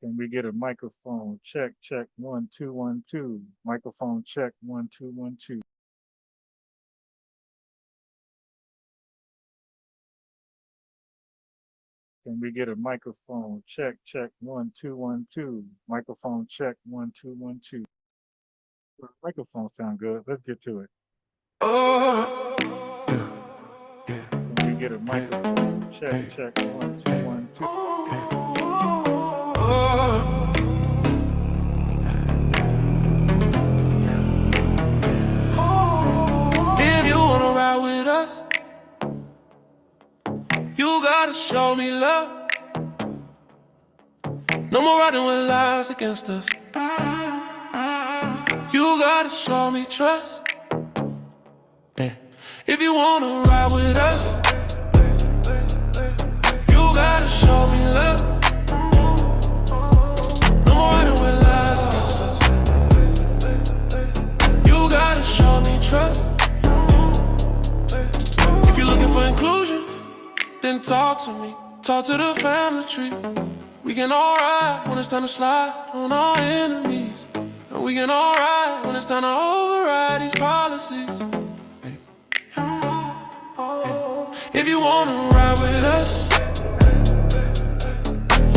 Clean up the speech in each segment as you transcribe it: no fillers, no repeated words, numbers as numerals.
Can we get a microphone check? Check 1 2 1 2. Microphone check 1 2 1 2. Can we get a microphone check? Check 1 2 1 2. Microphone check 1 2 1 2. Microphone sound good. Let's get to it. Oh, Can we get a microphone check? Check 1 2 1 2. oh. If you wanna ride with us, you gotta show me love. No more riding with lies against us. You gotta show me trust. If you wanna ride with us, you gotta show me love. No more riding with lies against us. You gotta show me trust. If you're looking for inclusion, then talk to me. Talk to the family tree. We can all ride when it's time to slide on our enemies. And we can all ride when it's time to override these policies. If you wanna ride with us,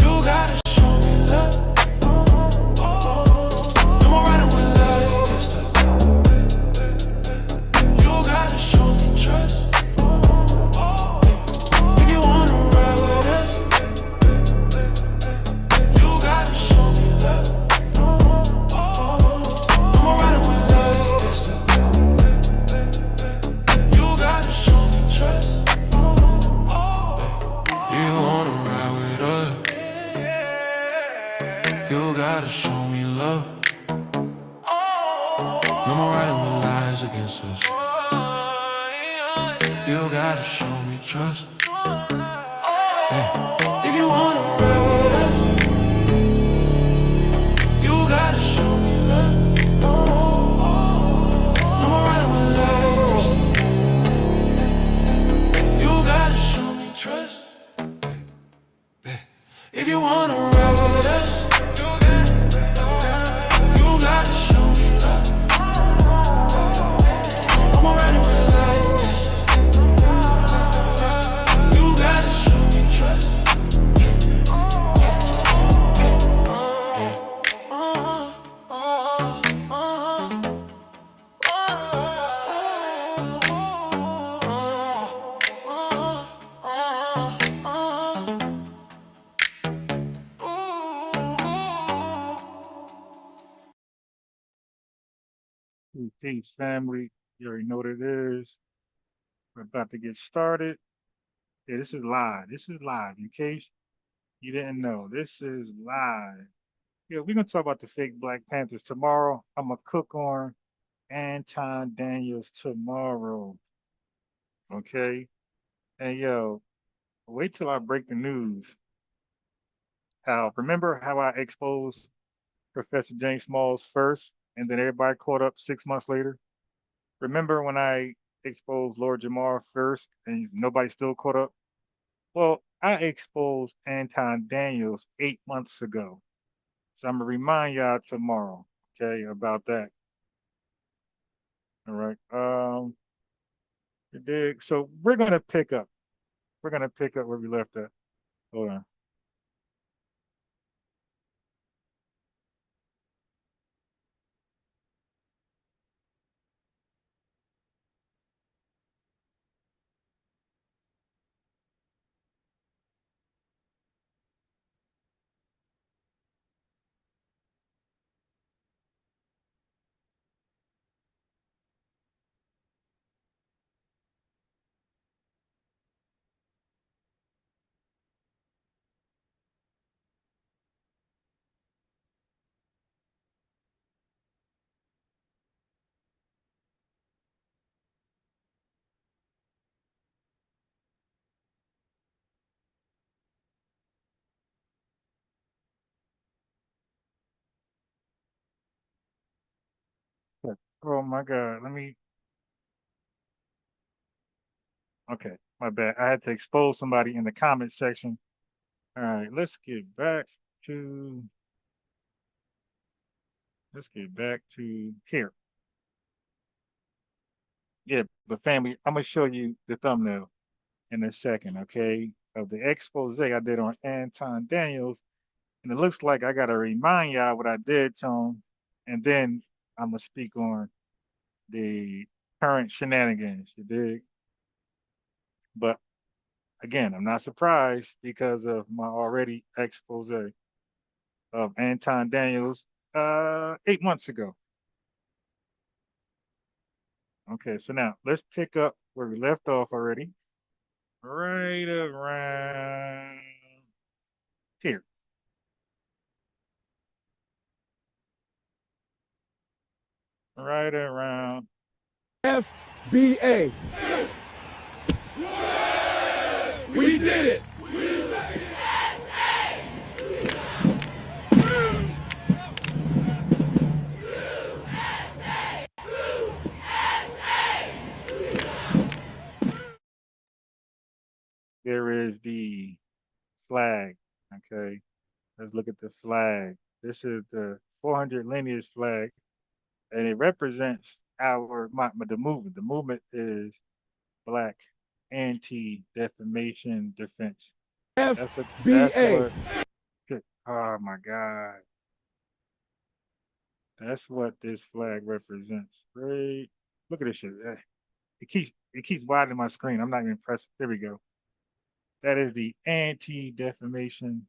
you gotta show me love. No more riding with lies. You gotta show me trust. If you wanna ride with us, you gotta show me love. No more riding with lies. You gotta show me trust. You wanna ride with us, you gotta show me love. No more riding with lies against us. You gotta show me trust. If you wanna ride with us, you gotta show me love. No more riding with lies. You gotta show me trust. If you wanna ride with us, you gotta show me love. No more riding with lies. You gotta show me trust. Peace, family. You already know what it is. We're about to get started. Yeah, this is live. This is live. In case you didn't know, this is live. Yeah, we're gonna talk about the fake Black Panthers tomorrow. I'm gonna cook on Anton Daniels tomorrow. Okay. And yo, wait till I break the news. Remember how I exposed Professor James Smalls first, and then everybody caught up 6 months later? Remember when I exposed Lord Jamar first, and nobody still caught up? Well, I exposed Anton Daniels 8 months ago. So I'm gonna remind y'all tomorrow, okay, about that. All right. You dig? So we're gonna pick up. We're gonna pick up where we left at. Hold on. Oh my God. Let me. Okay, my bad. I had to expose somebody in the comment section. All right, let's get back to Let's get back to here. Yeah, but family, I'm gonna show you the thumbnail in a second, okay? Of the expose I did on Anton Daniels, and it looks like I gotta remind y'all what I did to him, and then I'm gonna speak on the current shenanigans. You dig? But again, I'm not surprised because of my already expose of Anton Daniels 8 months ago. Okay, so now let's pick up where we left off already. Right around here. Right around. FBA. We did it. There is the flag. Okay, let's look at the flag. This is the 400 lineage flag, and it represents the movement. The movement is Black Anti-Defamation Defense. That's FBA. what. Oh my God, that's what this flag represents. Right? Look at this shit. It keeps widening my screen. I'm not even pressing. There we go. That is the Anti-Defamation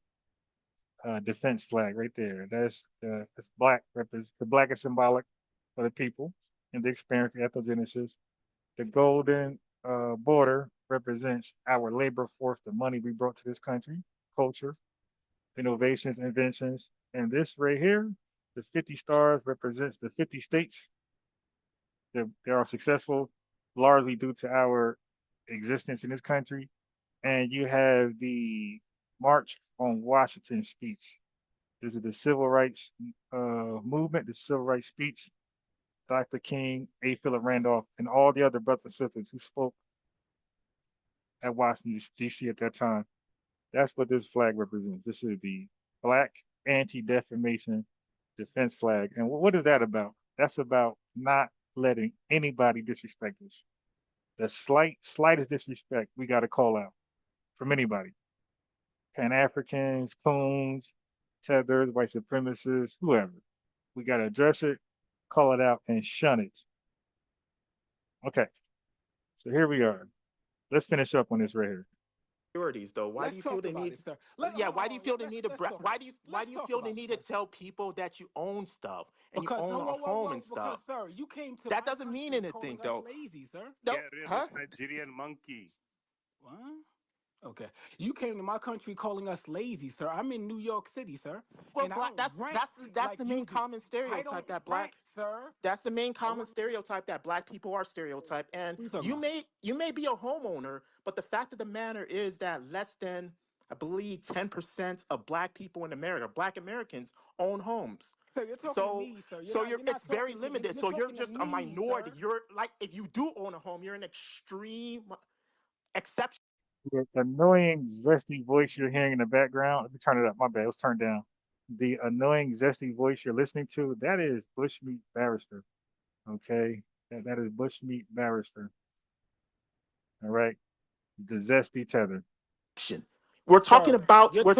defense flag right there. That's black. The black is symbolic for the people and the experience, the ethnogenesis. The golden border represents our labor force, the money we brought to this country, culture, innovations, inventions. And this right here, the 50 stars represents the 50 states that they are successful largely due to our existence in this country. And you have the March on Washington speech. This is the civil rights movement, the civil rights speech. Dr. King, A. Philip Randolph, and all the other brothers and sisters who spoke at Washington, D.C. at that time. That's what this flag represents. This is the Black Anti-Defamation Defense Flag. And what is that about? That's about not letting anybody disrespect us. The slightest disrespect we got to call out from anybody. Pan-Africans, coons, tethers, white supremacists, whoever. We got to address it, call it out, and shun it. Okay, so here we are. Let's finish up on this right here. Priorities, though. Why do you feel the need? Yeah, why do you feel the need to? Why do you feel the need to tell people that you own stuff and you own a home and stuff? Because, sir, you came to that doesn't mean anything, though. Lazy, sir. Don't, Get rid huh? of Nigerian monkey. What? Okay, you came to my country calling us lazy, sir. I'm in New York City, sir. Well, and black, that's like the main common stereotype that black. Rant, sir. That's the main common stereotype that black people are stereotyped. And you may be a homeowner, but the fact of the matter is that less than, I believe, 10% of black people in America, black Americans, own homes. So you're talking to me, sir. It's very limited. So you're just a minority. Sir. You're like, if you do own a home, you're an extreme exception. The annoying, zesty voice you're hearing in the background. Let me turn it up. My bad. Let's turn it down. The annoying, zesty voice you're listening to, that is Bushmeat Barrister. Okay? That is Bushmeat Barrister. All right? The zesty tether. We're talking about. You're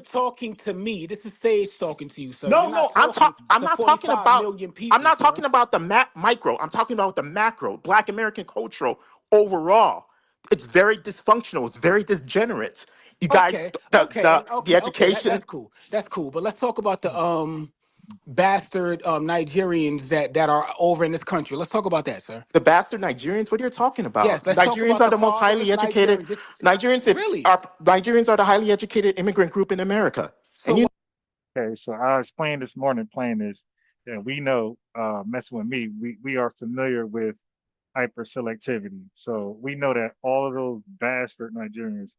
talking to me. This is Sage talking to you, sir. No, I'm not talking about. I'm not talking about the micro. I'm talking about the macro. Black American cultural overall. It's very dysfunctional. It's very degenerate. You guys, the education. That's cool. That's cool. But let's talk about the bastard Nigerians that are over in this country. Let's talk about that, sir. The bastard Nigerians? What are you talking about? Yes, Nigerians are the most highly educated. Nigerians are the highly educated immigrant group in America. Okay, so I explained this morning playing this that we know, messing with me, we are familiar with hyperselectivity. So we know that all of those bastard Nigerians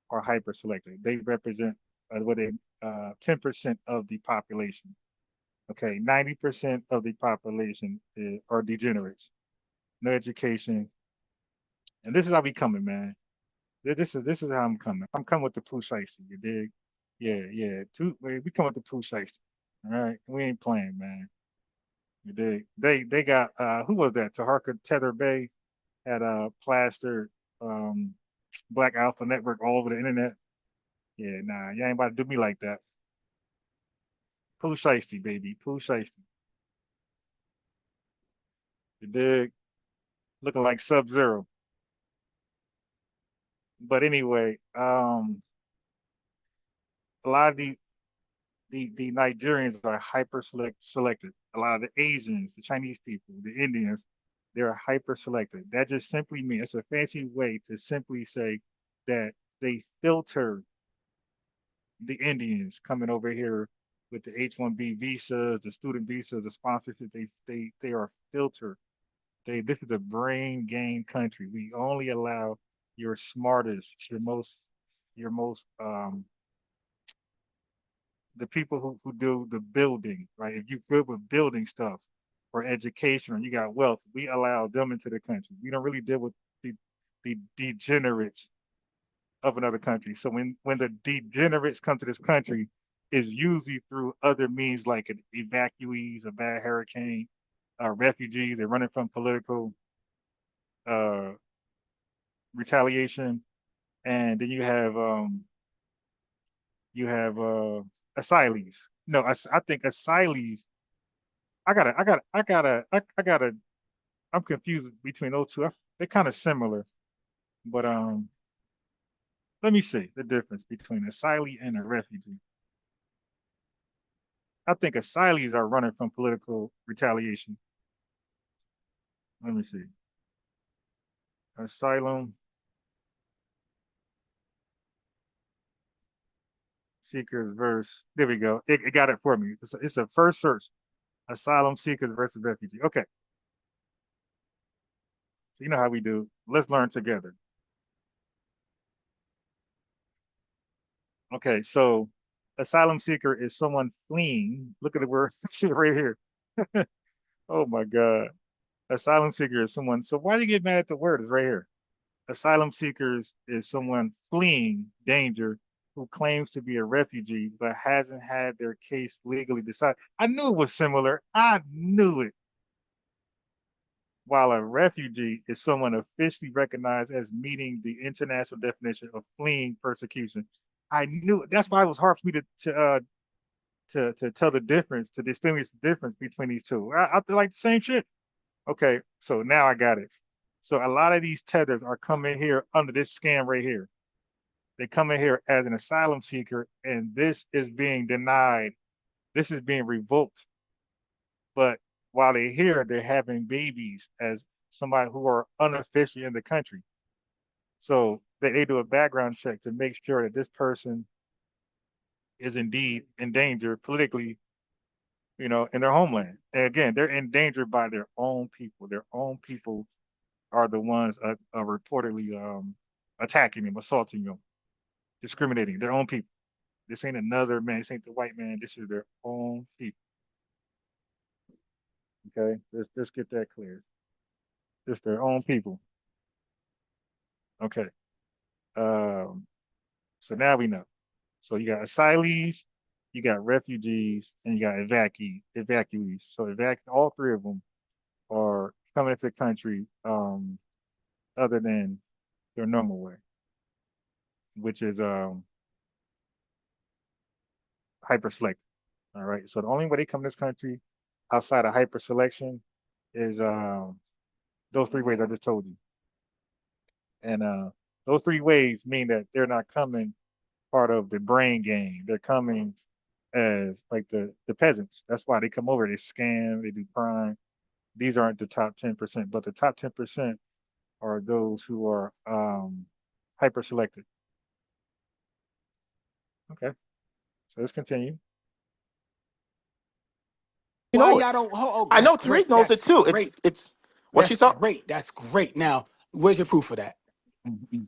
are hyperselected. They represent 10% of the population. Okay, 90% of the population are degenerates, no education, and this is how we coming, man. This is how I'm coming. I'm coming with the poo shiesty, you dig? Yeah. We come with the poo shiesty. All right, we ain't playing, man. They got who was that? Taharka Tether Bay had plastered Black Alpha Network all over the internet. Yeah, nah, you ain't about to do me like that. Pooh Shiesty, baby, Pooh Shiesty. You dig? Looking like Sub-Zero. But anyway, a lot of the Nigerians are hyper selected. A lot of the Asians, the Chinese people, the Indians, they're hyper selected. That just simply means it's a fancy way to simply say that they filter the Indians coming over here with the H-1B visas, the student visas, the sponsorship. They are filtered. This is a brain gain country. We only allow your smartest, your most the people who do the building, right? If you're good with building stuff or education or you got wealth, we allow them into the country. We don't really deal with the degenerates of another country. So when the degenerates come to this country, is usually through other means like evacuees, a bad hurricane, refugees, they're running from political uh, retaliation, and then you have asylees. No, I think asylees. I'm confused between those two. They're kind of similar, but let me see the difference between asylee and a refugee. I think asylees are running from political retaliation. Let me see. Asylum seekers versus. There we go. It got it for me. It's a first search. Asylum seekers versus refugee. Okay. So you know how we do. Let's learn together. Okay, so asylum seeker is someone fleeing. Look at the word. See it right here. Oh my God. Asylum seeker is someone. So why do you get mad at the word? It's right here. Asylum seekers is someone fleeing danger who claims to be a refugee but hasn't had their case legally decided. I knew it was similar. I knew it. While a refugee is someone officially recognized as meeting the international definition of fleeing persecution. I knew it. That's why it was hard for me to tell the difference, to distinguish the difference between these two. I feel like the same shit. Okay, so now I got it. So a lot of these tethers are coming here under this scam right here. They come in here as an asylum seeker, and this is being denied. This is being revoked. But while they're here, they're having babies as somebody who are unofficially in the country. So they do a background check to make sure that this person is indeed endangered politically, you know, in their homeland. And again, they're endangered by their own people. Their own people are the ones reportedly attacking them, assaulting them, discriminating. Their own people. This ain't another man. This ain't the white man. This is their own people. Okay, let's get that clear. It's their own people. Okay. So now we know. So you got asylees, you got refugees, and you got evacuees. So all three of them are coming into the country other than their normal way, which is hyper select. All right. So the only way they come to this country outside of hyper selection is those three ways I just told you. And those three ways mean that they're not coming part of the brain game. They're coming as like the peasants. That's why they come over. They scam, they do crime. These aren't the top 10%, but the top 10% are those who are hyper selected. Okay, so let's continue. You know, I know Tariq knows it too. It's what you saw. Great. That's great. Now, where's your proof of that?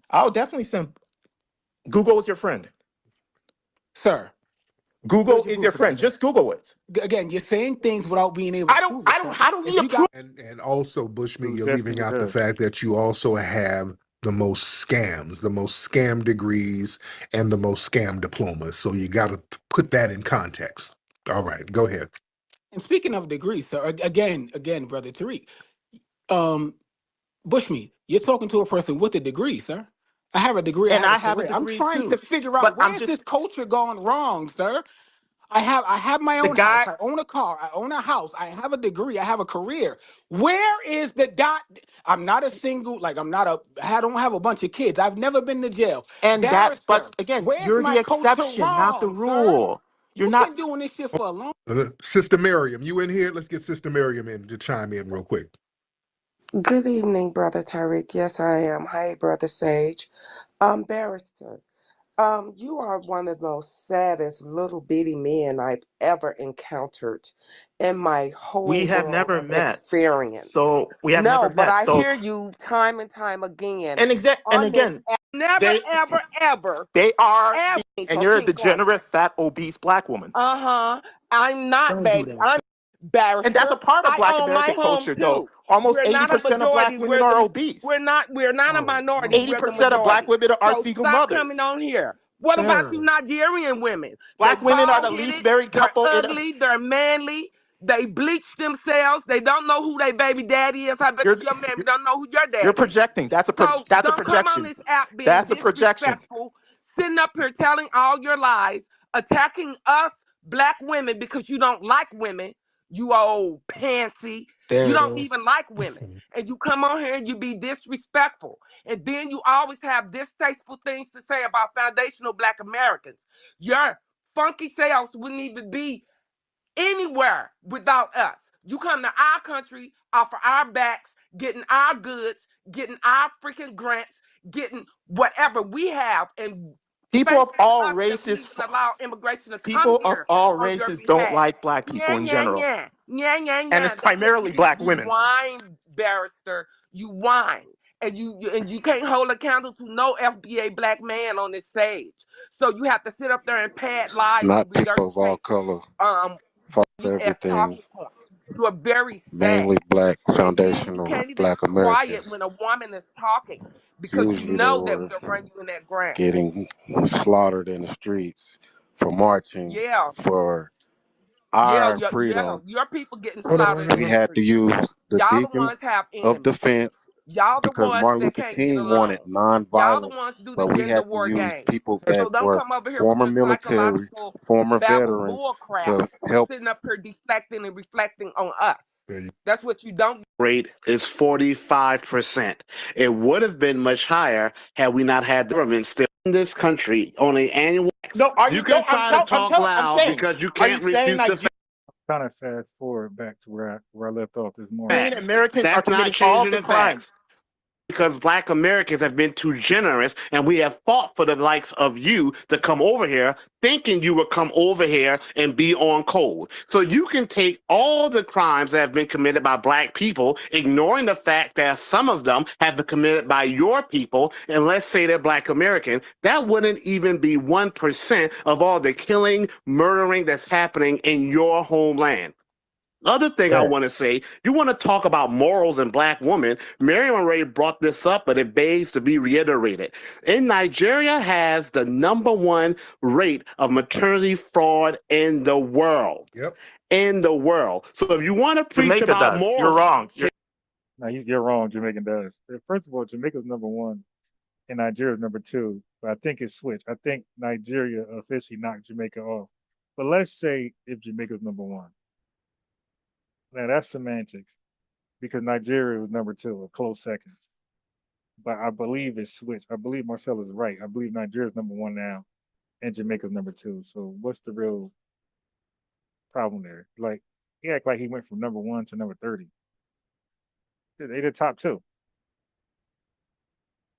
I'll definitely send. Google is your friend, sir. Google is your friend. Just Google it. Again, you're saying things without being able. I don't need a proof. And also, Bushmeat, you're leaving out the fact that you also have the most scams, the most scam degrees, and the most scam diplomas. So you got to put that in context. All right, go ahead. And speaking of degrees, sir, again, brother Tariq, Bushmeat, you're talking to a person with a degree, sir. I have a degree. And I have a career. degree I'm trying too. to figure out But where's this culture gone wrong, sir. I have my own house. I own a car. I own a house. I have a degree. I have a career. Where is the dot? I'm not a single, like I don't have a bunch of kids. I've never been to jail. And that's, but again, where's you're my the exception, culture not the wrong, rule. Sir? You're You've not been doing this shit for a long Sister Miriam, you in here? Let's get Sister Miriam in to chime in real quick. Good evening, Brother Tariq. Yes, I am. Hi, Brother Sage. Barrister, you are one of the most saddest little bitty men I've ever encountered in my whole we have world never of met. experience. So we have No, never but met. I So hear you time and time again and on this again, app. Never, ever, they are, ever. and you're a degenerate, fat, obese black woman. I'm not, baby. I'm barrister. And that's a part of Black American culture, though. Almost 80% of black women are obese. We're not a minority. 80% of black women are single mothers. Stop coming on here. What about you Nigerian women? Black women are the least married couple. They're ugly. They're manly. They bleach themselves. They don't know who their baby daddy is. I bet your man don't know who your daddy is. You're projecting. That's a projection. Don't come on this app being disrespectful, sitting up here telling all your lies, attacking us black women because you don't like women. You old pantsy. You don't even like women. And you come on here and you be disrespectful. And then you always have distasteful things to say about foundational black Americans. Your funky selves wouldn't even be anywhere without us. You come to our country off of our backs, getting our goods, getting our freaking grants, getting whatever we have, and people of all races allow immigration to people come of all races don't like black people in general. And it's primarily black women. You whine, barrister. You whine. And you can't hold a candle to no FBA black man on this stage. So you have to sit up there and pad lies. Not people of all color. Everything. You are very sad. Mainly black, foundational black Americans. Quiet when a woman is talking because usually you know that they'll run you in that ground. Getting slaughtered in the streets for marching for our freedom. Your people getting slaughtered. We had to use the deacons of defense. Y'all the because ones Martin that Luther can't King get along. wanted nonviolence, Y'all the ones do the but we gender had war to use game. people that So don't were come over here former with military, former veterans to help. Sitting up here deflecting and reflecting on us. That's what you don't. Rate is 45%. It would have been much higher had we not had the government still in this country on an annual. No, are you? Can try to talk loud because you can't refute the fact. Kind of fast forward back to where I left off this morning. Americans are committing all the crimes. Because black Americans have been too generous and we have fought for the likes of you to come over here thinking you would come over here and be on code. So you can take all the crimes that have been committed by black people, ignoring the fact that some of them have been committed by your people, and let's say they're black American, that wouldn't even be 1% of all the killing, murdering that's happening in your homeland. Other thing I want to say, you want to talk about morals in black women. Miriam already brought this up, but it begs to be reiterated. In Nigeria has the #1 rate of maternity fraud in the world. Yep. In the world. So if you want to preach Jamaica about does. morals, you're wrong. No, you're wrong. Jamaica does. First of all, Jamaica's #1 and Nigeria's #2. But I think it's switched. I think Nigeria officially knocked Jamaica off. But let's say if Jamaica's #1. Now that's semantics because Nigeria was #2, a close second. But I believe it's switched. I believe Marcel is right. I believe Nigeria's #1 now and Jamaica's #2. So what's the real problem there? Like, he act like he went from #1 to #30. They the top 2.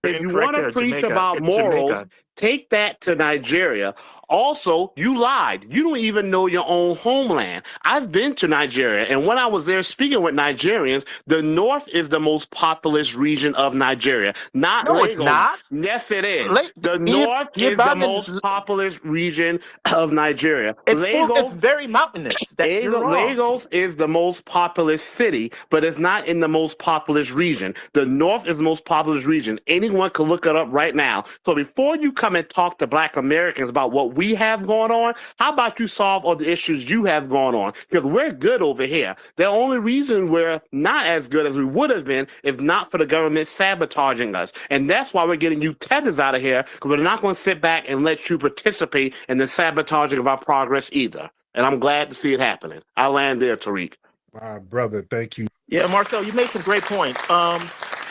If you want to preach about morals, take that to Nigeria. Also, you lied. You don't even know your own homeland. I've been to Nigeria, and when I was there speaking with Nigerians, the north is the most populous region of Nigeria. No, it's not. Yes, it is. The north is the most populous region of Nigeria. It's very mountainous. Lagos is the most populous city, but it's not in the most populous region. The north is the most populous region. Anyone can look it up right now. So before you come come and talk to Black Americans about what we have going on. How about you solve all the issues you have going on? Because we're good over here. The only reason we're not as good as we would have been if not for the government sabotaging us. And that's why we're getting you tethers out of here, because we're not going to sit back and let you participate in the sabotaging of our progress either. And I'm glad to see it happening. I'll land there, Tariq. My brother, thank you. Yeah, Marcel, you made some great points.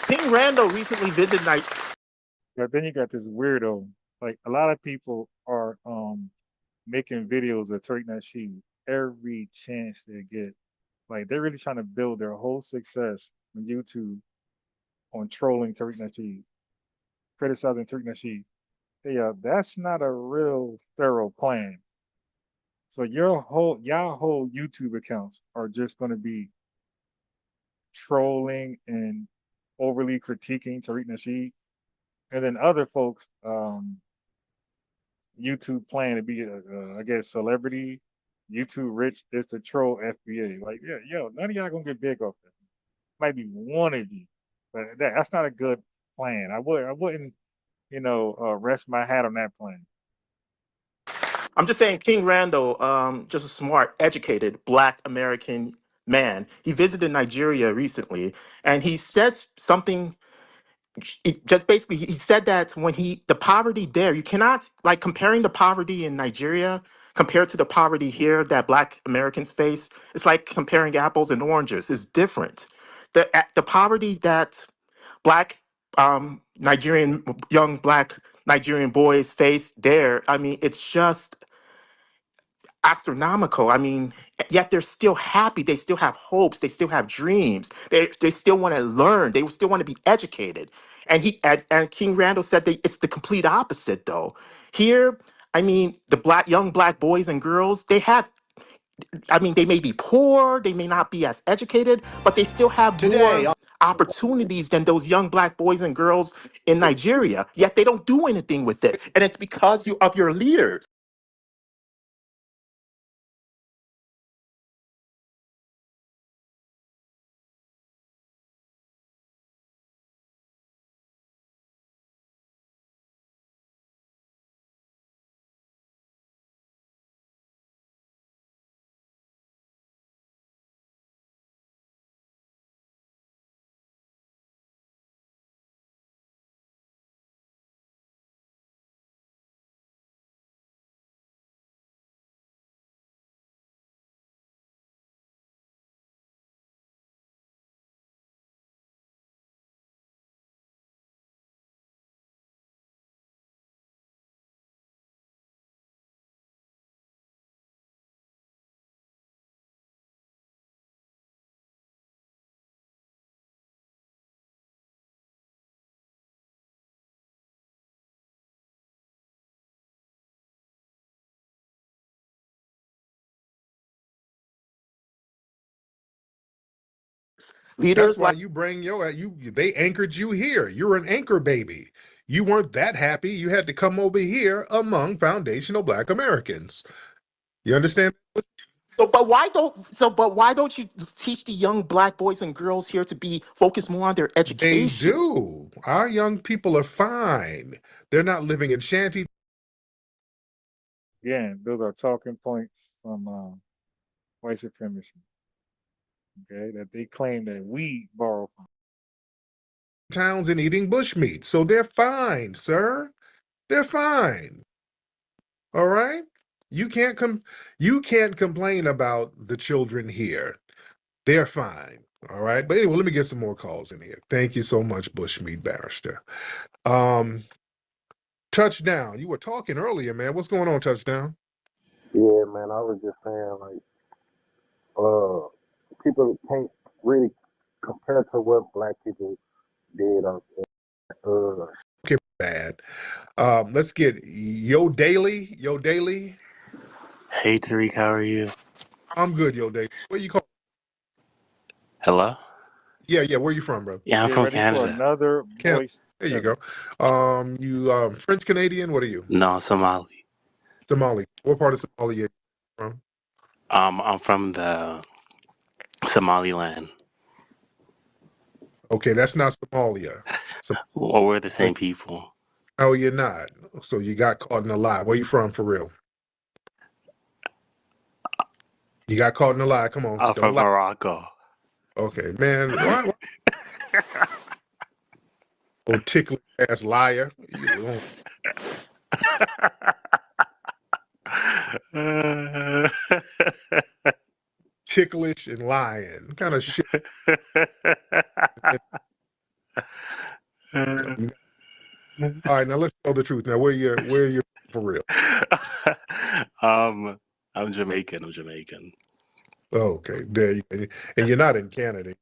King Randall recently visited Nigeria. But then you got this weirdo. Like, a lot of people are making videos of Tariq Nasheed every chance they get. Like, they're really trying to build their whole success on YouTube on trolling Tariq Nasheed, criticizing Tariq Nasheed. Yeah, that's not a real thorough plan. So y'all whole YouTube accounts are just going to be trolling and overly critiquing Tariq Nasheed, and then other folks, YouTube plan to be, I guess, celebrity, YouTube rich is to troll FBA. Like, yeah, yo, none of y'all gonna get big off that. Might be one of you, but that's not a good plan. I wouldn't, rest my hat on that plan. I'm just saying, King Randall, just a smart, educated Black American man. He visited Nigeria recently, and he says something. Just basically, he said that when the poverty there, you cannot, like, comparing the poverty in Nigeria compared to the poverty here that Black Americans face. It's like comparing apples and oranges. It's different. The poverty that Black young Black Nigerian boys face there, I mean, it's just astronomical. I mean, yet they're still happy. They still have hopes. They still have dreams. They still want to learn. They still want to be educated. And King Randall said that it's the complete opposite, though. Here, I mean, the young Black boys and girls, they may be poor, they may not be as educated, but they still have more opportunities than those young Black boys and girls in Nigeria. Yet they don't do anything with it. And it's because of your leaders. That's why you bring they anchored you here. You're an anchor baby. You weren't that happy. You had to come over here among foundational Black Americans. You understand? But why don't you teach the young Black boys and girls here to be focused more on their education? They do. Our young people are fine. They're not living in shanty. Again, those are talking points from white supremacy. Okay, that they claim that we borrow from. Towns and eating bushmeat. So they're fine, sir. They're fine. All right? You can't complain about the children here. They're fine. All right. But anyway, let me get some more calls in here. Thank you so much, Bushmeat Barrister. Touchdown. You were talking earlier, man. What's going on, Touchdown? Yeah, man. I was just saying, like, people can't really compare to what Black people did. Okay, bad. Let's get Yo Daily. Yo Daily. Hey, Tariq, how are you? I'm good, Yo Daily. Where you call? Hello? Yeah. Where you from, bro? Yeah, I'm from Canada. For another voice. There you go. You French Canadian? What are you? No, Somali. Somali. What part of Somalia are you from? I'm from the Somaliland. Okay, that's not Somalia. Well, we're the same people. Oh, you're not. So you got caught in a lie. Where you from, for real? You got caught in a lie. Come on, don't from lie. Morocco. Okay, man. Why? Oh, ticklish ass liar. Ticklish and lying. What kind of shit? All right, now let's tell the truth. Now, where you for real? I'm Jamaican. I'm Jamaican. Okay, there you go. And you're not in Canada.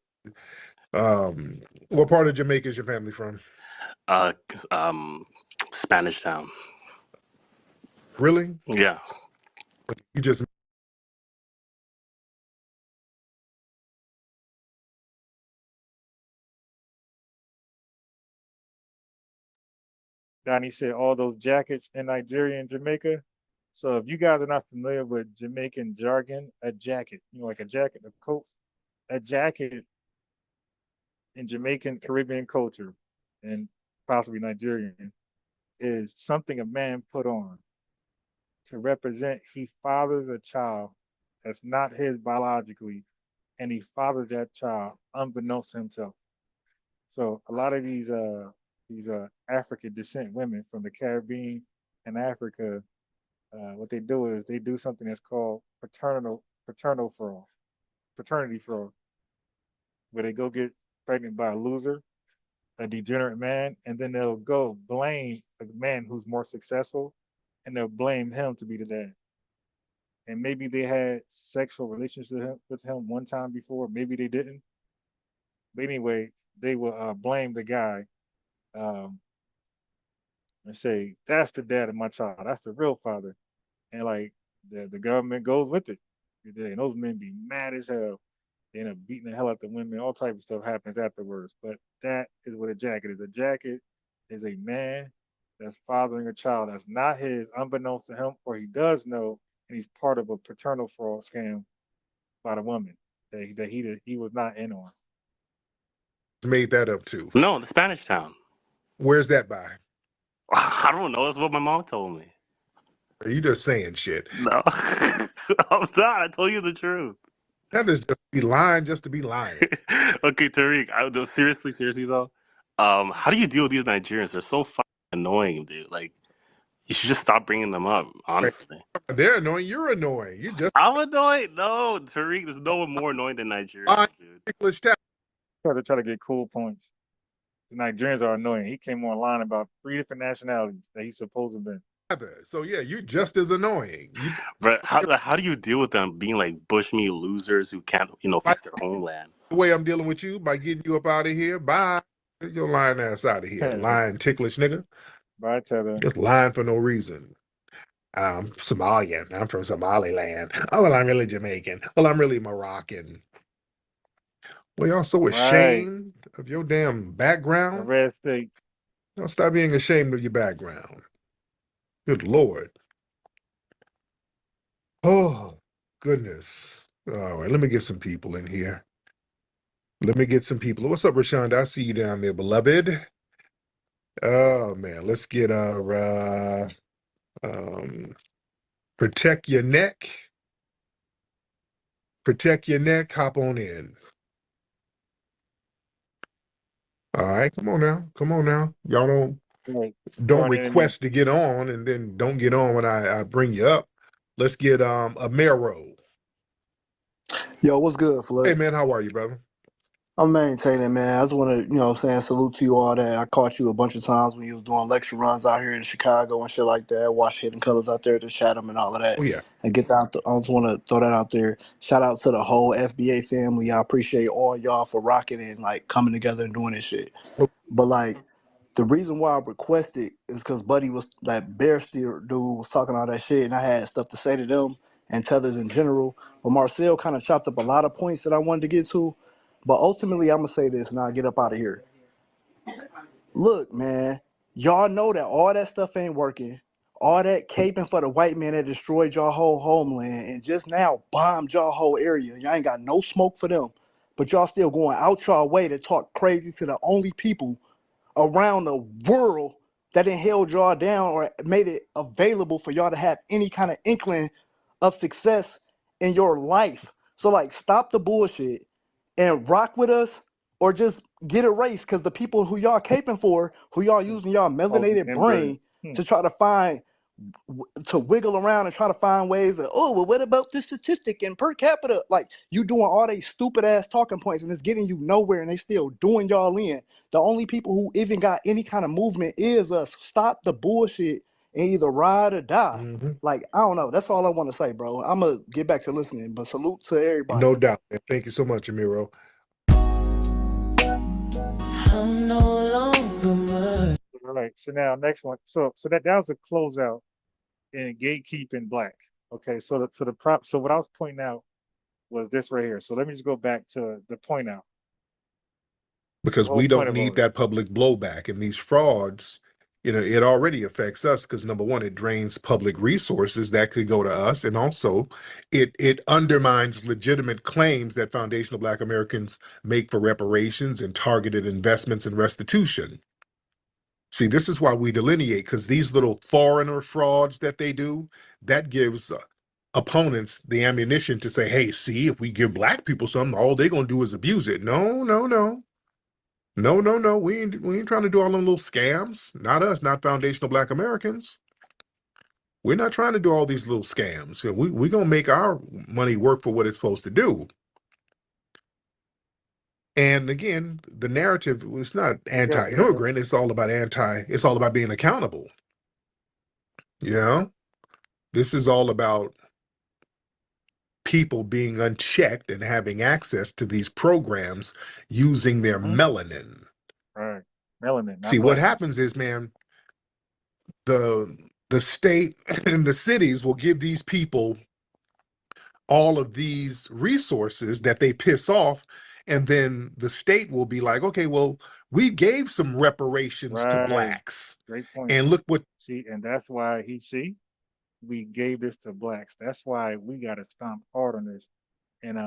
What part of Jamaica is your family from? Spanish Town. Really? Yeah. You just Donnie said all those jackets in Nigeria and Jamaica. So if you guys are not familiar with Jamaican jargon, a jacket, like a jacket, a coat, a jacket in Jamaican Caribbean culture and possibly Nigerian is something a man put on to represent he fathers a child that's not his biologically, and he fathers that child unbeknownst to himself. So a lot of these African descent women from the Caribbean and Africa, what they do is they do something that's called paternity fraud, where they go get pregnant by a loser, a degenerate man, and then they'll go blame a man who's more successful, and they'll blame him to be the dad. And maybe they had sexual relations with him one time before, maybe they didn't. But anyway, they will blame the guy um, and say, "That's the dad of my child. That's the real father." And like the government goes with it. And those men be mad as hell. They end up beating the hell out the women. All type of stuff happens afterwards. But that is what a jacket is. A jacket is a man that's fathering a child that's not his, unbeknownst to him, or he does know, and he's part of a paternal fraud scam by the woman that he was not in on. made that up too. No, the Spanish Town. Where's that by? I don't know. That's what my mom told me. Are you just saying shit? No, I'm not. I told you the truth. That is just be lying just to be lying. Okay, Tariq. Seriously though. How do you deal with these Nigerians? They're so fucking annoying, dude. Like, you should just stop bringing them up. Honestly, they're annoying. You're annoying. I'm annoying. No, Tariq. There's no one more annoying than Nigerians, dude. English town. Try to get cool points. The Nigerians are annoying. He came online about 3 different nationalities that he's supposed to be. So yeah, you're just as annoying. But how do you deal with them being like bushmeat losers who can't fix their homeland? The way I'm dealing with you, by getting you up out of here. Bye. Get your lying ass out of here. Lying ticklish nigga. Bye, Tether. Just lying for no reason. I'm Somalian. I'm from Somaliland. Oh, well, I'm really Jamaican. Well, I'm really Moroccan. Well, y'all so ashamed of your damn background. The red state. Don't stop being ashamed of your background. Good Lord. Oh, goodness. All right, let me get some people in here. What's up, Rashonda? I see you down there, beloved. Oh, man. Let's get our protect your neck. Protect your neck. Hop on in. All right, come on now. Y'all don't request to get on and then don't get on when I bring you up. Let's get a Mero. Yo, what's good, Flex? Hey man, how are you, brother? I'm maintaining, man. I just want to, salute to you all that. I caught you a bunch of times when you was doing lecture runs out here in Chicago and shit like that. Watch Hidden Colors out there to Chatham and all of that. Oh, yeah. And get that. I just want to throw that out there. Shout out to the whole FBA family. I appreciate all y'all for rocking and, coming together and doing this shit. But, the reason why I requested is because Buddy was, Bear Steer dude was talking all that shit, and I had stuff to say to them and Tethers in general. But Marcel kind of chopped up a lot of points that I wanted to get to. But ultimately, I'm going to say this, and I'll get up out of here. Look, man, y'all know that all that stuff ain't working. All that caping for the white man that destroyed y'all whole homeland and just now bombed y'all whole area. Y'all ain't got no smoke for them. But y'all still going out y'all way to talk crazy to the only people around the world that done held y'all down or made it available for y'all to have any kind of inkling of success in your life. So like, stop the bullshit and rock with us, or just get erased, because the people who y'all caping for, who y'all using y'all melanated brain to try to find, to wiggle around and try to find ways that, oh, well, what about this statistic and per capita? Like, you doing all these stupid ass talking points and it's getting you nowhere, and they still doing y'all in. The only people who even got any kind of movement is us. Stop the bullshit and either ride or die. Like, I don't know. That's all I want to say, bro. I'm going to get back to listening, but salute to everybody. No doubt. Thank you so much, Amiro. I'm no longer much. All right. So now next one. So that was a closeout in gatekeeping black. Okay. So what I was pointing out was this right here. So let me just go back to the point out. Because we don't need that public blowback, and these frauds, it already affects us, because number one, it drains public resources that could go to us, and also it undermines legitimate claims that foundational Black Americans make for reparations and targeted investments and restitution. See, this is why we delineate, because these little foreigner frauds that they do, that gives opponents the ammunition to say, hey, see, if we give Black people something, all they're going to do is abuse it. No. No. We ain't trying to do all them little scams. Not us, not foundational Black Americans. We're not trying to do all these little scams. We're going to make our money work for what it's supposed to do. And again, the narrative was not anti-immigrant. It's all about being accountable. This is all about people being unchecked and having access to these programs using their melanin. Right. Melanin. See, what happens is, man, the state and the cities will give these people all of these resources that they piss off, and then the state will be like, okay, well, we gave some reparations to Blacks. Great point. And look what... See, and that's why we gave this to Blacks. That's why we got to stomp hard on this. And,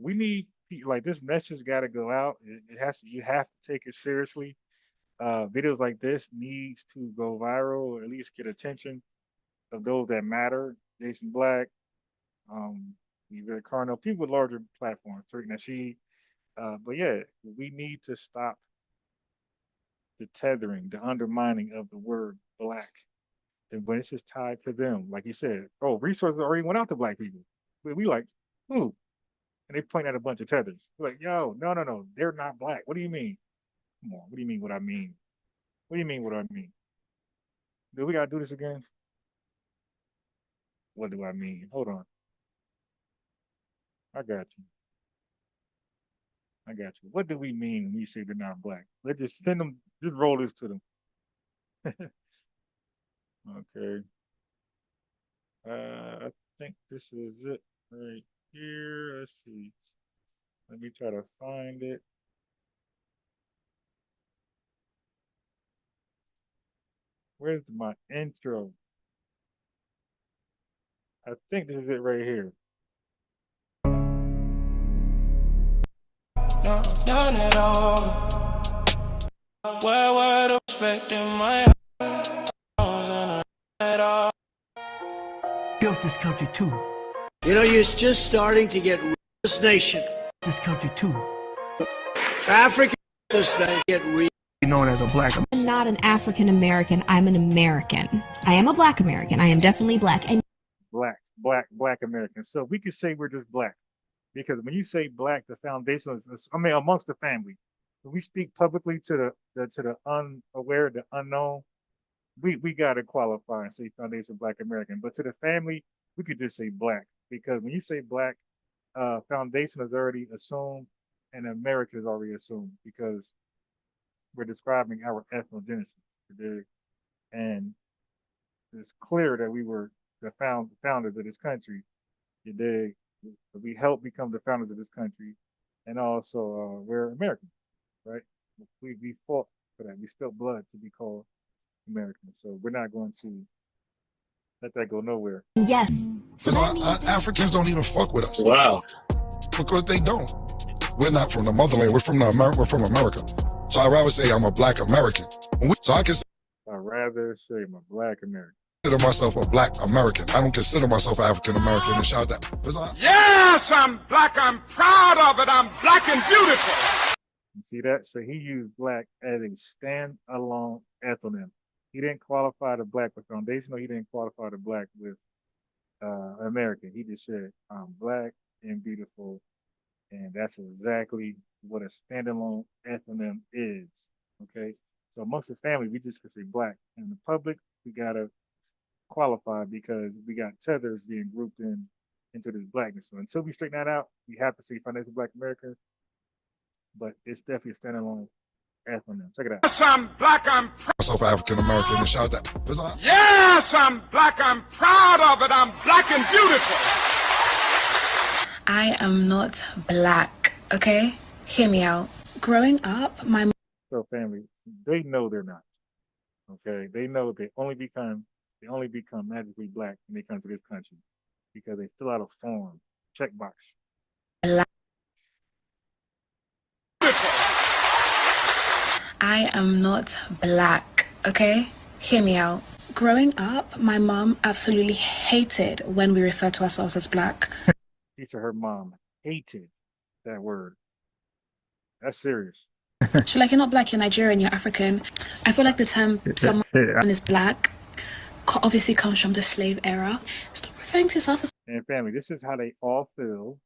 we need, like, this message got to go out. You have to take it seriously. Videos like this needs to go viral, or at least get attention of those that matter. Jason Black, Carnell, people with larger platforms, but yeah, we need to stop the tethering, the undermining of the word Black. And when it's just tied to them, like you said, resources already went out to Black people. We like, who? And they point at a bunch of tethers. We're like, yo, no, they're not Black. What do you mean? Come on, what do you mean what I mean? What do you mean what I mean? Do we gotta do this again? What do I mean? Hold on. I got you. What do we mean when we say they're not Black? Let's just send them, just roll this to them. Okay. I think this is it right here. Let's see. Let me try to find it. Where's my intro? I think this is it right here. No, none at all. Where were the respect in my heart? At all. Built this country too. You're just starting to get this nation. This country too. African this thing get known as a Black. I'm not an African American. I'm an American. I am a Black American. I am definitely Black. And Black American. So we could say we're just Black, because when you say Black, the foundation is, amongst the family. When we speak publicly to the unaware, the unknown, we got to qualify and say foundation Black American. But to the family, we could just say Black, because when you say Black, foundation is already assumed and America is already assumed, because we're describing our ethnogenesis. And it's clear that we were the founders of this country. We helped become the founders of this country, and also we're Americans, right? We fought for that. We spilled blood to be called American. So we're not going to let that go nowhere. Yes. So Africans don't even fuck with us. Wow. Because they don't. We're not from the motherland. We're from America. So I'd rather say I'm a Black American. So I can say I'd rather say I'm a Black American. I consider myself a Black American. I don't consider myself African American. And shout that. Yes, I'm Black. I'm proud of it. I'm Black and beautiful. You see that? So he used Black as a standalone ethnonym. He didn't qualify the Black with foundational. He didn't qualify the Black with American. He just said, I'm Black and beautiful. And that's exactly what a standalone ethnonym is. Okay. So amongst the family, we just could say Black. In the public, we gotta qualify because we got tethers being grouped into this Blackness. So until we straighten that out, we have to say financial Black American, but it's definitely a standalone ethnonym. Check it out. Yes, I'm Black. I'm myself African American and shout that. Yes, I'm Black. I'm proud of it. I'm Black and beautiful. I am not Black, okay? Hear me out. Growing up, my So family, they know they're not. Okay, they know they only become magically Black when they come to this country because they fill out a form, checkbox. I am not Black, okay? Hear me out. Growing up, my mom absolutely hated when we refer to ourselves as Black. She said her mom hated that word. That's serious. She's like, you're not Black, you're Nigerian, you're African. I feel like the term someone is Black obviously comes from the slave era. Stop referring to yourself as... And family, this is how they all feel,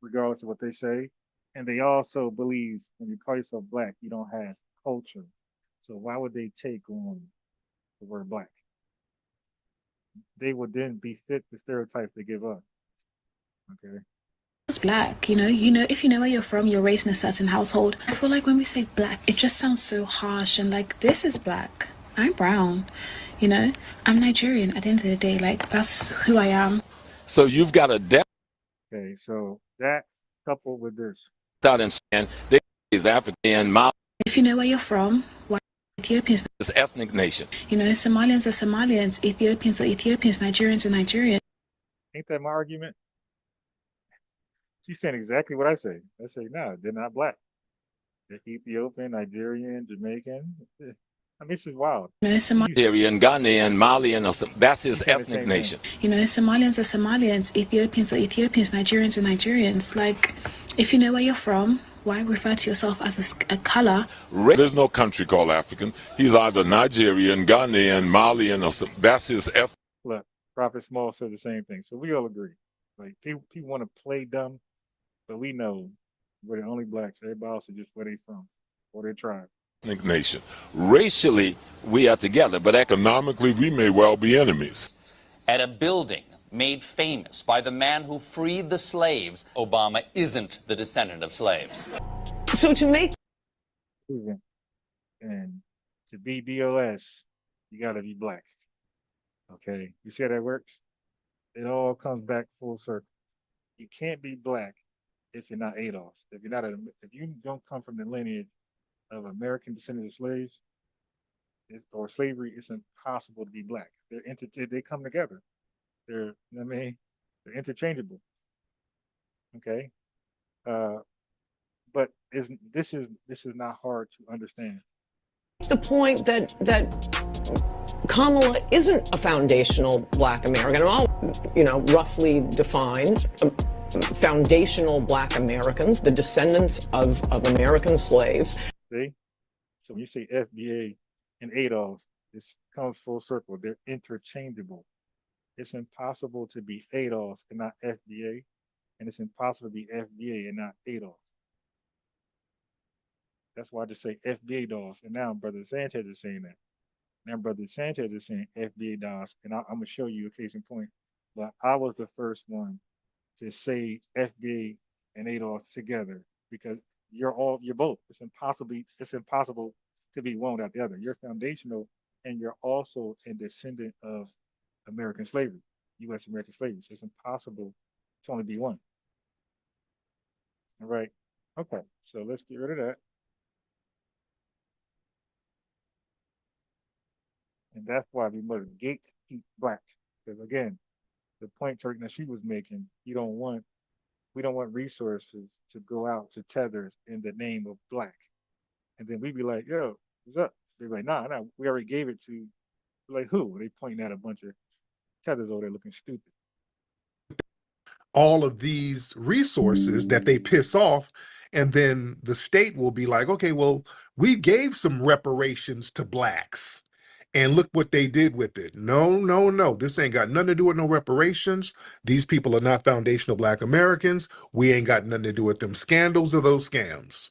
regardless of what they say. And they also believe when you call yourself Black, you don't have culture. So why would they take on the word Black? They would then befit the stereotypes they give up. Okay. It's Black, you know, if you know where you're from, you're raised in a certain household. I feel like when we say Black, it just sounds so harsh and like, this is Black. I'm brown, you know, I'm Nigerian at the end of the day, like that's who I am. So you've got a depth. Okay, so that coupled with this. Out and saying they is African, Mali. If you know where you're from, why Ethiopians is ethnic nation. You know, Somalians are Somalians, Ethiopians are Ethiopians, Nigerians are Nigerians. Ain't that my argument? She's saying exactly what I say. I say, no, they're not Black. They're Ethiopian, Nigerian, Jamaican. I mean, this is wild. You know, Nigerian, Ghanaian, Malian, that's his ethnic nation. You know, Somalians are Somalians, Ethiopians are Ethiopians, Nigerians are Nigerians. Like, if you know where you're from, why refer to yourself as a color? There's no country called African. He's either Nigerian, Ghanaian, Malian, or that's his ethnic. Look, Prophet Small said the same thing. So we all agree. Like, people want to play dumb, but we know we're the only Blacks. Everybody else is just where they from or their tribe. Nation. Racially, we are together, but economically, we may well be enemies. At a building made famous by the man who freed the slaves, Obama isn't the descendant of slaves. So to make and to be DOS, you got to be Black. Okay, you see how that works? It all comes back full circle. You can't be Black if you're not ADOS. If you don't come from the lineage of American descendants of slaves or slavery, it's impossible to be Black. They come together. They're interchangeable. Okay, but this is not hard to understand. The point that Kamala isn't a foundational Black American, all roughly defined. Foundational Black Americans, the descendants of American slaves. See? So when you say FBA and ADOS, this comes full circle. They're interchangeable. It's impossible to be ADOS and not FBA, and it's impossible to be FBA and not ADOS. That's why I just say FBA DOS, and now Brother Sanchez is saying that. Now Brother Sanchez is saying FBA DOS, and I'm going to show you a case in point. But I was the first one to say FBA and ADOS together because you're both. It's impossible to be one without the other. You're foundational, and you're also a descendant of American slavery, U.S. American slavery. So it's impossible to only be one. All right. Okay. So let's get rid of that. And that's why we must gatekeep Black. Because again, the point that she was making, we don't want resources to go out to tethers in the name of Black. And then we'd be like, yo, what's up? They're like, nah, we already gave it to. We're like, who? They pointing at a bunch of tethers over there looking stupid. All of these resources that they piss off, and then the state will be like, okay, well, we gave some reparations to blacks, and look what they did with it. No, no, no. This ain't got nothing to do with no reparations. These people are not foundational Black Americans. We ain't got nothing to do with them scandals or those scams.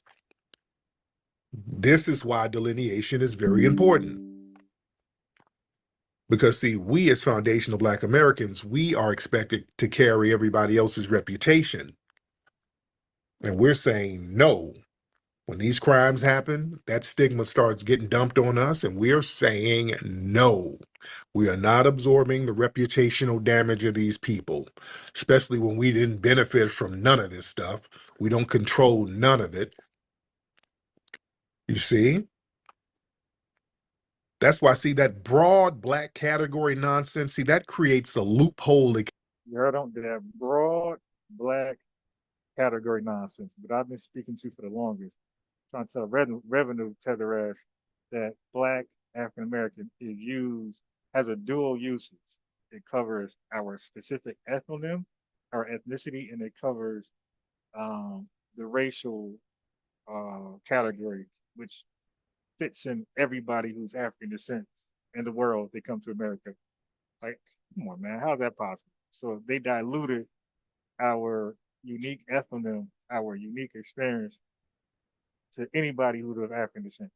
This is why delineation is very important. Because, see, we as foundational Black Americans, we are expected to carry everybody else's reputation. And we're saying no. When these crimes happen, that stigma starts getting dumped on us, and we're saying no. We are not absorbing the reputational damage of these people, especially when we didn't benefit from none of this stuff. We don't control none of it. You see? That's why, see, that broad Black category nonsense, see, that creates a loophole. You heard them? That broad Black category nonsense, but I've been speaking to for the longest, trying to tell revenue tether ass that Black African American is used, has a dual usage. It covers our specific ethnonym, our ethnicity, and it covers the racial category, which fits in everybody who's African descent in the world. They come to America. Like, come on, man, how's that possible? So they diluted our unique ethnonym, our unique experience to anybody who's of African descent.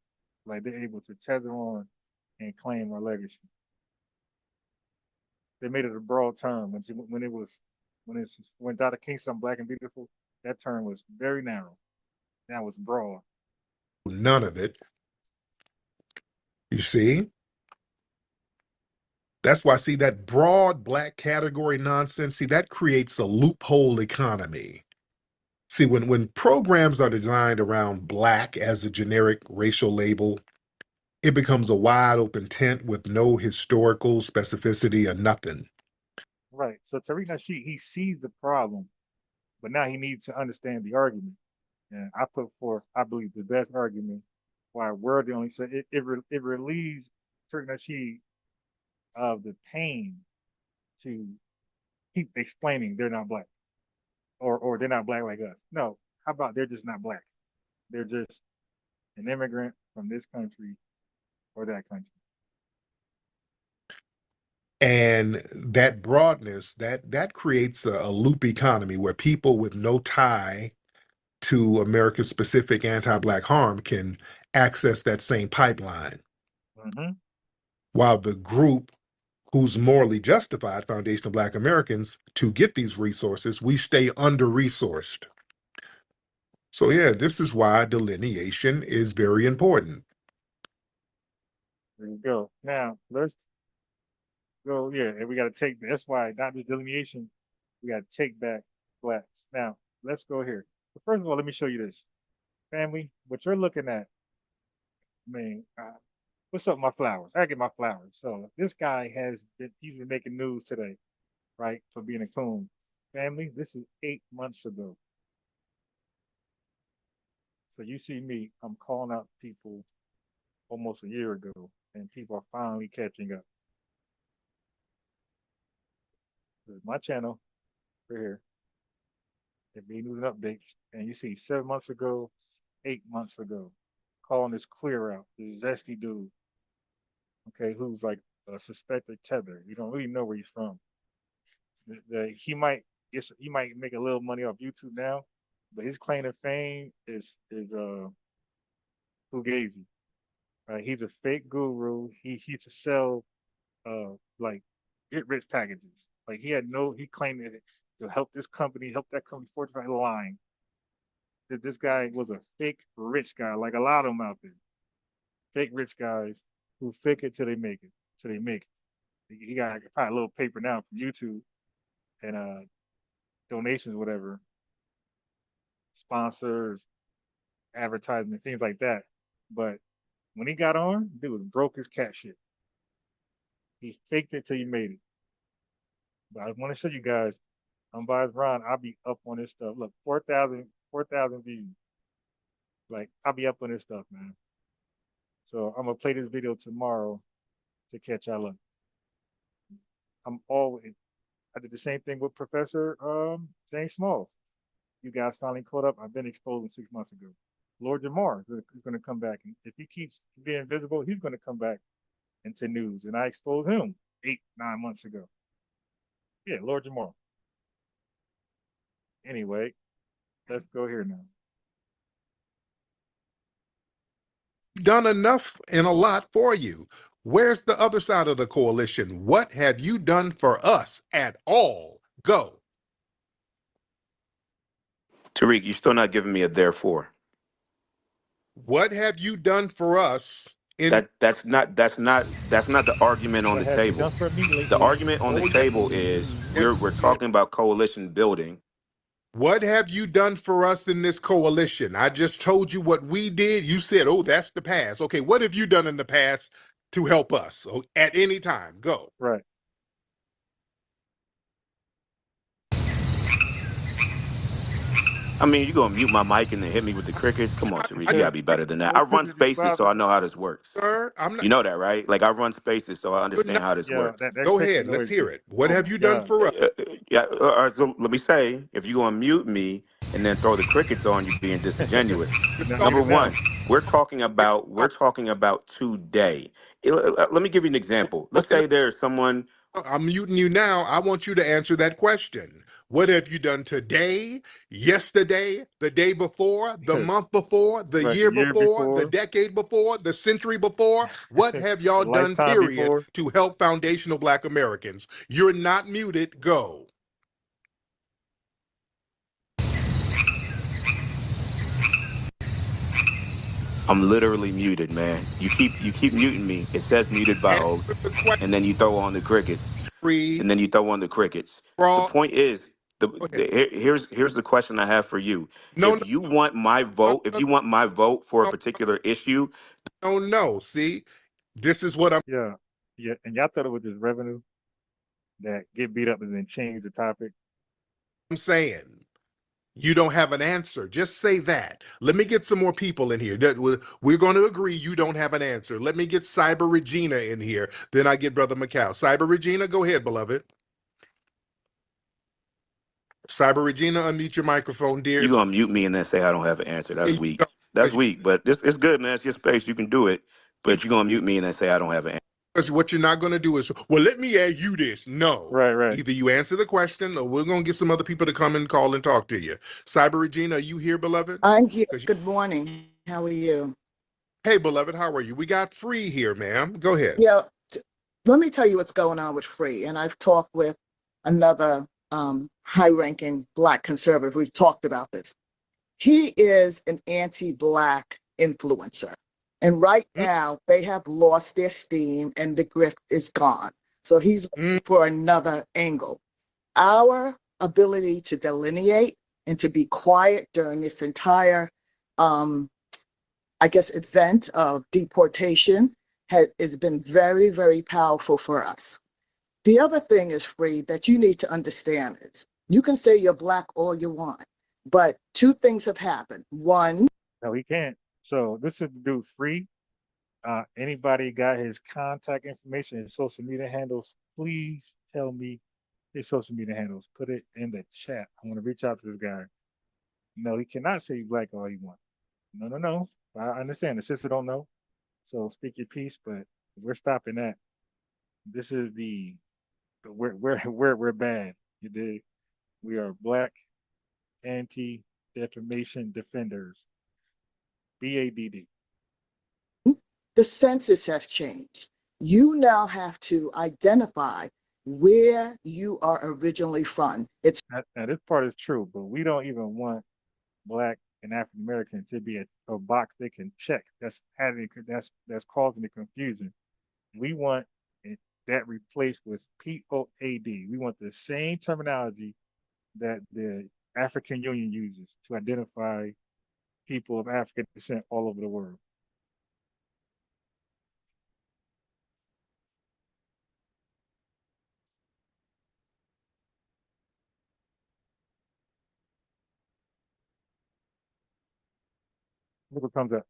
Like, they're able to tether on and claim our legacy. They made it a broad term when Dr. King said I'm Black and beautiful. That term was very narrow. Now it's broad. None of it. You see? That's why, see, that broad Black category nonsense, see, that creates a loophole economy. See, when programs are designed around Black as a generic racial label, it becomes a wide open tent with no historical specificity or nothing. Right. So Tariq Nasheed, he sees the problem, but now he needs to understand the argument. And I put forth, I believe, the best argument why we're the only. So it relieves Tariq Nasheed of the pain to keep explaining they're not Black or they're not Black like us. No, how about they're just not Black? They're just an immigrant from this country or that country. And that broadness, that creates a loop economy where people with no tie to America's specific anti-Black harm can access that same pipeline. Mm-hmm. While the group who's morally justified, foundational Black Americans, to get these resources, we stay under-resourced. So yeah, this is why delineation is very important. There you go. Now let's go. Yeah, and we got to take. That's why not just delineation. We got to take back Blacks. Now let's go here. But first of all, let me show you this, family. What you're looking at. I mean, what's up with my flowers? I get my flowers. So this guy he's been making news today, right, for being a coon. Family, this is 8 months ago. So you see me, I'm calling out people almost a year ago, and people are finally catching up. This is my channel right here. FBA News Updates. And you see 7 months ago, 8 months ago, calling this Clear out, this zesty dude, okay, who's like a suspected tether. You don't really know where he's from. He might make a little money off YouTube now, but his claim to fame is Fugazi. Right? He's a fake guru. He used to sell like get rich packages. Like he claimed that to help this company, help that company fortify the line. That this guy was a fake rich guy, like a lot of them out there. Fake rich guys who fake it till they make it. Till they make it. He got probably a little paper now from YouTube and donations, whatever, sponsors, advertisement, things like that. But when he got on, dude was broke as cat shit. He faked it till he made it. But I want to show you guys. I'm by Ron. I'll be up on this stuff. Look, 4,000 views. Like, I'll be up on this stuff, man. So I'm gonna play this video tomorrow to catch y'all up. I'm always I did the same thing with Professor James Smalls. You guys finally caught up. I've been exposed him 6 months ago. Lord Jamar is going to come back, and if he keeps being visible, he's going to come back into news. And I exposed him 8, 9 months ago. Yeah, Lord Jamar. Anyway, let's go here now. Done enough and a lot for you. Where's the other side of the coalition? What have you done for us at all? Go. Tariq, you're still not giving me a therefore. What have you done for us? That's not the argument on the table. The argument on the table is we're talking about coalition building. What have you done for us in this coalition? I just told you what we did. You said, oh, that's the past. Okay, what have you done in the past to help us at any time? Go. Right. I mean, you gonna mute my mic and then hit me with the crickets? Come on, Tariq, you gotta be better than that. I run spaces, so I know how this works. Sir, I'm not. You know that, right? Like I run spaces, so I understand how this works. Go ahead, let's hear it. What have you done for us? So let me say, if you gonna mute me and then throw the crickets on, you being disingenuous. Number one, we're talking about today. Let me give you an example. Let's say there's someone. I'm muting you now. I want you to answer that question. What have you done today, yesterday, the day before, the month before, the year before, the decade before, the century before? What have y'all done, period, to help foundational Black Americans? You're not muted. Go. I'm literally muted, man. You keep muting me. It says muted by host, and then you throw on the crickets. And then you throw on the crickets. The point is, here's the question I have for you. If you want my vote for a particular issue, no. See, this is what I'm. Yeah, and y'all thought it was just revenue that get beat up and then change the topic. I'm saying. You don't have an answer. Just say that. Let me get some more people in here. We're going to agree you don't have an answer. Let me get Cyber Regina in here. Then I get Brother Macau. Cyber Regina, go ahead, beloved. Cyber Regina, unmute your microphone, dear. You're going to mute me and then say I don't have an answer. That's weak. That's weak, but it's good, man. It's your space. You can do it. But you're going to mute me and then say I don't have an answer. Because what you're not going to do is, well, let me ask you this. No. Right. Either you answer the question or we're going to get some other people to come and call and talk to you. Cyber Regina, are you here, beloved? I'm here. Good morning. How are you? Hey, beloved, how are you? We got Free here, ma'am. Go ahead. Yeah. Let me tell you what's going on with Free. And I've talked with another high-ranking Black conservative. We've talked about this. He is an anti-Black influencer. And right now, they have lost their steam and the grift is gone. So he's for another angle. Our ability to delineate and to be quiet during this entire, event of deportation has been very, very powerful for us. The other thing is, Free, that you need to understand is you can say you're Black all you want, but two things have happened. One. No, he can't. So this is the dude Free. Anybody got his contact information, his social media handles, please tell me his social media handles. Put it in the chat. I want to reach out to this guy. No, he cannot say you Black all you want. No. I understand. The sister don't know. So speak your piece, but we're stopping that. This is we're bad. You dig? We are Black Anti-Defamation Defenders. B.A.D.D. The census has changed. You now have to identify where you are originally from. Now this part is true, but we don't even want Black and African American to be a box they can check. That's causing the confusion. We want that replaced with P-O-A-D. We want the same terminology that the African Union uses to identify people of African descent all over the world. Look what comes up.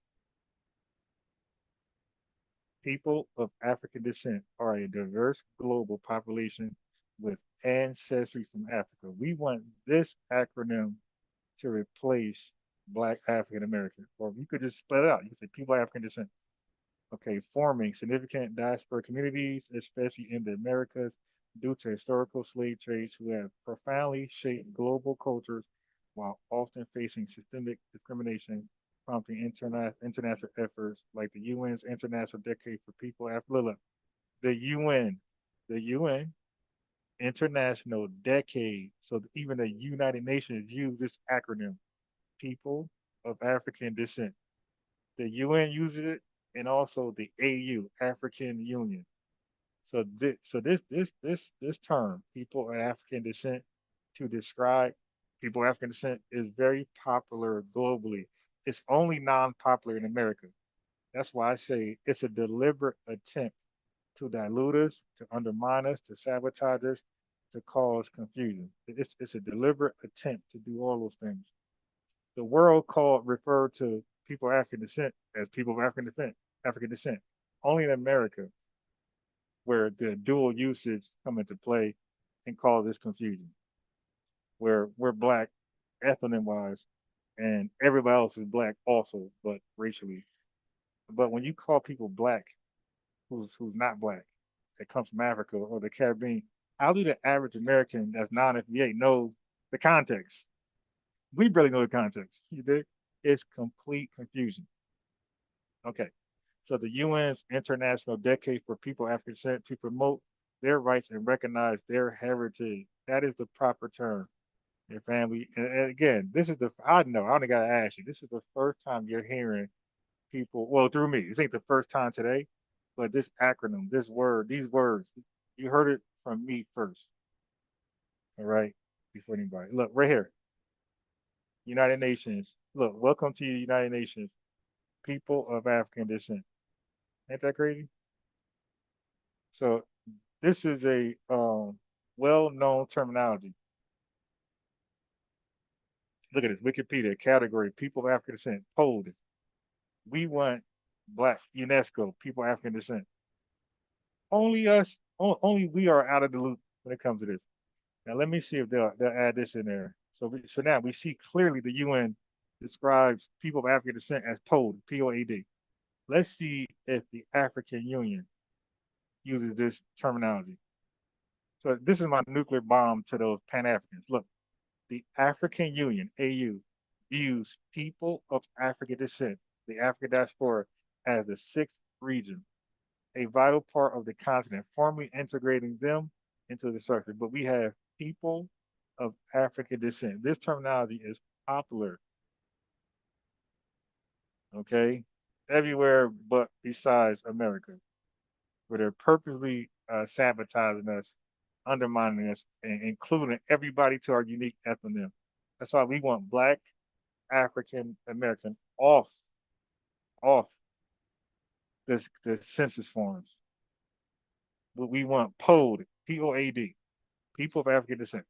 People of African descent are a diverse global population with ancestry from Africa. We want this acronym to replace Black African American, or you could just split it out. You could say people of African descent. Okay, forming significant diaspora communities, especially in the Americas, due to historical slave trades who have profoundly shaped global cultures while often facing systemic discrimination, prompting international efforts like the UN's International Decade for People After look, the UN International Decade. So even the United Nations use this acronym, People of African Descent. The UN uses it, and also the AU, African Union. So this term, people of African descent, to describe people of African descent is very popular globally. It's only non-popular in America. That's why I say it's a deliberate attempt to dilute us, to undermine us, to sabotage us, to cause confusion. It's a deliberate attempt to do all those things. The world referred to people of African descent as people of African descent. Only in America where the dual usage come into play and cause this confusion. Where we're black ethnic wise and everybody else is black also, but racially. But when you call people black who's not black, that comes from Africa or the Caribbean, how do the average American that's non-FBA know the context? We barely know the context. You dig? It's complete confusion. Okay. So the UN's International Decade for People of African Descent to promote their rights and recognize their heritage. That is the proper term. Your family. And again, this is I know, I only got to ask you, this is the first time you're hearing people, well, through me. This ain't the first time today, but this acronym, this word, these words, you heard it from me first. All right. Before anybody. Look, right here. United Nations. Look, welcome to the United Nations. People of African descent. Ain't that crazy? So this is a well-known terminology. Look at this, Wikipedia category, people of African descent, polled. We want black, UNESCO, people of African descent. Only us, only we are out of the loop when it comes to this. Now let me see if they'll add this in there. So now we see clearly the UN describes people of African descent as POAD, P-O-A-D. Let's see if the African Union uses this terminology. So this is my nuclear bomb to those Pan-Africans. Look, the African Union, AU, views people of African descent, the African Diaspora, as the sixth region, a vital part of the continent, formally integrating them into the structure. But we have people of African descent. This terminology is popular, okay, everywhere but besides America, where they're purposely sabotaging us, undermining us, and including everybody to our unique ethnonym. That's why we want Black African American off the census forms. But we want POAD, P-O-A-D, people of African descent.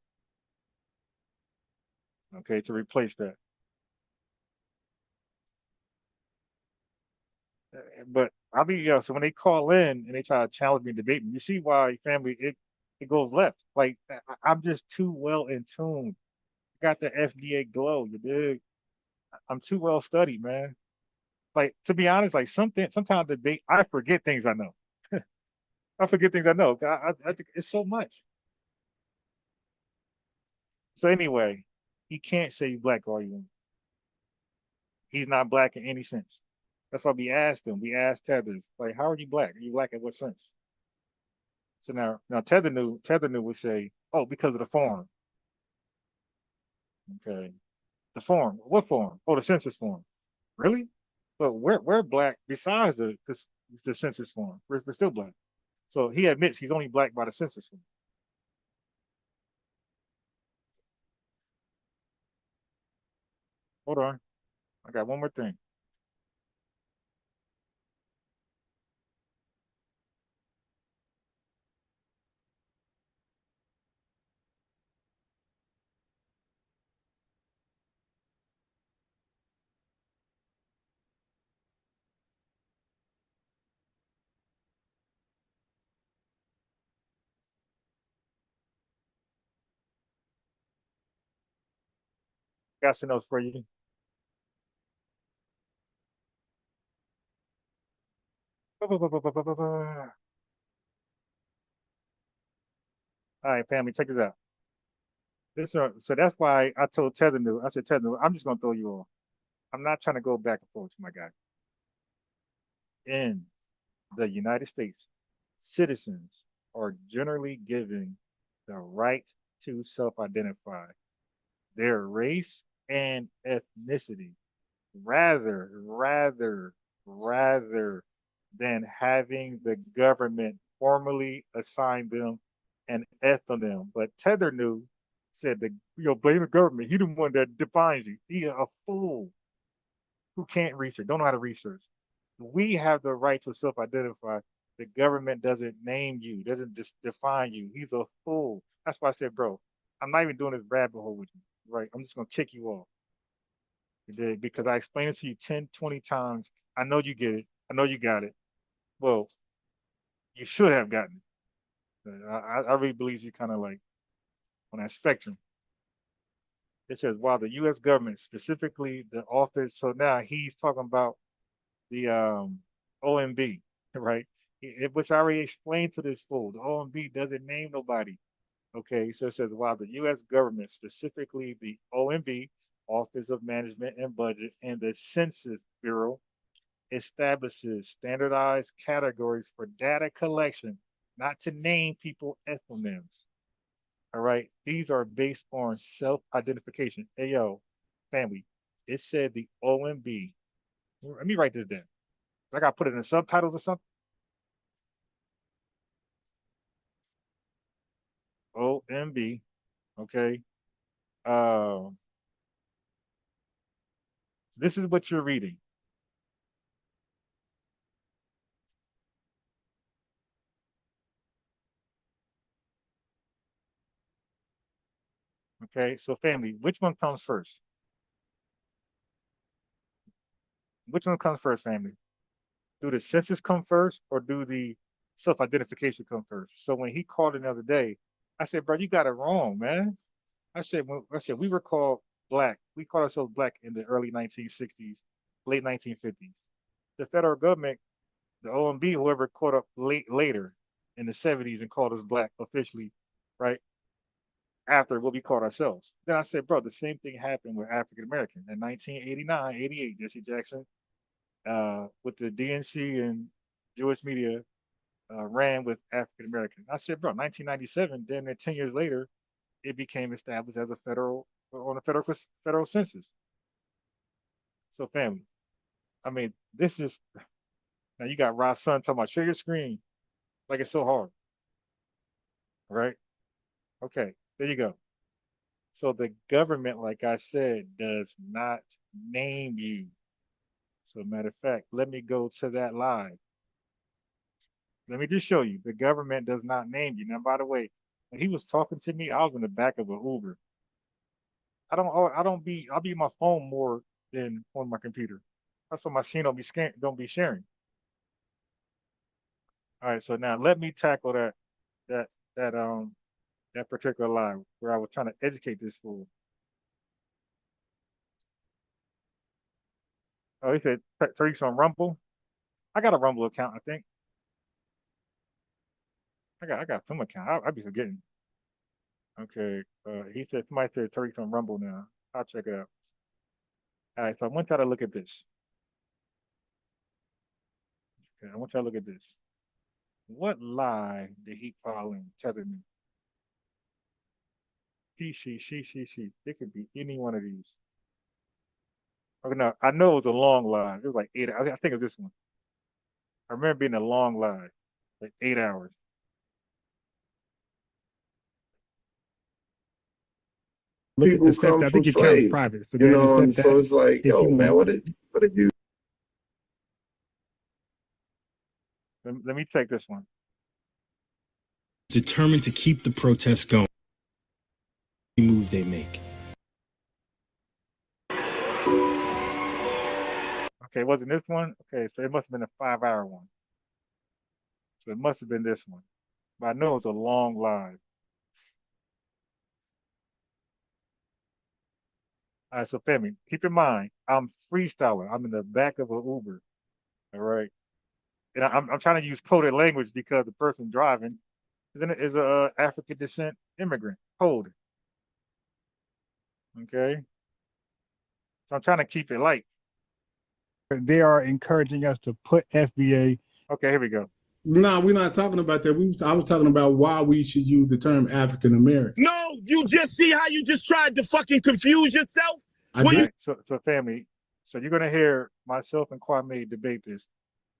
Okay, to replace that. But I'll be so when they call in and they try to challenge me and debate me, you see why family it goes left. Like I'm just too well in tune. Got the FBA glow, you dig? I'm too well studied, man. Like to be honest, like sometimes debate I forget things I know. I forget things I know. I think it's so much. So anyway, he can't say he's black all you want. He's not black in any sense. That's why we asked him. We asked Tethers, like, how are you black? Are you black in what sense? So now Tether knew would say, oh, because of the form. Okay. The form. What form? Oh, the census form. Really? But we're black besides the census form. We're still black. So he admits he's only black by the census form. Hold on. I got one more thing. Got some notes for you. All right, family, check this out. So that's why I told Tether, I said, Tether, I'm just gonna throw you off. I'm not trying to go back and forth, my guy. In the United States, citizens are generally given the right to self-identify their race and ethnicity rather than having the government formally assign them an ethnonym. But Tether said that, blame the government. He the one that defines you. He a fool who can't research, don't know how to research. We have the right to self-identify. The government doesn't name you, doesn't define you. He's a fool. That's why I said, bro, I'm not even doing this rabbit hole with you, right? I'm just gonna kick you off. Because I explained it to you 10, 20 times. I know you get it. I know you got it. Well, you should have gotten it. I really believe you kind of like on that spectrum. It says, while the U.S. government, specifically the office, so now he's talking about the OMB, right? Which I already explained to this fool. The OMB doesn't name nobody. Okay, so it says, while the U.S. government, specifically the OMB, Office of Management and Budget, and the Census Bureau, establishes standardized categories for data collection, not to name people ethnonyms. All right, these are based on self-identification. Hey, yo, family, it said the OMB. Let me write this down. I got to put it in the subtitles or something. OMB, okay. This is what you're reading. Okay, so family, which one comes first? Which one comes first, family? Do the census come first or do the self-identification come first? So when he called the other day, I said, bro, you got it wrong, man. I said we were called black. We called ourselves black in the early 1960s, late 1950s. The federal government, the OMB, whoever caught up later in the 70s and called us black officially, right? After what we called ourselves. Then I said, bro, the same thing happened with African American in 1989, 88. Jesse Jackson, with the DNC and Jewish media, ran with African American. I said, bro, 1997. Then 10 years later, it became established as a federal census. So, family, I mean, this is now you got Rod's son talking about share your screen like it's so hard, right? Okay, there you go. So the government, like I said, does not name you. So matter of fact, let me go to that live. Let me just show you. The government does not name you. Now, by the way, when he was talking to me, I was in the back of an Uber. I'll be on my phone more than on my computer. That's why my screen don't be sharing. All right, so now let me tackle that that particular live where I was trying to educate this fool. Oh, he said Tariq's on Rumble. I got a Rumble account, I think. I got some account. I'd be forgetting. Okay. He said somebody said Tariq's on Rumble now. I'll check it out. All right, so I want y'all to look at this. Okay, I want y'all to look at this. What lie did he call and tether me? She. It could be any one of these. Okay, now I know it was a long lie. It was like 8. I think of this one. I remember being a long lie, like 8 hours. People come from slaves, you know, and so it's like, yo, man, what did you? Let me take this one. Determined to keep the protests going. Move they make. Okay, wasn't this one? Okay, so it must have been a 5-hour one. So it must have been this one. But I know it was a long live. All right, so family, keep in mind, I'm freestyling. I'm in the back of an Uber. All right. And I'm trying to use coded language because the person driving is a African descent immigrant. Code. Okay. So I'm trying to keep it light. They are encouraging us to put FBA. Okay, here we go. No, we're not talking about that. I was talking about why we should use the term African American. No, you just see how you just tried to fucking confuse yourself? Right, so family, so you're gonna hear myself and Kwame debate this.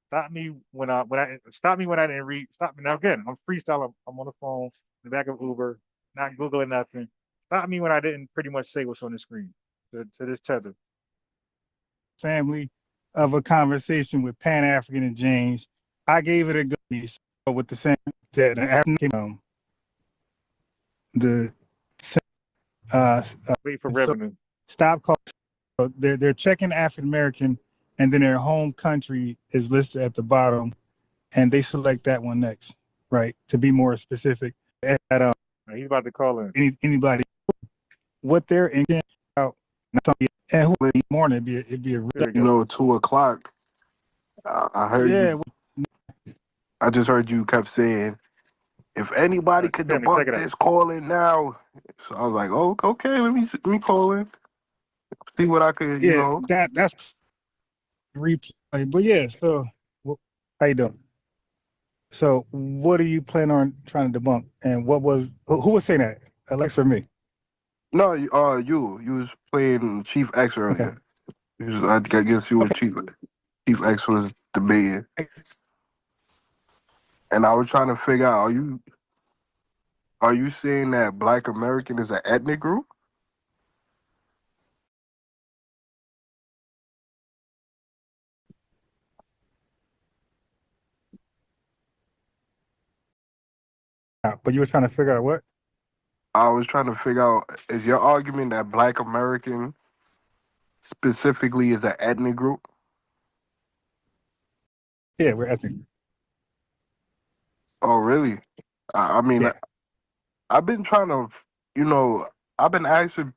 Stop me when I didn't read. Stop me now again. I'm freestyling. I'm on the phone in the back of Uber, not Googling nothing. Stop me when I didn't pretty much say what's on the screen to this tether. Family of a conversation with Pan-African and James. I gave it a good piece with the same that the African wait for revenue. Stop calling. So they're checking African American, and then their home country is listed at the bottom, and they select that one next, right? To be more specific, he's about to call in. Anybody, what they're in out, and who morning it'd be a real 2 o'clock. I heard you. I just heard you kept saying, if anybody could debunk this, call in now. So I was like, oh, okay, let me call in. See what I could, you know. That's replay. But yeah, so how you doing? So what are you planning on trying to debunk? And who was saying that? Alexa or me? No, you was playing Chief X earlier. Okay. I guess you were Chief X was debating. And I was trying to figure out, are you saying that Black American is an ethnic group? But you were trying to figure out what? I was trying to figure out, is your argument that Black American specifically is an ethnic group? Yeah, we're ethnic. Oh, really? I mean, yeah. I've been trying to, I've been asking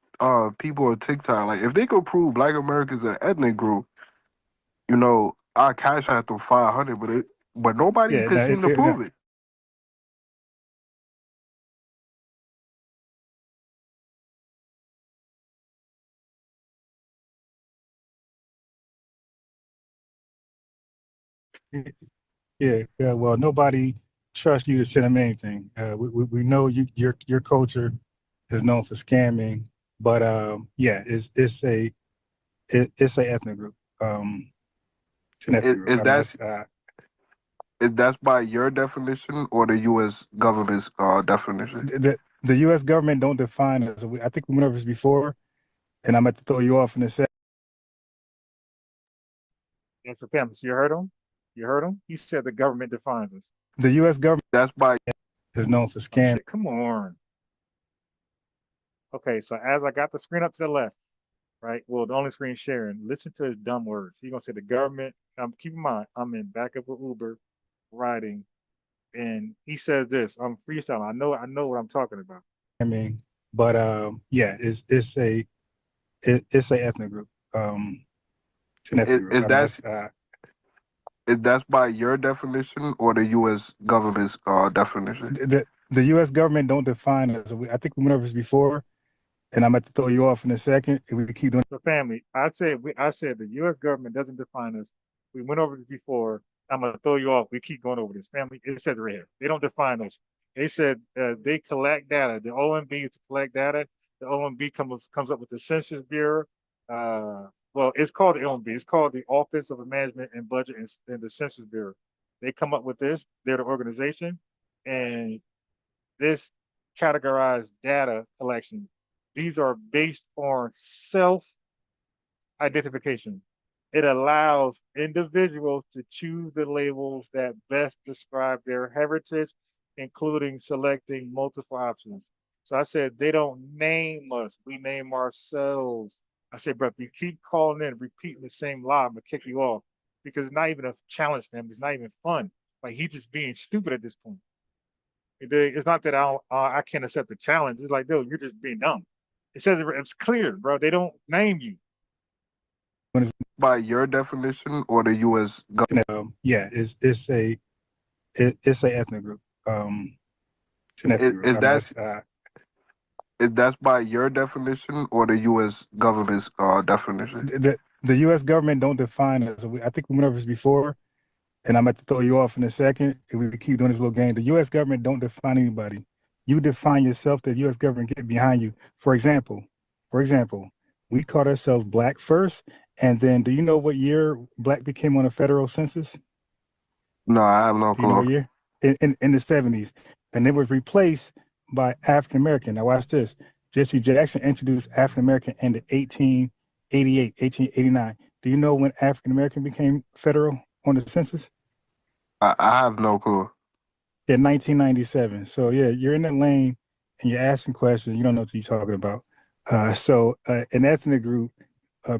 people on TikTok, like, if they could prove Black Americans an ethnic group, I cash out them 500, but nobody could seem to prove it. Yeah. Well, nobody trusts you to send them anything. We know your culture is known for scamming, but it's a ethnic group. It's an ethnic group. Is that by your definition or the U.S. government's definition? The U.S. government don't define us. I think we went over this before, and I'm about to throw you off in a second. That's a family. So you heard him? You heard him? He said the government defines us. The U.S. government is known for scamming. Oh, come on. Okay, so as I got the screen up to the left, right? Well, the only screen sharing. Listen to his dumb words. He's gonna say the government. Keep in mind, I'm in back of an Uber, riding, and he says this. I'm freestyling. I know what I'm talking about. I mean, but it's a ethnic group. It's an ethnic group. Is that by your definition or the U.S. government's definition? The U.S. government don't define us. I think we went over this before, and I'm about to throw you off in a second. If we keep doing the family, I said the U.S. government doesn't define us. We went over this before. I'm gonna throw you off. We keep going over this. Family, it says right here. They don't define us. They said they collect data. The OMB is to collect data. The OMB comes up with the Census Bureau. Well, it's called the OMB. It's called the Office of Management and Budget and the Census Bureau. They come up with this. They're the organization, and this categorized data collection. These are based on self-identification. It allows individuals to choose the labels that best describe their heritage, including selecting multiple options. So I said, they don't name us, we name ourselves. I said, bro, if you keep calling in, repeating the same lie, I'm gonna kick you off, because it's not even a challenge for him. It's not even fun. Like, he's just being stupid at this point. It's not that I can't accept the challenge. It's like, dude, you're just being dumb. It says it's clear, bro. They don't name you. By your definition or the U.S. government? Yeah, it's a ethnic group. It's an ethnic group. Is that by your definition or the U.S. government's definition? The U.S. government don't define us. I think we went over this before, and I'm about to throw you off in a second. If we keep doing this little game, the U.S. government don't define anybody. You define yourself. The U.S. government get behind you. For example, we called ourselves Black first, and then do you know what year Black became on a federal census? No, I have no clue. Do you know what year? In the 70s, and it was replaced by African American. Now watch this. Jesse Jackson introduced African American in 1888, 1889. Do you know when African American became federal on the census? I have no clue. In 1997. So yeah, you're in the lane and you're asking questions. You don't know what you're talking about. So an ethnic group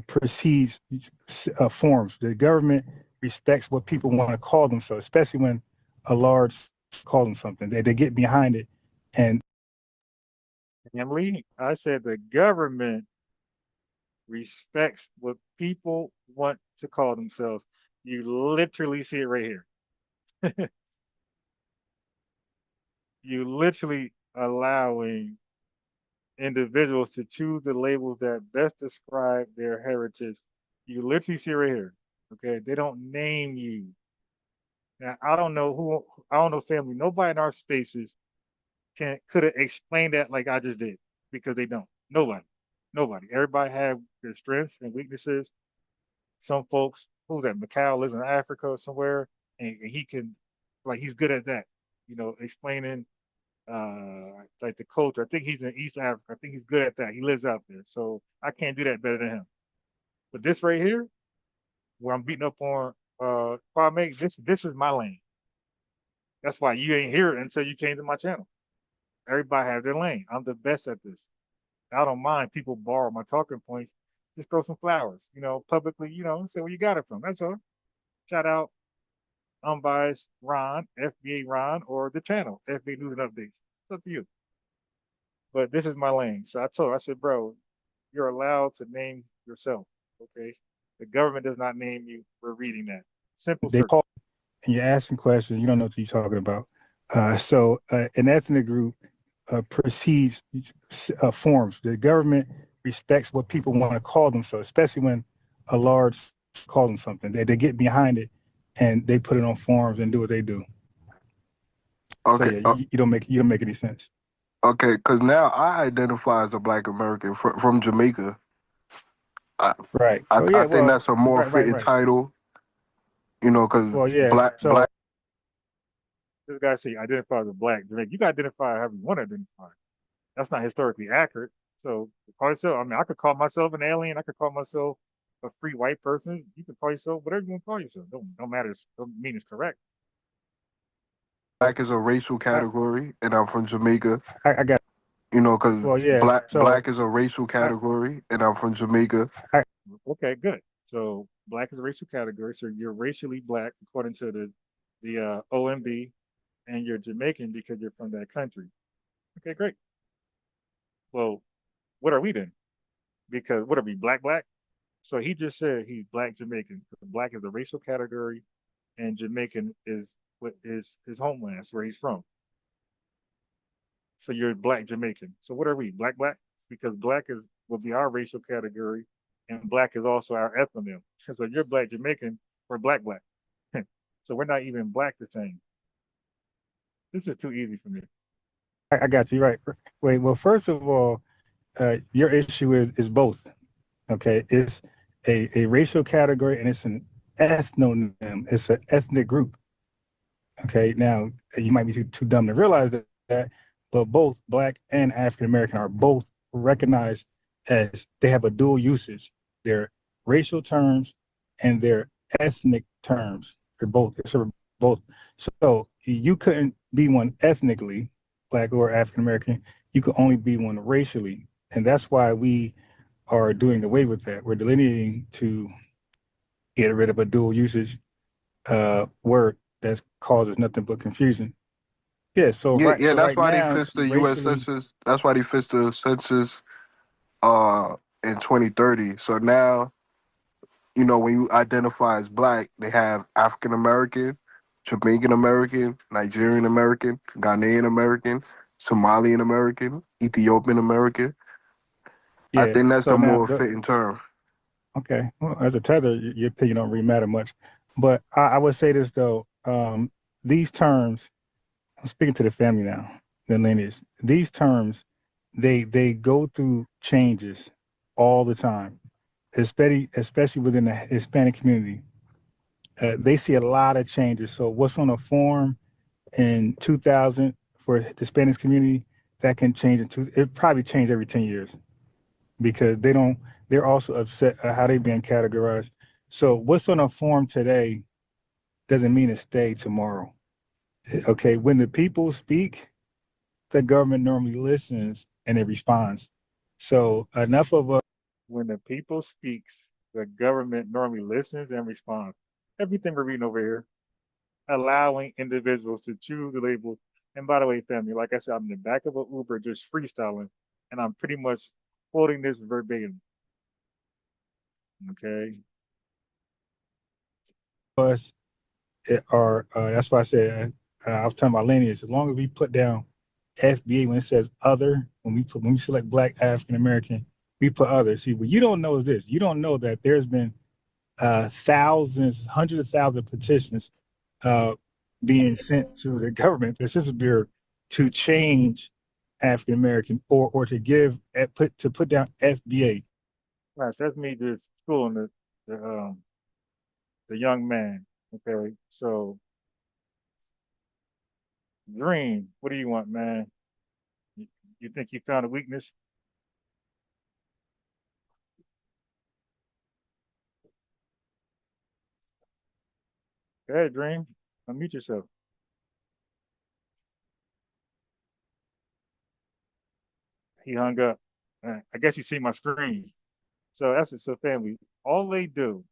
precedes forms. The government respects what people want to call themselves, especially when a large call them something. They get behind it. And Emily, I said the government respects what people want to call themselves. You literally see it right here. You literally allowing individuals to choose the labels that best describe their heritage. You literally see it right here. Okay, they don't name you. Now I don't know family. Nobody in our spaces could have explained that like I just did, because they don't. Nobody. Everybody have their strengths and weaknesses. Some folks, who's that? Mikhail lives in Africa somewhere, and he can, like, he's good at that. Explaining like the culture. I think he's in East Africa. I think he's good at that. He lives out there, so I can't do that better than him. But this right here, where I'm beating up on Kwame, this is my lane. That's why you ain't here until you came to my channel. Everybody have their lane. I'm the best at this. I don't mind people borrow my talking points. Just throw some flowers, publicly, say where you got it from. That's all. Shout out unbiased Ron, FBA Ron, or the channel, FBA News Updates. It's up to you. But this is my lane. So I said, bro, you're allowed to name yourself, okay? The government does not name you. We're reading that. Simple they search. call, and you're asking questions. You don't know what you're talking about. So an ethnic group precedes forms. The government respects what people want to call themselves, especially when a large call them something. They get behind it and they put it on forms and do what they do. Okay. So yeah, you don't make any sense. Okay, because now I identify as a Black American from Jamaica. Right. I think that's a more fitting title. Because Black. This guy say identify as a Black Jamaican. You got to identify however you want to identify. That's not historically accurate. So call yourself. I mean, I could call myself an alien. I could call myself a free white person. You can call yourself whatever you want to call yourself. Don't matter. Don't mean it's correct. Black is a racial category, and I'm from Jamaica. I got. Because Black is a racial category, and I'm from Jamaica. Okay, good. So Black is a racial category. So you're racially Black according to the OMB, and you're Jamaican because you're from that country. Okay, great. Well, what are we then? Because what are we, Black? So he just said he's Black Jamaican. Black is a racial category, and Jamaican is what is his homeland. That's where he's from. So you're Black Jamaican. So what are we, Black? Because Black will be our racial category, and Black is also our ethnonym. So you're Black Jamaican, we're Black. So we're not even Black the same. This is too easy for me. I got you right. Wait, well, first of all, your issue is both. Okay, it's a racial category and it's an ethnonym. It's an ethnic group. Okay, now you might be too dumb to realize that, but both Black and African American are both recognized as they have a dual usage. They're racial terms and they're ethnic terms. They're both. So you couldn't be one ethnically, Black or African American. You could only be one racially, and that's why we are doing away with that. We're delineating to get rid of a dual usage word that causes nothing but confusion. Yeah, so that's why now, they fixed the U.S. Census. That's why they fixed the census in 2030. So now, you know, when you identify as black, they have African American, Jamaican American, Nigerian American, Ghanaian American, Somalian American, Ethiopian American. Yeah. I think that's So the now, more fitting term. okay. Well, as a tether, your opinion don't really matter much. But I would say this though, these terms, I'm speaking to the family now, the lineage. These terms, they go through changes all the time, especially within the Hispanic community. They see a lot of changes. So what's on a form in 2000 for the Hispanic community, that can change it probably change every 10 years because they're also upset at how they're being categorized. So what's on a form today doesn't mean it stay tomorrow. Okay, when the people speak, the government normally listens and it responds. So enough of us. When the people speaks, the government normally listens and responds. Everything we're reading over here, allowing individuals to choose the labels. And by the way, family, like I said, I'm in the back of an Uber just freestyling, and I'm pretty much quoting this verbatim. Okay. Us are that's why I said I was talking about lineage. As long as we put down FBA when it says other, when we select Black African American, we put other. See, what you don't know is this: you don't know that there's been thousands, hundreds of thousands of petitions being sent to the government, the Census Bureau, to change African American or to put down FBA. Right. So that's me just schooling the young man. Okay. So Dream, what do you want, man? You think you found a weakness? Go ahead, Dream. Unmute yourself. He hung up. I guess you see my screen. So that's it. So family, all they do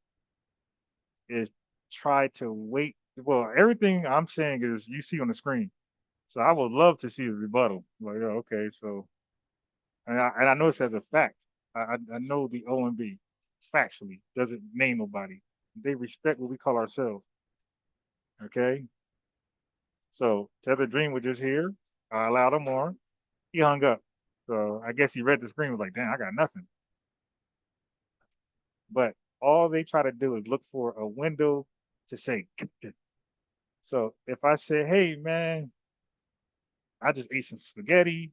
is try to wait. Well, everything I'm saying is you see on the screen. So I would love to see a rebuttal. Like, oh, okay, so and I know this as a fact. I know the OMB factually doesn't name nobody. They respect what we call ourselves. Okay. So Tether Dream was just here. I allowed him on. He hung up. So I guess he read the screen, was like, damn, I got nothing. But all they try to do is look for a window to say. So if I say, hey man, I just ate some spaghetti.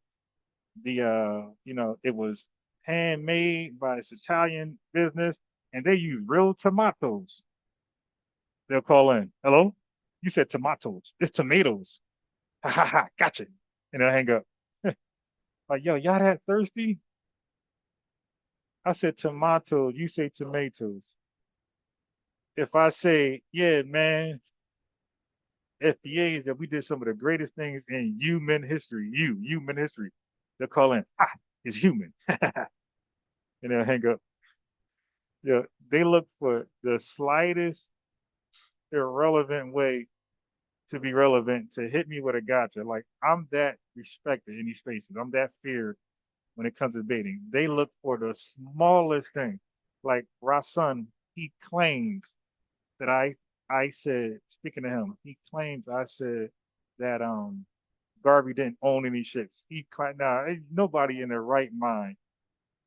It was handmade by this Italian business and they use real tomatoes. They'll call in. Hello? You said tomatoes. It's tomatoes. Ha ha ha, gotcha. And they'll hang up. Like, yo, y'all that thirsty? I said tomatoes, you say tomatoes. If I say, yeah, man, FBA is that we did some of the greatest things in human history, human history. They'll call in, it's human. And they'll hang up. Yeah, they look for the slightest irrelevant way to be relevant to hit me with a gotcha. Like I'm that respected in these spaces. I'm that feared when it comes to debating. They look for the smallest thing. Like Rasun, he claims that I said, speaking to him, he claims I said that Garvey didn't own any ships. He claimed nobody in their right mind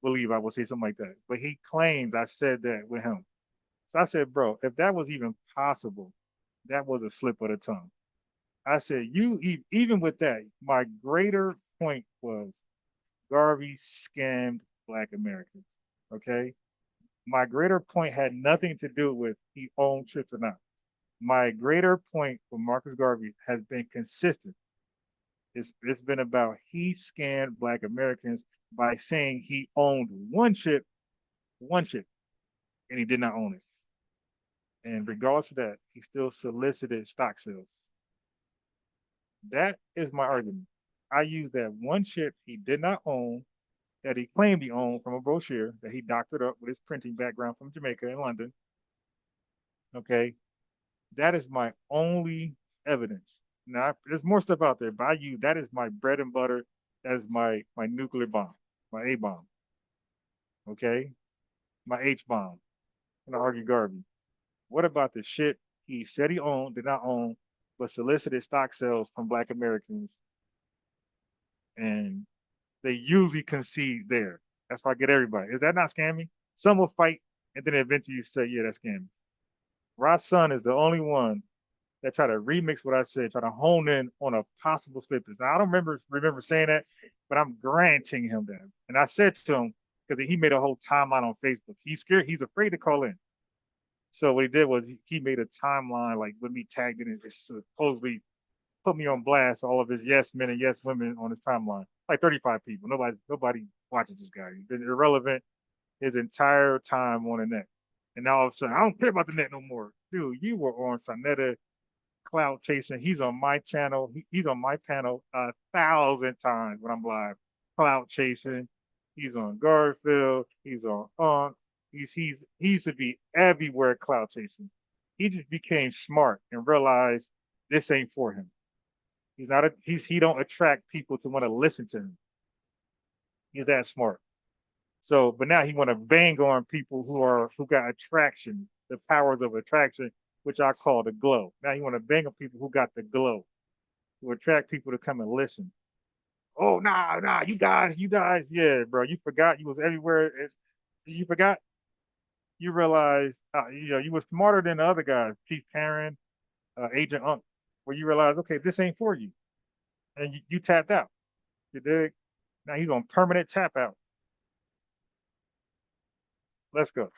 believe I would say something like that. But he claims I said that with him. So I said, bro, if that was even possible, that was a slip of the tongue. I said, even with that, my greater point was Garvey scammed Black Americans. Okay. My greater point had nothing to do with he owned ships or not. My greater point for Marcus Garvey has been consistent. It's been about he scammed Black Americans by saying he owned one ship, and he did not own it. And regardless of that, he still solicited stock sales. That is my argument. I use that one ship he did not own, that he claimed he owned from a brochure that he doctored up with his printing background from Jamaica and London. Okay. That is my only evidence. Now, there's more stuff out there, but that is my bread and butter. That is my nuclear bomb, my A bomb. Okay, my H-bomb. I'm gonna argue Garvey. What about the shit he said he owned, did not own, but solicited stock sales from Black Americans, and they usually concede there. That's why I get everybody. Is that not scamming? Some will fight, and then eventually you say, yeah, that's scamming. Ross Son is the only one that try to remix what I said, try to hone in on a possible slippage. Now I don't remember saying that, but I'm granting him that. And I said to him, because he made a whole timeline on Facebook. He's scared, he's afraid to call in. So what he did was he made a timeline like with me tagged in and just supposedly put me on blast, all of his yes men and yes women on his timeline. Like 35 people. Nobody watches this guy. He's been irrelevant his entire time on the net. And now all of a sudden, I don't care about the net no more. Dude, you were on Sonetta cloud chasing. He's on my channel. He's on my panel 1,000 times when I'm live. Cloud chasing. He's on Garfield. He's on he used to be everywhere cloud chasing. He just became smart and realized this ain't for him. He don't attract people to want to listen to him. He's that smart. So, but now he want to bang on people who got attraction, the powers of attraction, which I call the glow. Now you want to bang on people who got the glow, who attract people to come and listen. Oh, nah, you guys, yeah, bro, you forgot you was everywhere. You forgot. You realize, you were smarter than the other guys, Chief Karen, Agent Unk, where you realize, okay, this ain't for you, and you tapped out. You dig? Now he's on permanent tap out. Let's go.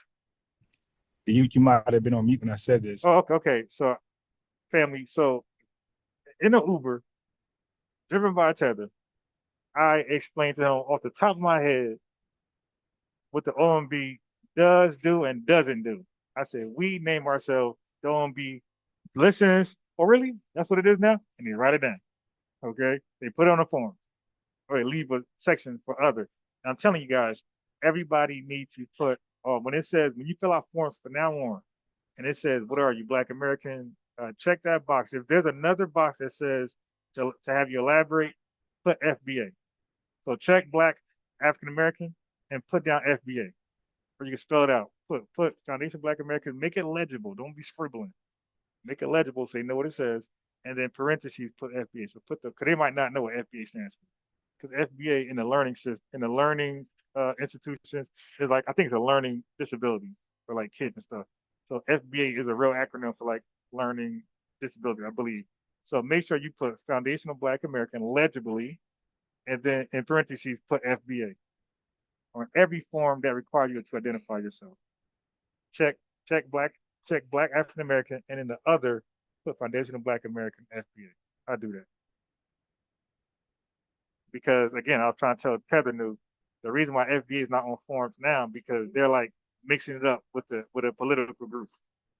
You might have been on mute when I said this. Oh, okay. So, family. So, in an Uber, driven by a tether, I explained to him off the top of my head what the OMB does do and doesn't do. I said we name ourselves the OMB listeners. Oh, really? That's what it is now? And they write it down. Okay. They put it on a form, or they leave a section for other. And I'm telling you guys, everybody needs to put when you fill out forms from now on, and it says, what are you, Black American? Check that box. If there's another box that says to have you elaborate, put FBA. So check Black African American and put down FBA, or you can spell it out. Put Foundation Black American. Make it legible. Don't be scribbling. Make it legible so you know what it says, and then parentheses put FBA. So because they might not know what FBA stands for. Because FBA in the learning system, in the learning institutions, is like, I think it's a learning disability for like kids and stuff. So FBA is a real acronym for like learning disability, I believe. So make sure you put Foundational Black American legibly, and then in parentheses put FBA on every form that requires you to identify yourself. Check Black African American, and in the other put Foundational Black American FBA. I do that. Because again, I was trying to tell Tether News, the reason why FBA is not on forums now, because they're like mixing it up with a political group.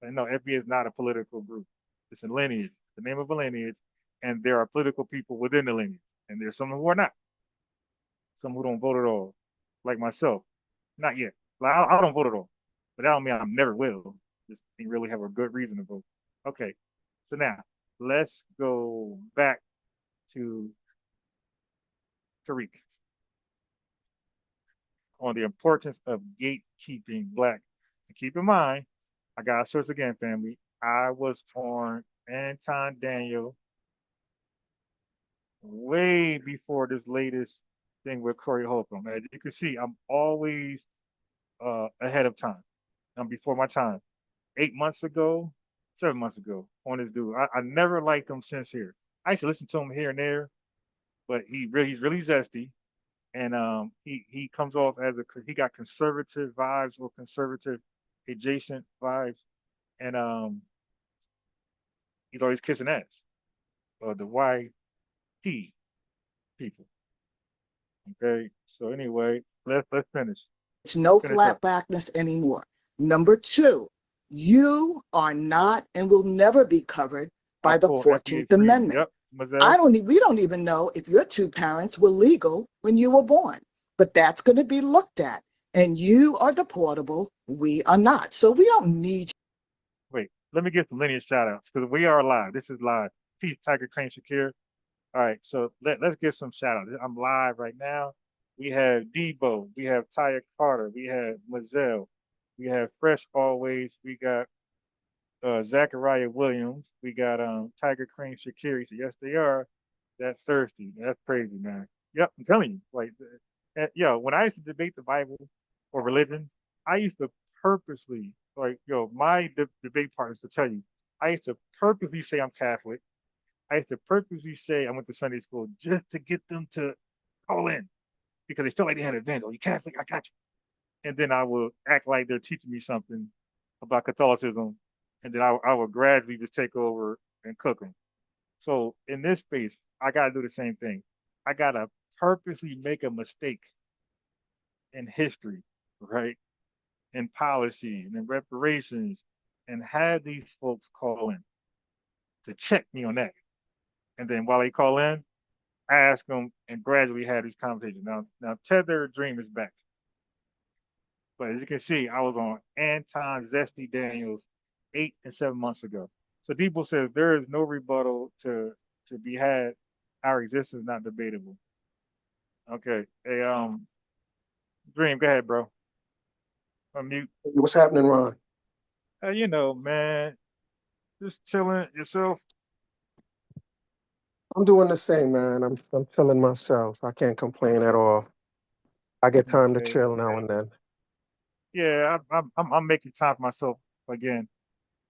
And no, FBA is not a political group. It's a lineage, the name of a lineage, and there are political people within the lineage. And there's some who are not. Some who don't vote at all, like myself. Not yet. Like, I don't vote at all. But that don't mean I never will. Just didn't really have a good reason to vote. Okay. So now let's go back to Tariq on the importance of gatekeeping Black. And keep in mind, I got to source again, family. I was on Anton Daniel way before this latest thing with Corey Holcomb. As you can see, I'm always ahead of time. I'm before my time. 7 months ago, on this dude. I never liked him since here. I used to listen to him here and there, but he's really zesty. And he comes off as he got conservative vibes or conservative adjacent vibes, and he's always kissing ass. The YT people. Okay, so anyway, let's finish. It's no flat blackness anymore. Number two, you are not and will never be covered by the 14th Amendment. Yep. We don't even know if your two parents were legal when you were born, but that's going to be looked at. And you are deportable. We are not. So we don't need you. Wait, let me give some lineage shout outs because we are live. This is live. Peace, Tiger Crane Shakir. All right, so let's get some shout outs. I'm live right now. We have Debo. We have Taya Carter. We have Mazel. We have Fresh Always. We got Zachariah Williams. We got Tiger Cream Shakiri. So yes, they are that thirsty. That's crazy, man. Yep, I'm telling you. Like, yo, when I used to debate the Bible or religion, I used to purposely, like, yo, my debate partners to tell you, I used to purposely say I'm Catholic. I used to purposely say I went to Sunday school just to get them to call in because they felt like they had an advantage. Oh, you Catholic? I got you. And then I would act like they're teaching me something about Catholicism, and then I would gradually just take over and cook them. So in this space, I got to do the same thing. I got to purposely make a mistake in history, right? In policy and in reparations, and have these folks call in to check me on that. And then while they call in, ask them and gradually have these conversations. Now Tether Dream is back. But as you can see, I was on Anton Zesty Daniels 8 and 7 months ago. So Debo says there is no rebuttal to be had. Our existence is not debatable. Okay. Hey, Dream, go ahead, bro. Unmute. What's happening, Ron? You know, man, just chilling yourself. I'm doing the same, man. I'm chilling myself. I can't complain at all. I get time to chill now and then. Yeah, I'm making time for myself again.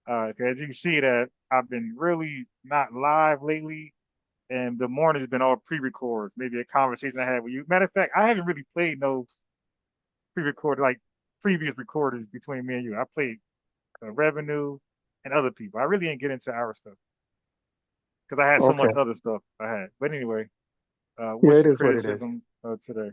As you can see that I've been really not live lately, and the morning's been all pre-records. Maybe a conversation I had with you. Matter of fact, I haven't really played no pre-recorded like previous recordings between me and you. I played Revenue and other people. I really didn't get into our stuff because I had so much other stuff I had. But anyway, what's your criticism today?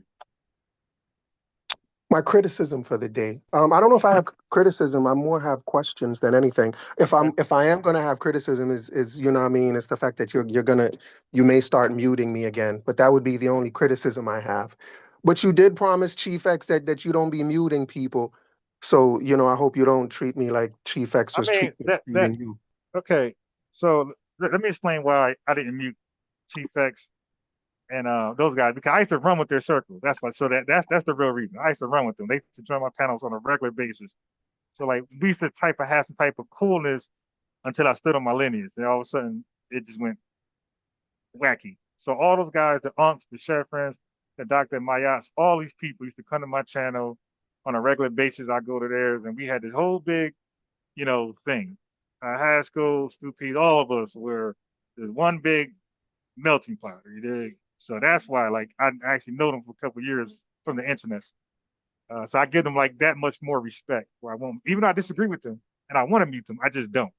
My criticism for the day. I don't know if I have criticism. I more have questions than anything. If I am gonna have criticism, is you know what I mean, it's the fact that you may start muting me again. But that would be the only criticism I have. But you did promise Chief X that you don't be muting people. So I hope you don't treat me like Chief X was treating you. Okay, so let me explain why I didn't mute Chief X and those guys, because I used to run with their circle. That's why. So that's the real reason. I used to run with them. They used to join my panels on a regular basis. So like we used to have some type of coolness until I stood on my lineage, and all of a sudden it just went wacky. So all those guys, the Unks, the Sheriff Friends, the Dr. Mayas, all these people used to come to my channel on a regular basis. I go to theirs, and we had this whole big, thing. Haskell, Stupid, all of us were there's one big melting pot. You dig? So that's why, like, I actually know them for a couple of years from the internet. So I give them like that much more respect. Where I won't, even though I disagree with them and I want to mute them, I just don't.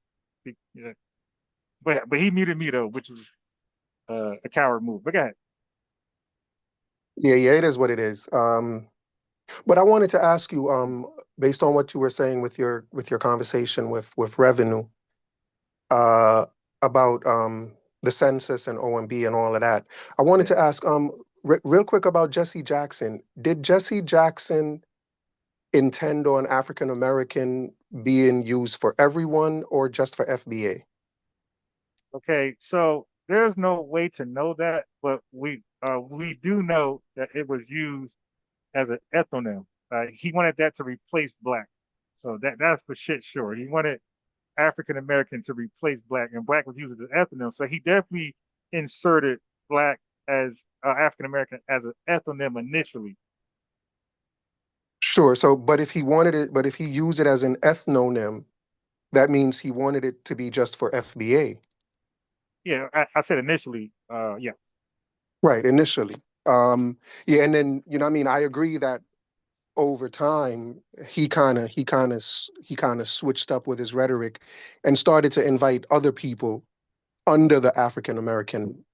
Yeah. But he muted me though, which was a coward move. But go ahead. Yeah, it is what it is. But I wanted to ask you, based on what you were saying with your conversation with Revenue, about the census and OMB and all of that. I wanted to ask real quick about Jesse Jackson. Did Jesse Jackson intend on African American being used for everyone or just for FBA? Okay, so there's no way to know that, but we do know that it was used as an ethnonym. He wanted that to replace Black. So that's for shit sure. He wanted African American to replace Black, and Black was used as an ethnonym. So he definitely inserted Black as African American as an ethnonym initially. Sure. So, but if he used it as an ethnonym, that means he wanted it to be just for FBA. Yeah, I said initially. Yeah. Right, initially. Yeah, and then I agree that over time he kind of switched up with his rhetoric and started to invite other people under the African American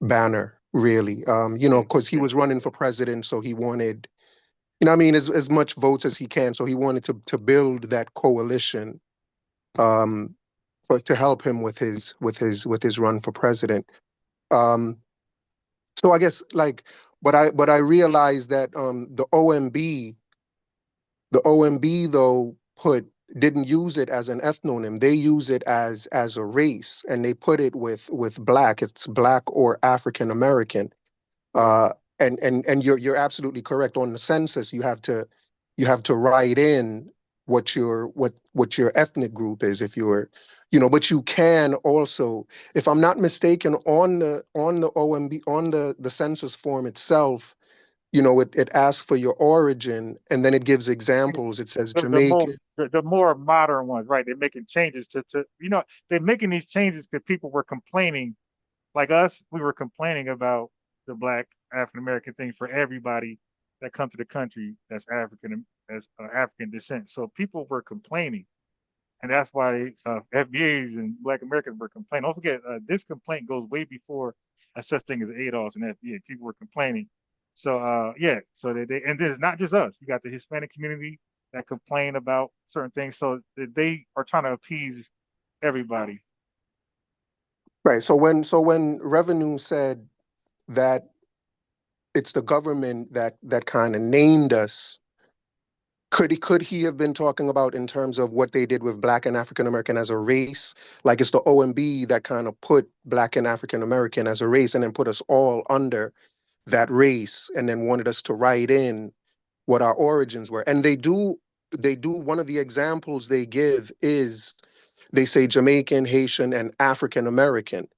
banner, really. Because he was running for president, so he wanted, as much votes as he can. So he wanted to build that coalition to help him with his run for president. So I guess but I realized that the OMB though didn't use it as an ethnonym. They use it as a race, and they put it with Black. It's Black or African American. And you're absolutely correct. On the census, you have to write in what your ethnic group is, if you're, but you can also, if I'm not mistaken, on the OMB, on the census form itself, it asks for your origin, and then it gives examples. It says Jamaican. The more modern ones, right? They're making changes to they're making these changes because people were complaining, like us, we were complaining about the Black African American thing for everybody that come to the country that's African descent. So people were complaining, and that's why FBAs and Black Americans were complaining. Don't forget, this complaint goes way before a such thing as ADOS and FBA. People were complaining. So yeah, so they and it's not just us. You got the Hispanic community that complain about certain things. So they are trying to appease everybody. Right. So when Revenue said that it's the government that kind of named us, could he have been talking about in terms of what they did with Black and African American as a race? Like it's the OMB that kind of put Black and African American as a race and then put us all under that race and then wanted us to write in what our origins were. And they do, one of the examples they give is they say Jamaican, Haitian, and African American,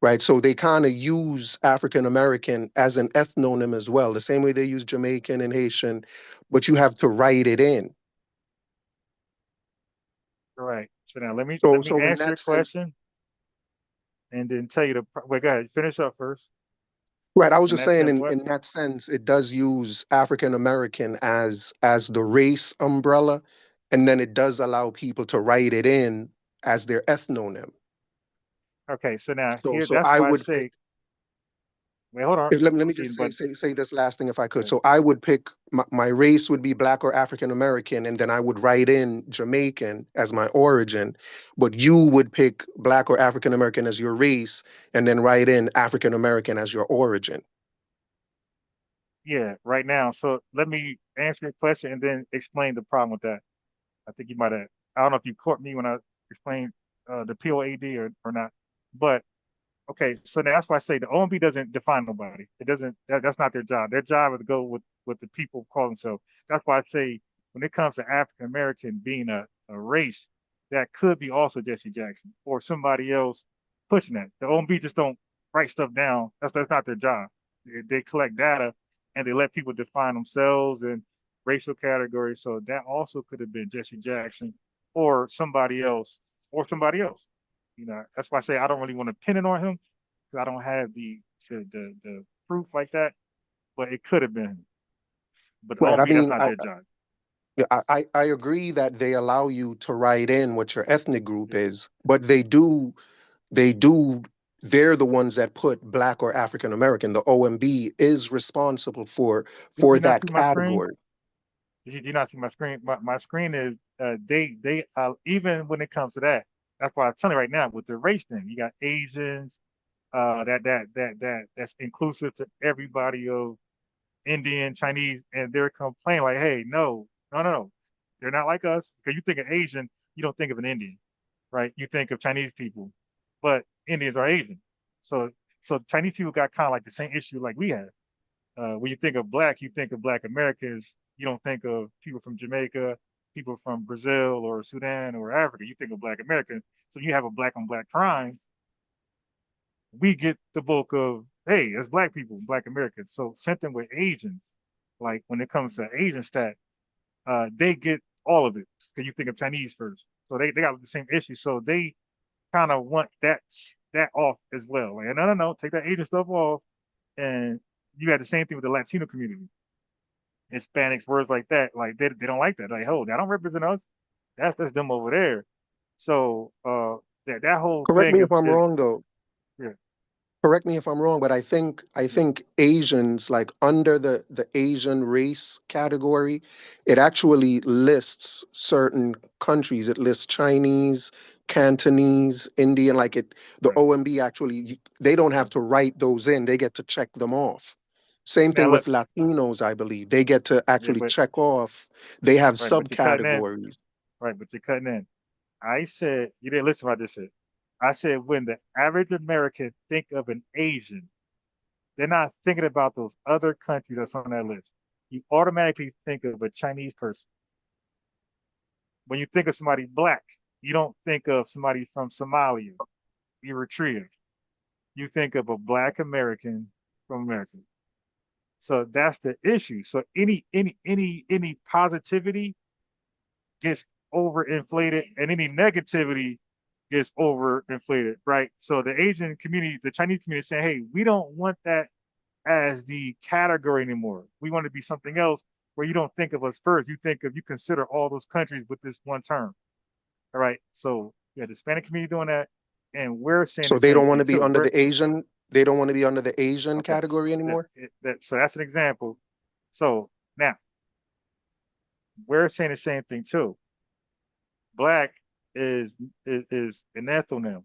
right? So they kind of use African American as an ethnonym as well, the same way they use Jamaican and Haitian, but you have to write it in. All right. So now let me So answer your question and then tell you wait, go ahead, finish up first. Right. I was just saying in that sense, it does use African American as the race umbrella, and then it does allow people to write it in as their ethnonym. Okay, so now So that's I why would I say, pick, wait, hold on. let me just say this last thing if I could. So I would pick, my race would be Black or African American, and then I would write in Jamaican as my origin, but you would pick Black or African American as your race, and then write in African American as your origin. Yeah, right now. So let me answer your question and then explain the problem with that. I think you might have, I don't know if you caught me when I explained the P.O.A.D. or not, but okay, so that's why I say the OMB doesn't define nobody. It doesn't. That's not their job. Their job is to go with what the people call themselves. That's why I say when it comes to African American being a race, that could be also Jesse Jackson or somebody else pushing that. The OMB just don't write stuff down. That's not their job. They collect data and they let people define themselves and racial categories. So that also could have been Jesse Jackson or somebody else or somebody else. That's why I say I don't really want to pin it on him because I don't have the proof like that. But it could have been him. But Right. OMB, that's not their job. I agree that they allow you to write in what your ethnic group is, but they're the ones that put Black or African American. The OMB is responsible for that category. Did you not see my screen? My screen is they even when it comes to that, that's why I'm telling you right now with the race thing, you got Asians, that's inclusive to everybody of Indian, Chinese, and they're complaining like, hey, no, they're not like us. Because you think of Asian, you don't think of an Indian, right? You think of Chinese people, but Indians are Asian. So Chinese people got kind of like the same issue like we have. When you think of Black, you think of Black Americans. You don't think of people from Jamaica, people from Brazil or Sudan or Africa. You think of Black Americans. So you have a Black on Black crime. We get the bulk of, hey, it's Black people, Black Americans. So same thing with Asians. Like when it comes to Asian stat, they get all of it because you think of Chinese first. So they got the same issue. So they kind of want that off as well. Like, no, take that Asian stuff off. And you had the same thing with the Latino community. Hispanics, words like that, like they don't like that. Like, oh, that don't represent us. That's them over there. So that whole Correct thing me if I'm wrong though. Yeah. Correct me if I'm wrong, but I think Asians, like under the Asian race category, it actually lists certain countries. It lists Chinese, Cantonese, Indian, like it. The OMB actually, they don't have to write those in. They get to check them off. Same thing with Latinos, I believe. They get to actually check off. They have subcategories. Right, but you're cutting in. I said, you didn't listen to what I just said. I said when the average American think of an Asian, they're not thinking about those other countries that's on that list. You automatically think of a Chinese person. When you think of somebody black, you don't think of somebody from Somalia, Eritrea. You think of a black American from America. So that's the issue. So any positivity gets overinflated, and any negativity gets overinflated, right? So the Asian community, the Chinese community is saying, hey, we don't want that as the category anymore. We want to be something else where you don't think of us first. You consider all those countries with this one term. All right. So yeah, the Hispanic community doing that, and we're saying So the they same don't want thing to be too. under the Asian. They don't want to be under the Asian Okay. category anymore. So that's an example. So now we're saying the same thing too. Black is an ethnonym.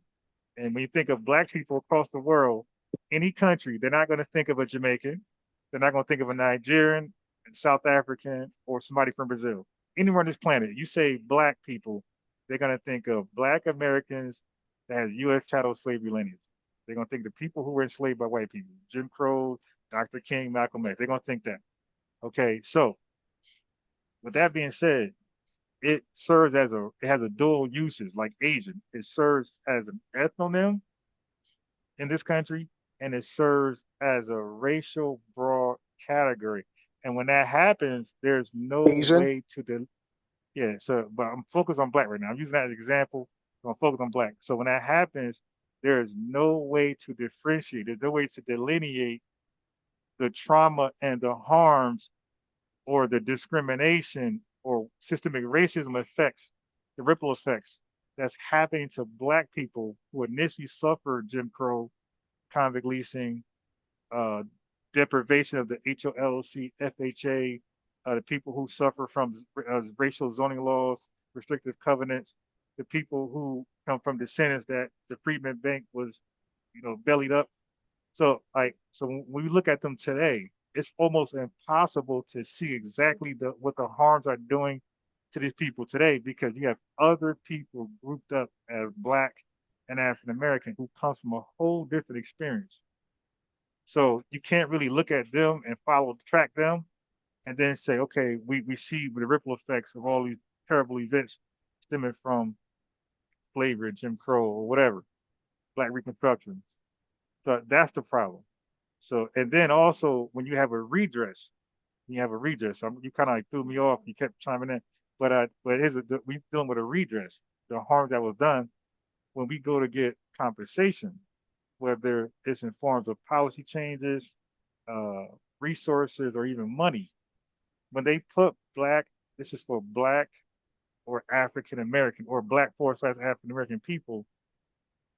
And when you think of black people across the world, any country, they're not going to think of a Jamaican. They're not going to think of a Nigerian, South African, or somebody from Brazil. Anywhere on this planet, you say black people, they're going to think of black Americans that has U.S. chattel slavery lineage. They're going to think the people who were enslaved by white people, Jim Crow, Dr. King, Malcolm X. They're going to think that. Okay, so with that being said, it has a dual uses like Asian. It serves as an ethnonym in this country, and it serves as a racial broad category. And when that happens, there's no Asian. way to yeah. So, but I'm focused on black right now. I'm using that as an example. I'm focused on black. So when that happens, there is no way to differentiate. There's no way to delineate the trauma and the harms or the discrimination or systemic racism effects, the ripple effects that's happening to black people who initially suffered Jim Crow, convict leasing, deprivation of the HOLC, FHA, the people who suffer from racial zoning laws, restrictive covenants, the people who come from descendants that the Freedmen Bank was, bellied up. So when we look at them today, it's almost impossible to see exactly what the harms are doing to these people today, because you have other people grouped up as black and African American who comes from a whole different experience. So you can't really look at them and track them and then say, okay, we see the ripple effects of all these terrible events stemming from slavery, Jim Crow, or whatever, black reconstructions. So that's the problem. So, and then also when you have a redress, you kind of like threw me off. You kept chiming in, but we dealing with a redress. The harm that was done when we go to get compensation, whether it's in forms of policy changes, resources, or even money. When they put black, this is for black or African American or black / African American people,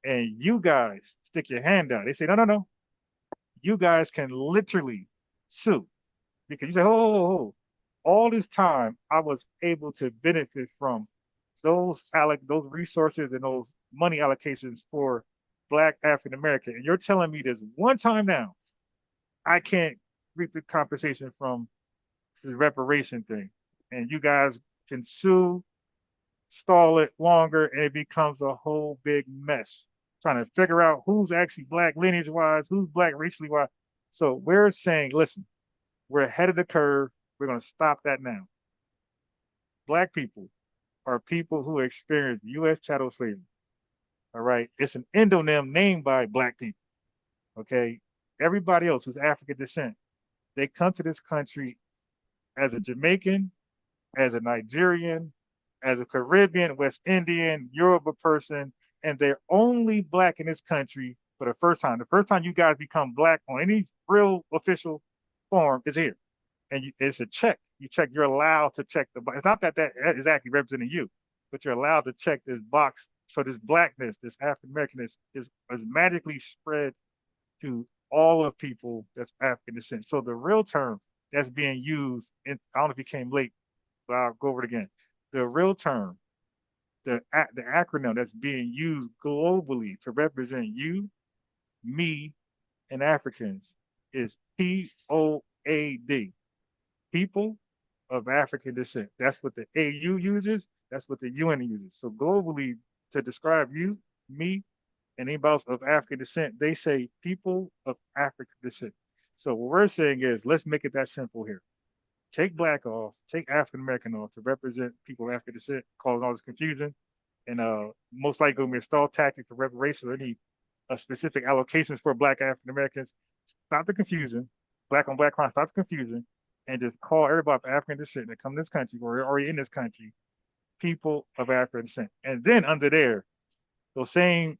and you guys stick your hand out. They say, no. You guys can literally sue, because you say, oh, all this time I was able to benefit from those resources and those money allocations for black African American, and you're telling me this one time now I can't reap the compensation from the reparation thing, and you guys can sue, stall it longer, and it becomes a whole big mess trying to figure out who's actually black lineage wise, who's black racially wise. So we're saying, listen, we're ahead of the curve. We're going to stop that now. Black people are people who experience U.S. chattel slavery. All right. It's an endonym named by black people. Okay. Everybody else who's African descent, they come to this country as a Jamaican, as a Nigerian, as a Caribbean, West Indian, Yoruba person, and they're only black in this country for the first time. The first time you guys become black on any real official form is here. And it's a check. You're allowed to check the box. It's not that is exactly representing you, but you're allowed to check this box. So this blackness, this African Americanness is magically spread to all of people that's African descent. So the real term that's being used, I don't know if you came late, but I'll go over it again. The real term, the acronym that's being used globally to represent you, me, and Africans is POAD, People of African Descent. That's what the AU uses. That's what the UN uses. So globally, to describe you, me, and anybody else of African descent, they say people of African descent. So what we're saying is, let's make it that simple here. Take black off, take African American off to represent people of African descent, causing all this confusion, and most likely going to be a stall tactic for reparations or any specific allocations for black African Americans. Stop the confusion, black on black crime, stop the confusion, and just call everybody of African descent that come to this country or are already in this country, people of African descent. And then under there, those same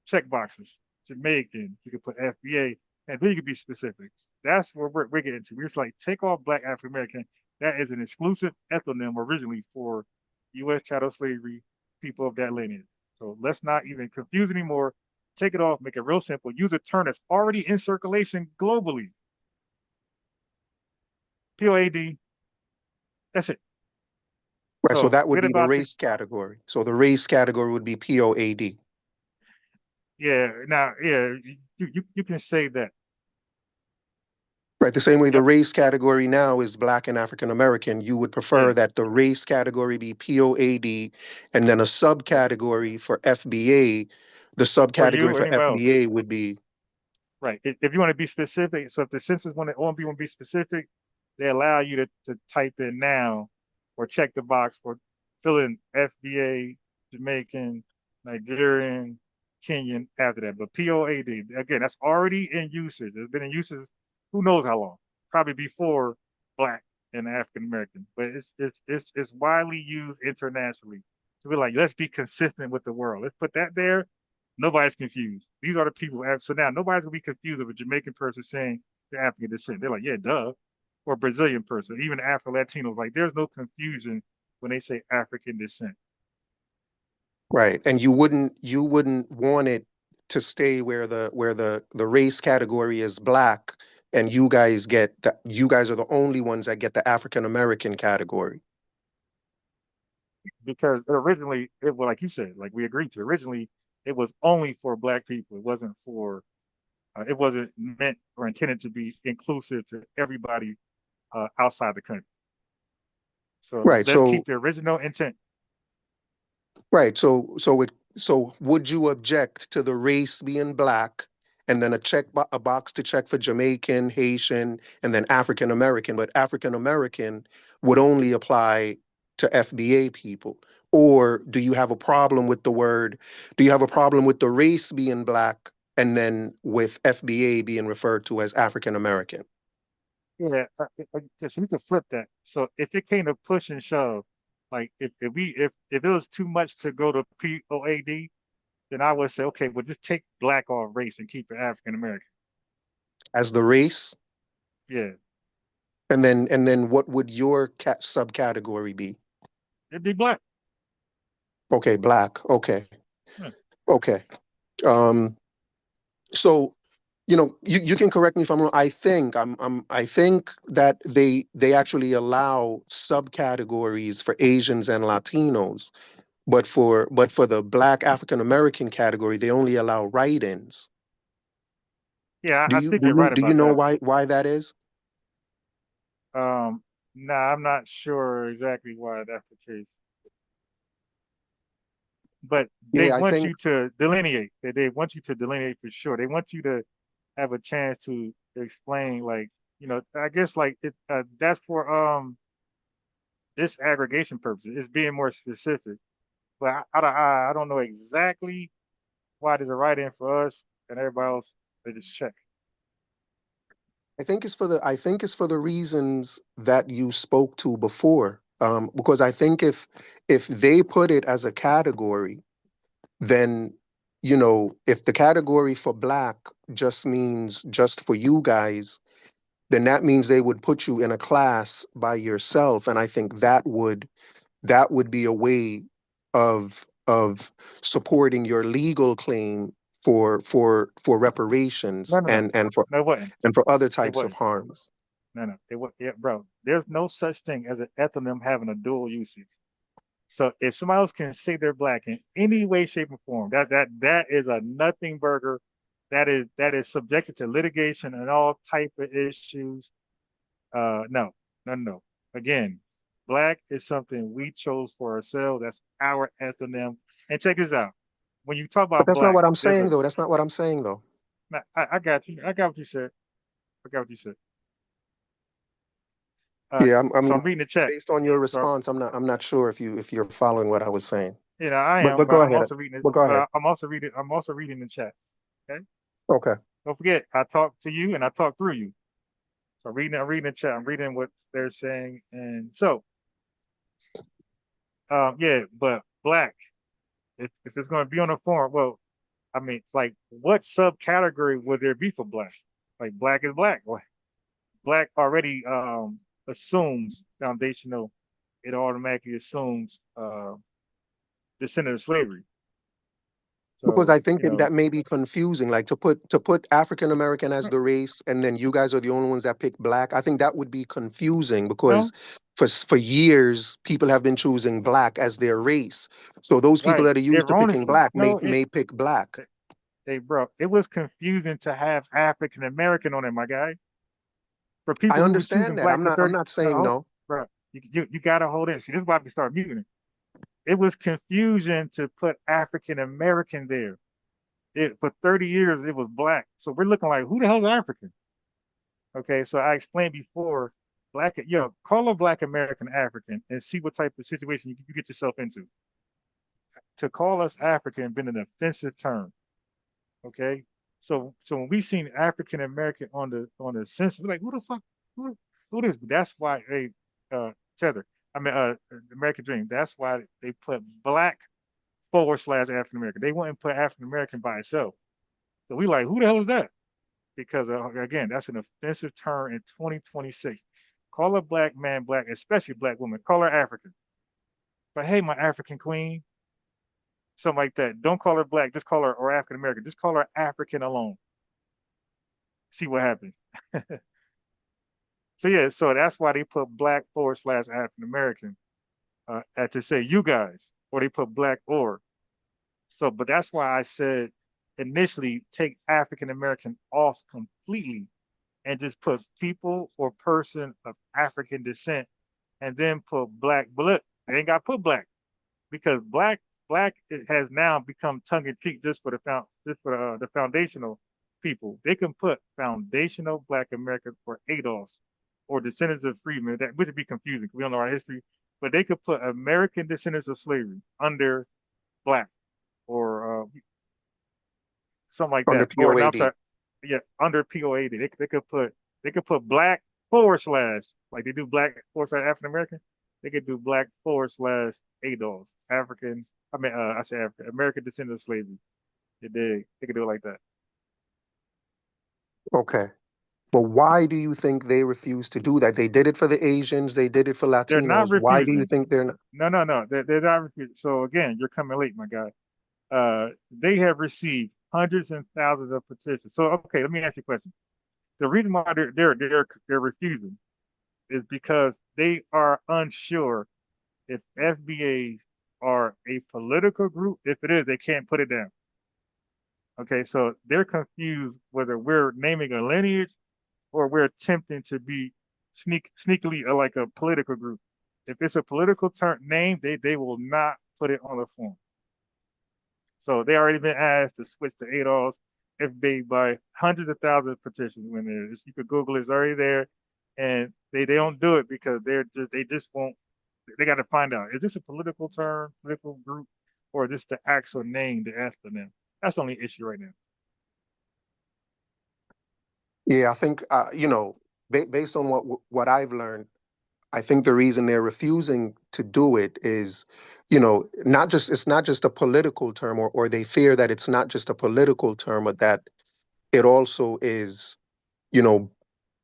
check boxes, Jamaican, you could put FBA, and then you could be specific. That's where we're getting to. We're just like, take off black African American. That is an exclusive ethnonym originally for U.S. chattel slavery, people of that lineage. So let's not even confuse anymore. Take it off, make it real simple. Use a term that's already in circulation globally. P-O-A-D. That's it. Right, so that would be the race category. So the race category would be P-O-A-D. Yeah, now, yeah, you can say that. Right, the same way the race category now is black and African American, you would prefer that the race category be P-O-A-D, and then a subcategory for FBA, the subcategory for FBA would be. Right, if you want to be specific, so if the census want to be specific, they allow you to type in now or check the box or fill in FBA, Jamaican, Nigerian, Kenyan after that. But P-O-A-D, again, that's already in usage. It's been in usage who knows how long, probably before black and African American, but it's widely used internationally. So we're like, let's be consistent with the world. Let's put that there. Nobody's confused. These are the people. So now nobody's gonna be confused of a Jamaican person saying they're African descent. They're like, yeah, duh. Or a Brazilian person, even Afro-Latinos. Like, there's no confusion when they say African descent. Right, and you wouldn't want it to stay where the race category is black, and you guys are the only ones that get the African American category. Because originally, like you said, like we agreed to, originally it was only for black people. It wasn't for, it wasn't meant or intended to be inclusive to everybody outside the country. So right, let's keep the original intent. Right. So would you object to the race being black and then a box to check for Jamaican, Haitian, and then African American, but African American would only apply to FBA people? Or do you have a problem with the race being black and then with FBA being referred to as African American? Yeah, so we could flip that. So if it came to push and shove, like if it was too much to go to P-O-A-D, then I would say, okay, well, just take black off race and keep it African American. As the race? Yeah. And then what would your subcategory be? It'd be black. Okay, black. Okay. Yeah. Okay. So, you can correct me if I'm wrong. I think that they actually allow subcategories for Asians and Latinos, but for the black African American category, they only allow write-ins. Yeah, I think you're right about that. Do you know why that is? Nah, I'm not sure exactly why that's the case. But they want you to delineate. They want you to delineate for sure. They want you to have a chance to explain, like, I guess like that's for disaggregation purposes. It's being more specific. But I don't know exactly why there's a write-in for us and everybody else. They just check. I think it's for the reasons that you spoke to before. Because I think if they put it as a category, then if the category for black just means just for you guys, then that means they would put you in a class by yourself, and I think that would be a way of supporting your legal claim for reparations and for other types of harms. No, bro. There's no such thing as an ethnonym having a dual usage. So if somebody else can say they're black in any way, shape, or form, that is a nothing burger. That is subjected to litigation and all type of issues. No. Again, black is something we chose for ourselves. That's our ethnonym. And check this out. When you talk about but that's black, not what I'm saying, though. That's not what I'm saying, though. I got you. I got what you said. forgot what you said. Yeah, so I'm reading the chat. Based on your response, I'm not sure if you're following what I was saying. You know, I am, but but go I'm ahead. also reading it. But go ahead. I'm also reading the chat. Okay. Okay. Don't forget, I talk to you and I talk through you. So I'm reading the chat. I'm reading what they're saying, and so, yeah. But black, if it's going to be on the forum, well, I mean, like, what subcategory would there be for black? Like, black is black. Black already assumes foundational. It automatically assumes descendant of slavery. Because So, I think that may be confusing, like to put African American as the race, and then you guys are the only ones that pick black. I think that would be confusing because for years people have been choosing black as their race. So those people that are used to picking black may pick black. Hey, bro, it was confusing to have African American on it, my guy. For people I who were choosing understand that. black for 30, I'm not saying no. Bro, you gotta hold in. See, this is why we start muting it. It was confusion to put African American there. For 30 years it was black. So we're looking like, who the hell's African? Okay, so I explained before, call a black American African and see what type of situation you get yourself into. To call us African been an offensive term. Okay, so when we seen African American on the census, we're like, who the fuck, who this? That's why Tether, American Dream. That's why they put black / African American. They wouldn't put African American by itself. So we like, who the hell is that? Because again, that's an offensive term in 2026. Call a black man black, especially black woman. Call her African. But hey, my African queen, something like that. Don't call her black. Just call her or African American. Just call her African alone. See what happens. So yeah, so that's why they put black / African American to say you guys, or they put black or. So, but that's why I said initially take African American off completely and just put people or person of African descent and then put black. But look, they ain't got to put black because black it has now become tongue in cheek just for the foundational people. They can put foundational black American or ADOS or descendants of freedmen. That would be confusing because we don't know our history, but they could put American descendants of slavery under black or something like under that. Or no, I'm P.O.A.D. sorry, yeah, under P.O.A.D. They could put black / like they do black / African American. They could do black / ADOS, African. I say African American descendants of slavery. They could do it like that. Okay. But why do you think they refuse to do that? They did it for the Asians. They did it for Latinos. They're not refusing. Why do you think they're not? No. They're not refusing. So again, you're coming late, my guy. They have received hundreds and thousands of petitions. So okay, let me ask you a question. The reason why they're refusing is because they are unsure if FBAs are a political group. If it is, they can't put it down. Okay, so they're confused whether we're naming a lineage or we're attempting to be sneakily like a political group. If it's a political name, they will not put it on the form. So they already been asked to switch to ADOS, FBA by hundreds of thousands of petitions. When you could Google it's already there, and they don't do it because they just won't. They got to find out, is this a political term, political group, or is this the actual name they asked for them? That's the only issue right now. Yeah, I think based on what I've learned, I think the reason they're refusing to do it is, it's not just a political term, or they fear that it's not just a political term, but that it also is,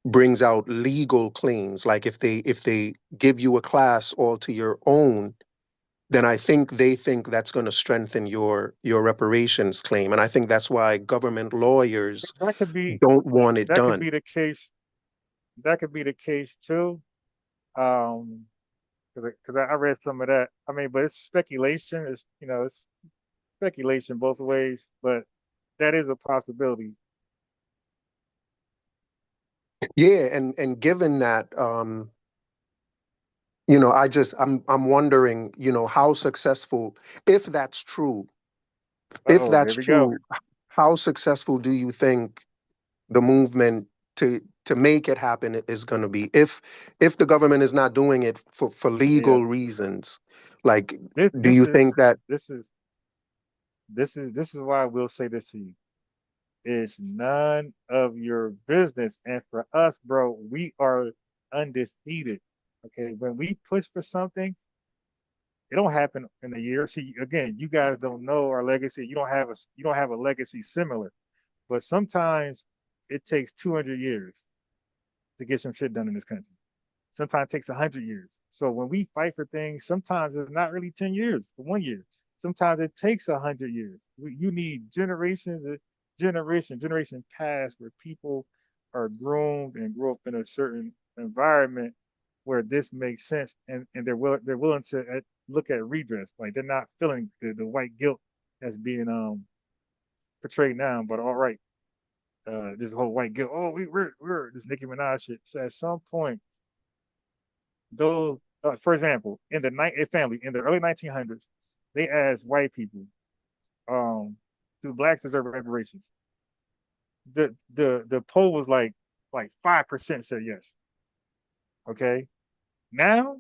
brings out legal claims. Like if they give you a class all to your own, then I think they think that's going to strengthen your reparations claim. And I think that's why government lawyers don't want it done. That could be the case. That could be the case too. Because I read some of that. But it's speculation. It's speculation both ways, but that is a possibility. Yeah, and given that, I'm wondering, how successful, if that's true, how successful do you think the movement to to make it happen is going to be if the government is not doing it for legal reasons. Like, do you think that this is why I will say this to you? It's none of your business, and for us, bro, we are undefeated. Okay, when we push for something, it don't happen in a year. See, again, you guys don't know our legacy. You don't have a legacy similar, but sometimes it takes 200 years to get some shit done in this country. Sometimes it takes 100 years. So when we fight for things, sometimes it's not really 10 years for 1 year. Sometimes it takes 100 years. You need generation past where people are groomed and grow up in a certain environment where this makes sense, and they're willing to look at redress. Like, they're not feeling the white guilt that's being portrayed now. But all right, this whole white guilt. Oh, we're this Nicki Minaj shit. So at some point, those, for example, in the family in the early 1900s, they asked white people, do blacks deserve reparations? The poll was like 5% said yes. Okay, now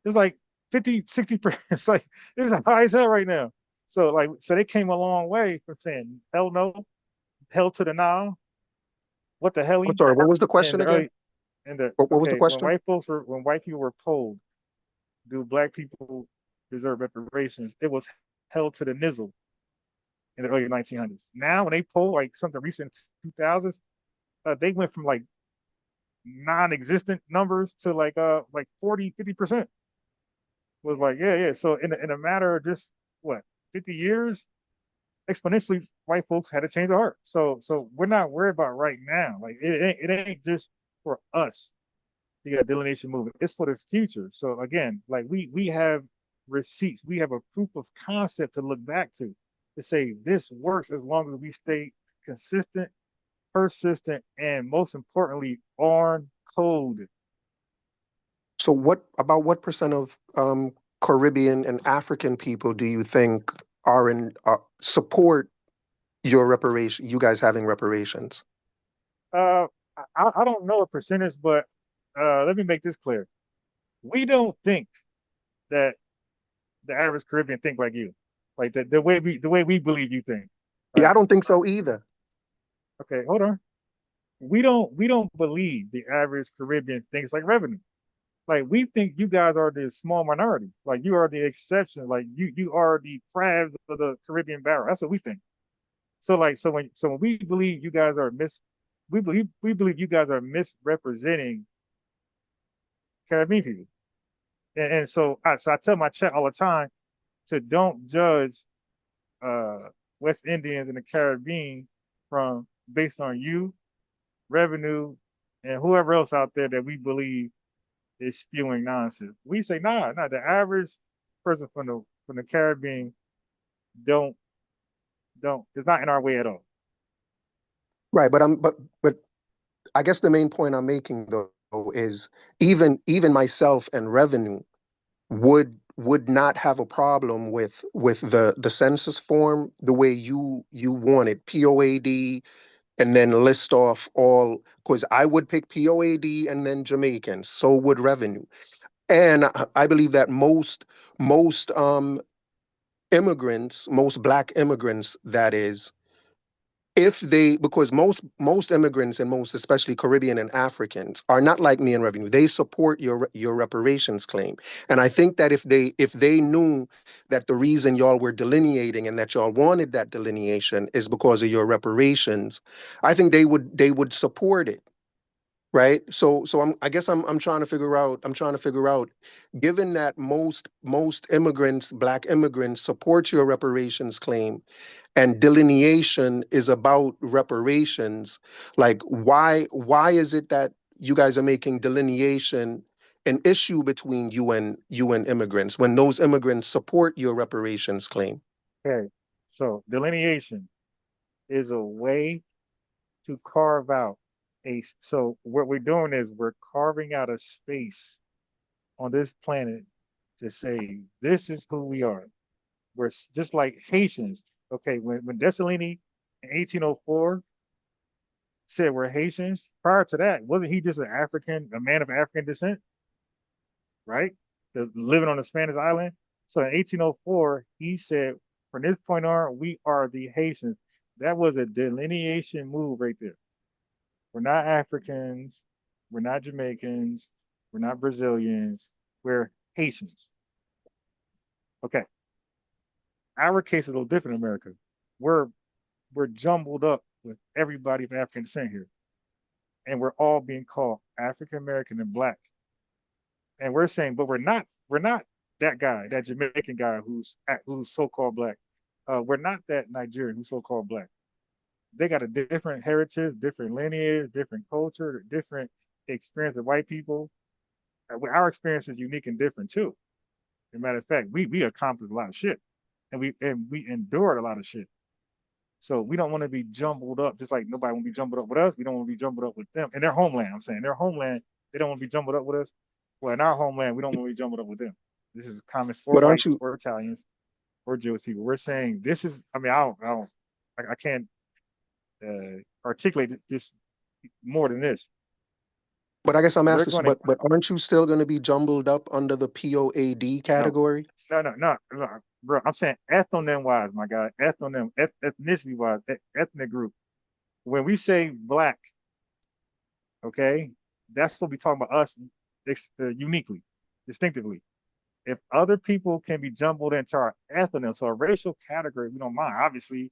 it's like 50, 60%. It's like it's high as hell right now. So they came a long way from saying hell no, hell to the nah. What the hell? Sorry, what was the question again? What was the question? When white people were polled, do black people deserve reparations? It was hell to the nizzle in the early 1900s. Now, when they poll like something recent 2000s, they went from like non-existent numbers to like 40, 50%. Was like, yeah. So in a matter of just what, 50 years, exponentially, white folks had to change their heart. So we're not worried about right now. Like, it ain't just for us, the delineation movement. It's for the future. So again, like we have receipts, we have a proof of concept to look back to say this works as long as we stay consistent, persistent, and most importantly, on code. So what percent of Caribbean and African people do you think are in support your reparation? You guys having reparations? I don't know a percentage, but let me make this clear. We don't think that the average Caribbean think like you, like the way we believe you think. Right? Yeah, I don't think so either. Okay, hold on. We don't believe the average Caribbean thinks like revenue. Like, we think you guys are the small minority. Like, you are the exception. Like, you are the crabs of the Caribbean barrel. That's what we think. So when we believe you guys are we believe you guys are misrepresenting Caribbean people. And so I tell my chat all the time to don't judge West Indians in the Caribbean based on you, revenue, and whoever else out there that we believe is spewing nonsense. We say nah. The average person from the Caribbean don't. It's not in our way at all. Right, but I guess the main point I'm making though is even myself and revenue would not have a problem with the census form the way you want it, POAD, and then list off all, because I would pick POAD and then Jamaican. So would revenue. And I believe that most immigrants, most Black immigrants, that is, because most immigrants and most especially Caribbean and Africans are not like me in revenue. They support your reparations claim. And I think that if they knew that the reason y'all were delineating and that y'all wanted that delineation is because of your reparations, I think they would support it. Right. So I guess I'm trying to figure out, given that most immigrants, Black immigrants, support your reparations claim, and delineation is about reparations, like why is it that you guys are making delineation an issue between you and immigrants when those immigrants support your reparations claim? Okay. So delineation is a way to carve out so what we're doing is we're carving out a space on this planet to say this is who we are. We're just like Haitians. Okay, when Dessalines in 1804 said we're Haitians, prior to that, wasn't he just a man of African descent, right? Living on the Spanish island. So in 1804, he said, from this point on, we are the Haitians. That was a delineation move right there. We're not Africans. We're not Jamaicans. We're not Brazilians. We're Haitians. Okay. Our case is a little different in America. We're jumbled up with everybody of African descent here. And we're all being called African American and Black. And we're saying, but we're not that guy, that Jamaican guy who's so-called Black. We're not that Nigerian who's so-called Black. They got a different heritage, different lineage, different culture, different experience of white people. Our experience is unique and different too. As a matter of fact, we accomplished a lot of shit, and we endured a lot of shit. So we don't want to be jumbled up, just like nobody want to be jumbled up with us. We don't want to be jumbled up with them in their homeland. I'm saying their homeland, they don't want to be jumbled up with us. Well, in our homeland, we don't want to be jumbled up with them. This is comments for whites or Italians or Jewish people. We're saying this is. I mean, I can't articulate this more than this. But I guess I'm asking, but aren't you still going to be jumbled up under the B.A.D. category? No, bro. I'm saying ethnonym wise, my guy. Ethnonym, ethnicity wise, ethnic group. When we say Black, okay, that's what we talking about us uniquely, distinctively. If other people can be jumbled into our ethnonym, so a racial category, we don't mind. Obviously,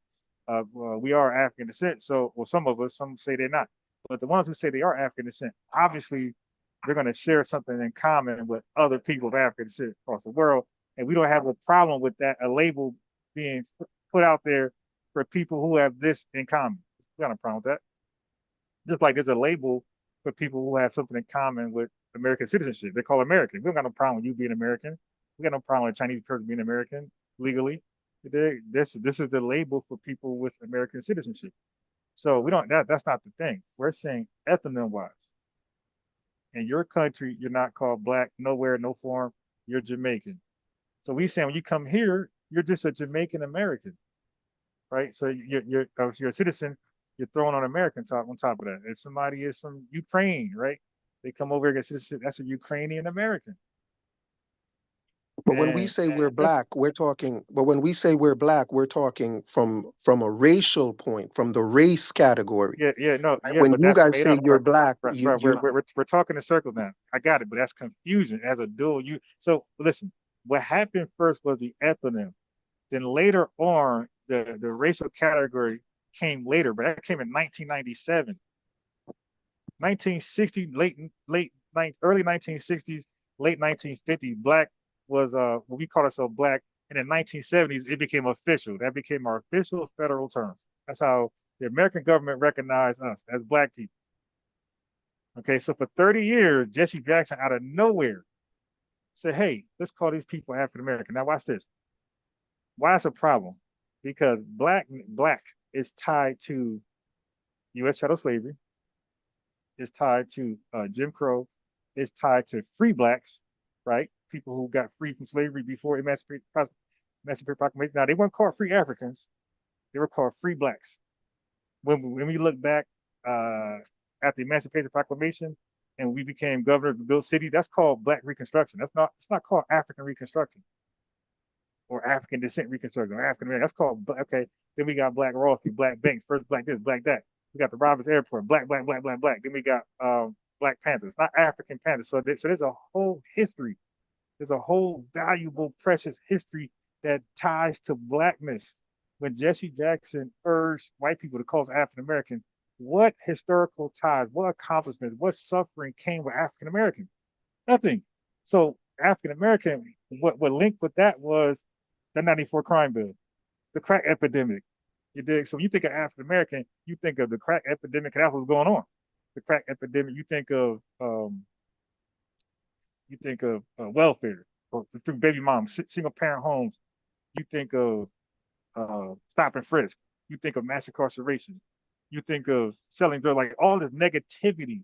we are African descent. So, well, some of us, some say they're not. But the ones who say they are African descent, obviously, they're going to share something in common with other people of African descent across the world. And we don't have a problem with that, a label being put out there for people who have this in common. We don't have a problem with that. Just like there's a label for people who have something in common with American citizenship. They're called American. We don't got no problem with you being American. We got no problem with a Chinese person being American legally. This is the label for people with American citizenship. So we don't. That's not the thing. We're saying ethnonym wise. In your country, you're not called Black nowhere, no form. You're Jamaican. So we saying when you come here, you're just a Jamaican American, right? So you're a citizen. You're throwing on American on top of that. If somebody is from Ukraine, right? They come over here and get citizenship. That's a Ukrainian American. But when we say we're Black, we're talking. But when we say we're Black, we're talking from a racial point, from the race category. No. When you guys say you're Black, we're talking in circles now. I got it, but that's confusion as a dual. So listen, what happened first was the ethnonym. Then later on, the racial category came later, but that came in 1997. 1960, early 1960s, late 1950s, Black was what we call ourselves Black, and in 1970s it became official. That became our official federal term. That's how the American government recognized us as Black people. Okay, so for 30 years, Jesse Jackson out of nowhere said, "Hey, let's call these people African American." Now watch this. Why it's a problem? Because Black is tied to U.S. chattel slavery. It's tied to Jim Crow. It's tied to free Blacks, right? People who got free from slavery before Emancipation Proclamation. Now, they weren't called free Africans. They were called free Blacks. When we look back at the Emancipation Proclamation and we became governor to build cities, that's called Black Reconstruction. It's not called African Reconstruction or African Descent Reconstruction or African American. That's called, okay. Then we got Black royalty, Black banks, first Black this, Black that. We got the Robbins Airport, Black. Then we got Black Panthers, not African Panthers. So there's a whole history. There's a whole valuable, precious history that ties to Blackness. When Jesse Jackson urged white people to call us African American, what historical ties, what accomplishments, what suffering came with African American? Nothing. So African American, what linked with that was the 94 crime bill, the crack epidemic. You dig? So when you think of African American, you think of the crack epidemic, and that's what's going on. The crack epidemic, you think of welfare, or through baby moms, single parent homes. You think of stop and frisk. You think of mass incarceration. You think of selling drugs, like all this negativity.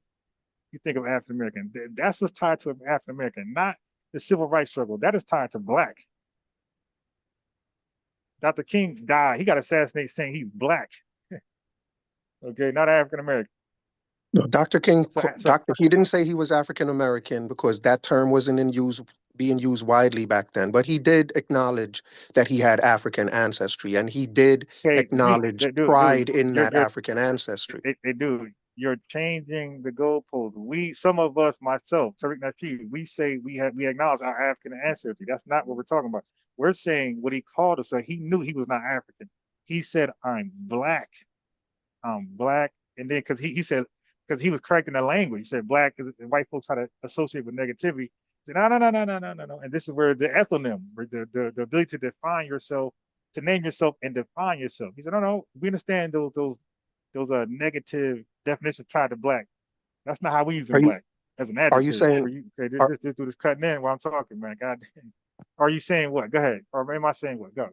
You think of African American. That's what's tied to African American, not the civil rights struggle. That is tied to Black. Dr. King died. He got assassinated saying he's Black. Okay, not African American. No, Dr. King, So he didn't say he was African American because that term wasn't being used widely back then. But he did acknowledge that he had African ancestry, and he did acknowledge pride in that African ancestry. They do. You're changing the goalposts. Some of us, myself, Tariq Nasheed, we say we acknowledge our African ancestry. That's not what we're talking about. We're saying what he called us. So he knew he was not African. He said, "I'm black. I'm black," and then because he said, because he was correcting the language. He said black is white folks try to associate with negativity. He said, no. And this is where the ethnonym, where the ability to define yourself, to name yourself and define yourself. He said, no, we understand those negative definitions tied to black. That's not how we use black as an adjective. Are you saying? This dude is cutting in while I'm talking, man. God damn. Are you saying what? Go ahead. Or am I saying what? Go.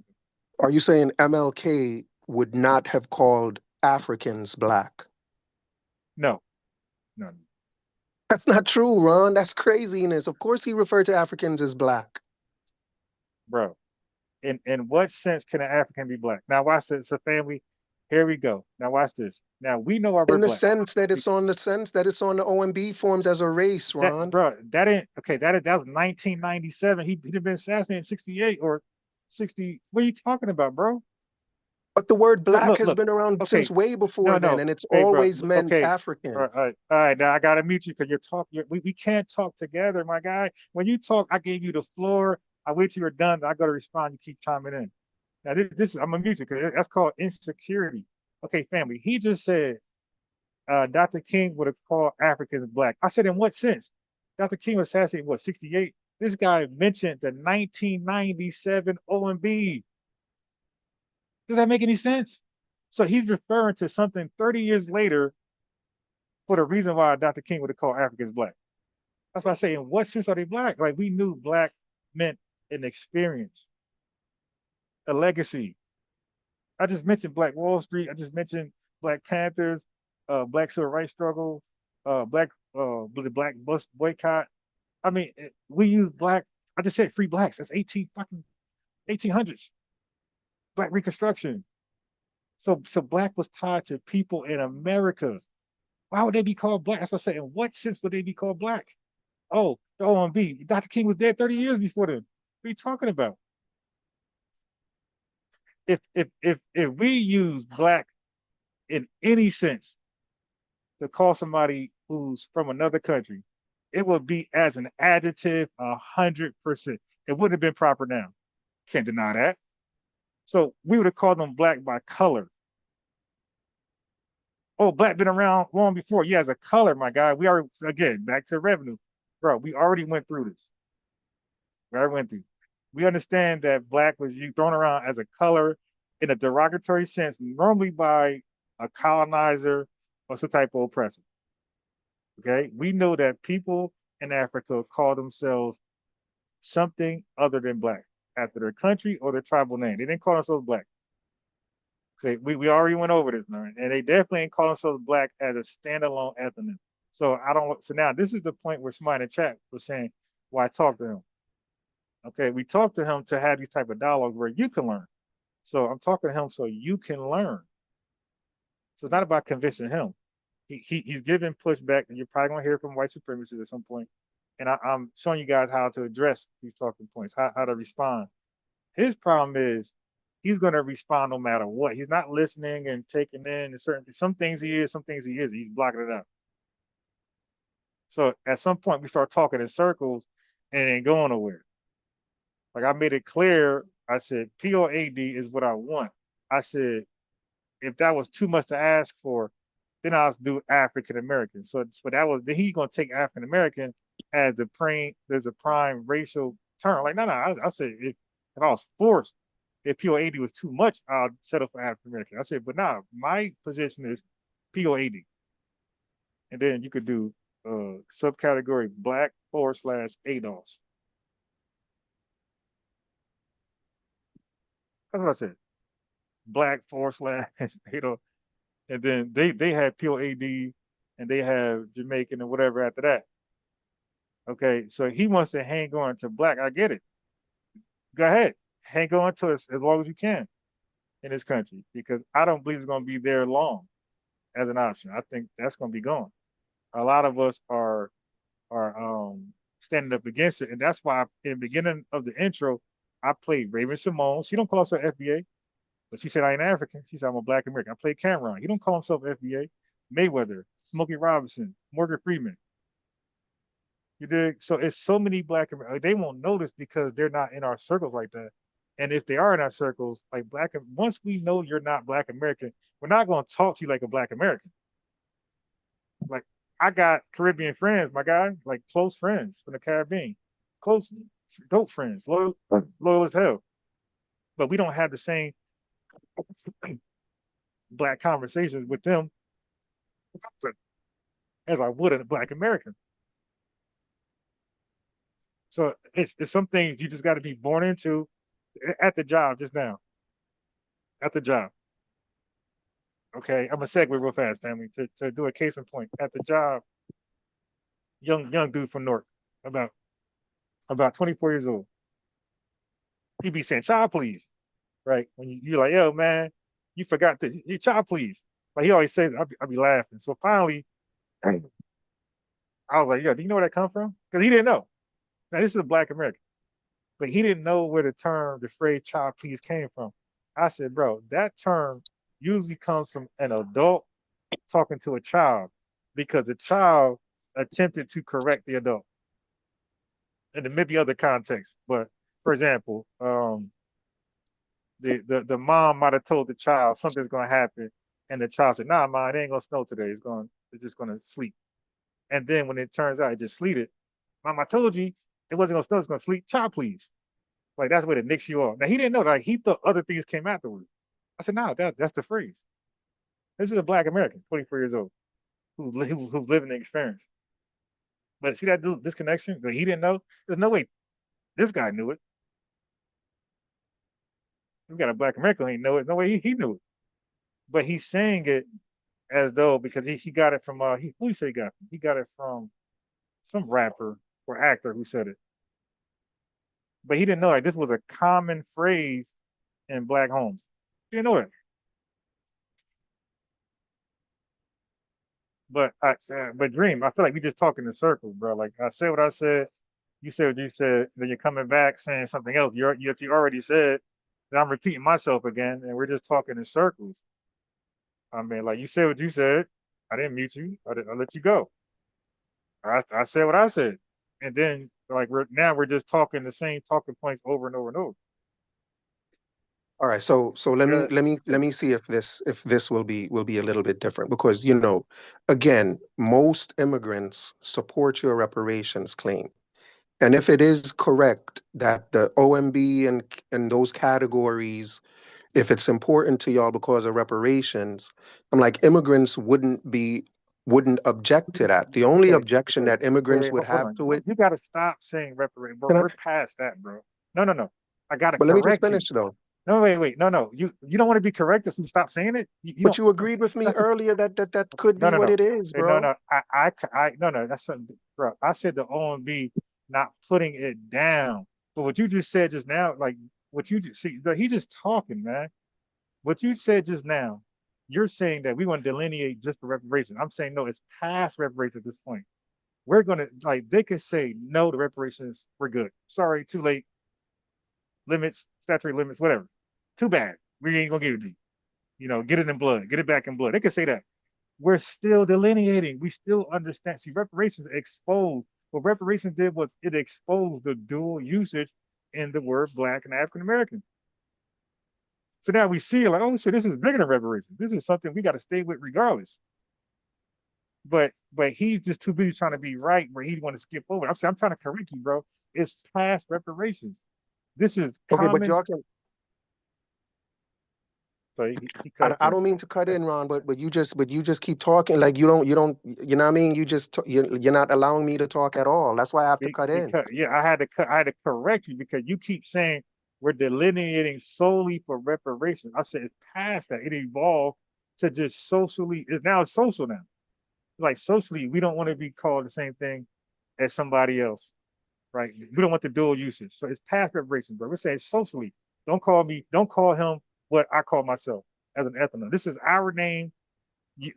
Are you saying MLK would not have called Africans black? No. That's not true, Ron. That's craziness. Of course he referred to Africans as black. Bro, in what sense can an African be black? Now watch this. It's a family. Here we go. Now watch this. Now we know our in the sense that it's on the OMB forms as a race, Ron. That was 1997. He'd have been assassinated in 68 or 60. What are you talking about, bro? But the word black has been around since way before then, and it's always meant African. All right. Now I gotta mute you because you're talking. We can't talk together, my guy. When you talk, I gave you the floor. I wait till you're done. I got to respond. You keep chiming in. Now this is I'm gonna mute you because that's called insecurity. Okay, family. He just said Dr. King would have called Africans black. I said, in what sense? Dr. King was assassinated, what, 68? This guy mentioned the 1997 OMB. Does that make any sense? So he's referring to something 30 years later for the reason why Dr. King would have called Africans black. That's why I say, in what sense are they black? Like, we knew black meant an experience, a legacy. I just mentioned Black Wall Street. I just mentioned Black Panthers, Black Civil Rights Struggle, the Black Bus Boycott. I mean, we use black. I just said free blacks. That's 1800s. Black Reconstruction. So black was tied to people in America. Why would they be called black? That's what I say. In what sense would they be called black? Oh, the OMB. Dr. King was dead 30 years before then. What are you talking about? If we use black in any sense to call somebody who's from another country, it would be as an adjective 100%. It wouldn't have been proper now. Can't deny that. So we would have called them black by color. Oh, black been around long before. Yeah, as a color, my guy. We already, again, back to revenue. Bro, we already went through this. We understand that black was thrown around as a color in a derogatory sense, normally by a colonizer or some type of oppressor. Okay, we know that people in Africa call themselves something other than black after their country or their tribal name. They didn't call themselves black. Okay, we already went over this, man, and they definitely ain't call themselves black as a standalone ethnonym. So now this is the point where somebody in the chat was saying, "Why talk to him?" Okay, we talk to him to have these type of dialogues where you can learn. So I'm talking to him so you can learn. So it's not about convincing him. He's giving pushback, and you're probably gonna hear from white supremacists at some point. And I'm showing you guys how to address these talking points, how to respond. His problem is he's gonna respond no matter what. He's not listening and taking in some things he is, some things he isn't. He's blocking it out. So at some point we start talking in circles and it ain't going nowhere. Like, I made it clear, I said, P.O.A.D. is what I want. I said, if that was too much to ask for, then I'll do African American. So then he's gonna take African American as the prime racial term. Like, no, I said, if I was forced, if P.O.A.D. was too much, I'll settle for African American. I said, but nah, my position is P.O.A.D. And then you could do subcategory black /ADOS. That's what I said. Black /, and then they have P.O.A.D. and they have Jamaican and whatever after that. Okay, so he wants to hang on to black. I get it. Go ahead, hang on to us as long as you can in this country, because I don't believe it's going to be there long as an option. I think that's going to be gone. a lot of us are standing up against it, and that's why in the beginning of the intro, I played Raven Simone. She don't call herself FBA, but she said I ain't African. She said I'm a Black American. I played Cameron. He don't call himself FBA. Mayweather, Smokey Robinson, Morgan Freeman. You dig? So it's so many Black Americans. They won't notice because they're not in our circles like that. And if they are in our circles, like once we know you're not Black American, we're not going to talk to you like a Black American. Like I got Caribbean friends, my guy, like close friends from the Caribbean, close, dope friends, loyal as hell. But we don't have the same Black conversations with them as I would a Black American. So it's some things you just got to be born into. At the job just now. At the job. Okay, I'm gonna segue real fast, family, to do a case in point. At the job, young dude from North, about 24 years old. He be saying, "Child, please," right? When you're like, "Yo, man, you forgot this. You child, please." Like he always says, I'll be laughing. So finally, I was like, "Yo, do you know where that come from?" Because he didn't know. Now this is a Black American, but he didn't know where the phrase "child, please" came from. I said, "Bro, that term usually comes from an adult talking to a child because the child attempted to correct the adult." And there may be other contexts, but for example, the mom might have told the child something's gonna happen, and the child said, "Nah, mom, it ain't gonna snow today. It's just gonna sleet." And then when it turns out it just sleeted, "Mom, I told you it wasn't gonna snow. It's gonna sleet. Child, please." Like that's where it nicks you off. Now he didn't know that. Like, he thought other things came afterwards. I said, "Nah, that's the phrase." This is a Black American, 24 years old, who's living the experience. But see that disconnection that he didn't know? There's no way this guy knew it. We got a Black American who ain't know it. No way he knew it. But he's saying it as though because he got it from who he say he got it from? He got it from some rapper or actor who said it. But he didn't know like this was a common phrase in Black homes. He didn't know that. But Dream, I feel like we just talking in circles, bro. Like I said what I said, you said what you said, then you're coming back saying something else. You already said, then I'm repeating myself again, and we're just talking in circles. I mean, like you said what you said. I didn't mute you. I let you go. I said what I said, and then like we're just talking the same talking points over and over and over. All right, so let me see if this will be a little bit different because again, most immigrants support your reparations claim, and if it is correct that the OMB and those categories, if it's important to y'all because of reparations, I'm like immigrants wouldn't object to that. The only objection that immigrants would have to it. You got to stop saying reparations, bro. We're past that, bro. No. I got to correct you. But let me just finish though. No, wait. No. You don't want to be corrected, so you stop saying it. But you agreed with me earlier that could be what it is, bro. No. No. That's something, bro. I said the OMB not putting it down. But what you just said just now, like what you just see, he just talking, man. What you said just now, you're saying that we want to delineate just the reparations. I'm saying no, it's past reparations at this point. We're gonna they could say no to reparations. We're good. Sorry, too late. Limits, statutory limits, whatever. Too bad. We ain't gonna give it to you. Get it in blood. Get it back in blood. They could say that. We're still delineating. We still understand. See, reparations exposed. What reparations did was it exposed the dual usage in the word Black and African American. So now we see like, oh shit, this is bigger than reparations. This is something we got to stay with regardless. But he's just too busy trying to be right where he want to skip over. I'm saying I'm trying to correct you, bro. It's past reparations. This is common. Okay, but y'all can. So I don't mean to cut in, Ron, but you just keep talking like you don't you know what I mean. You're not allowing me to talk at all. That's why I have to cut in. Yeah, I had to correct you because you keep saying we're delineating solely for reparations. I said it's past that. It evolved to just socially. It's social now. Like socially, we don't want to be called the same thing as somebody else, right? We don't want the dual usage. So it's past reparations, bro. We're saying socially. Don't call him what I call myself as an ethno. This is our name.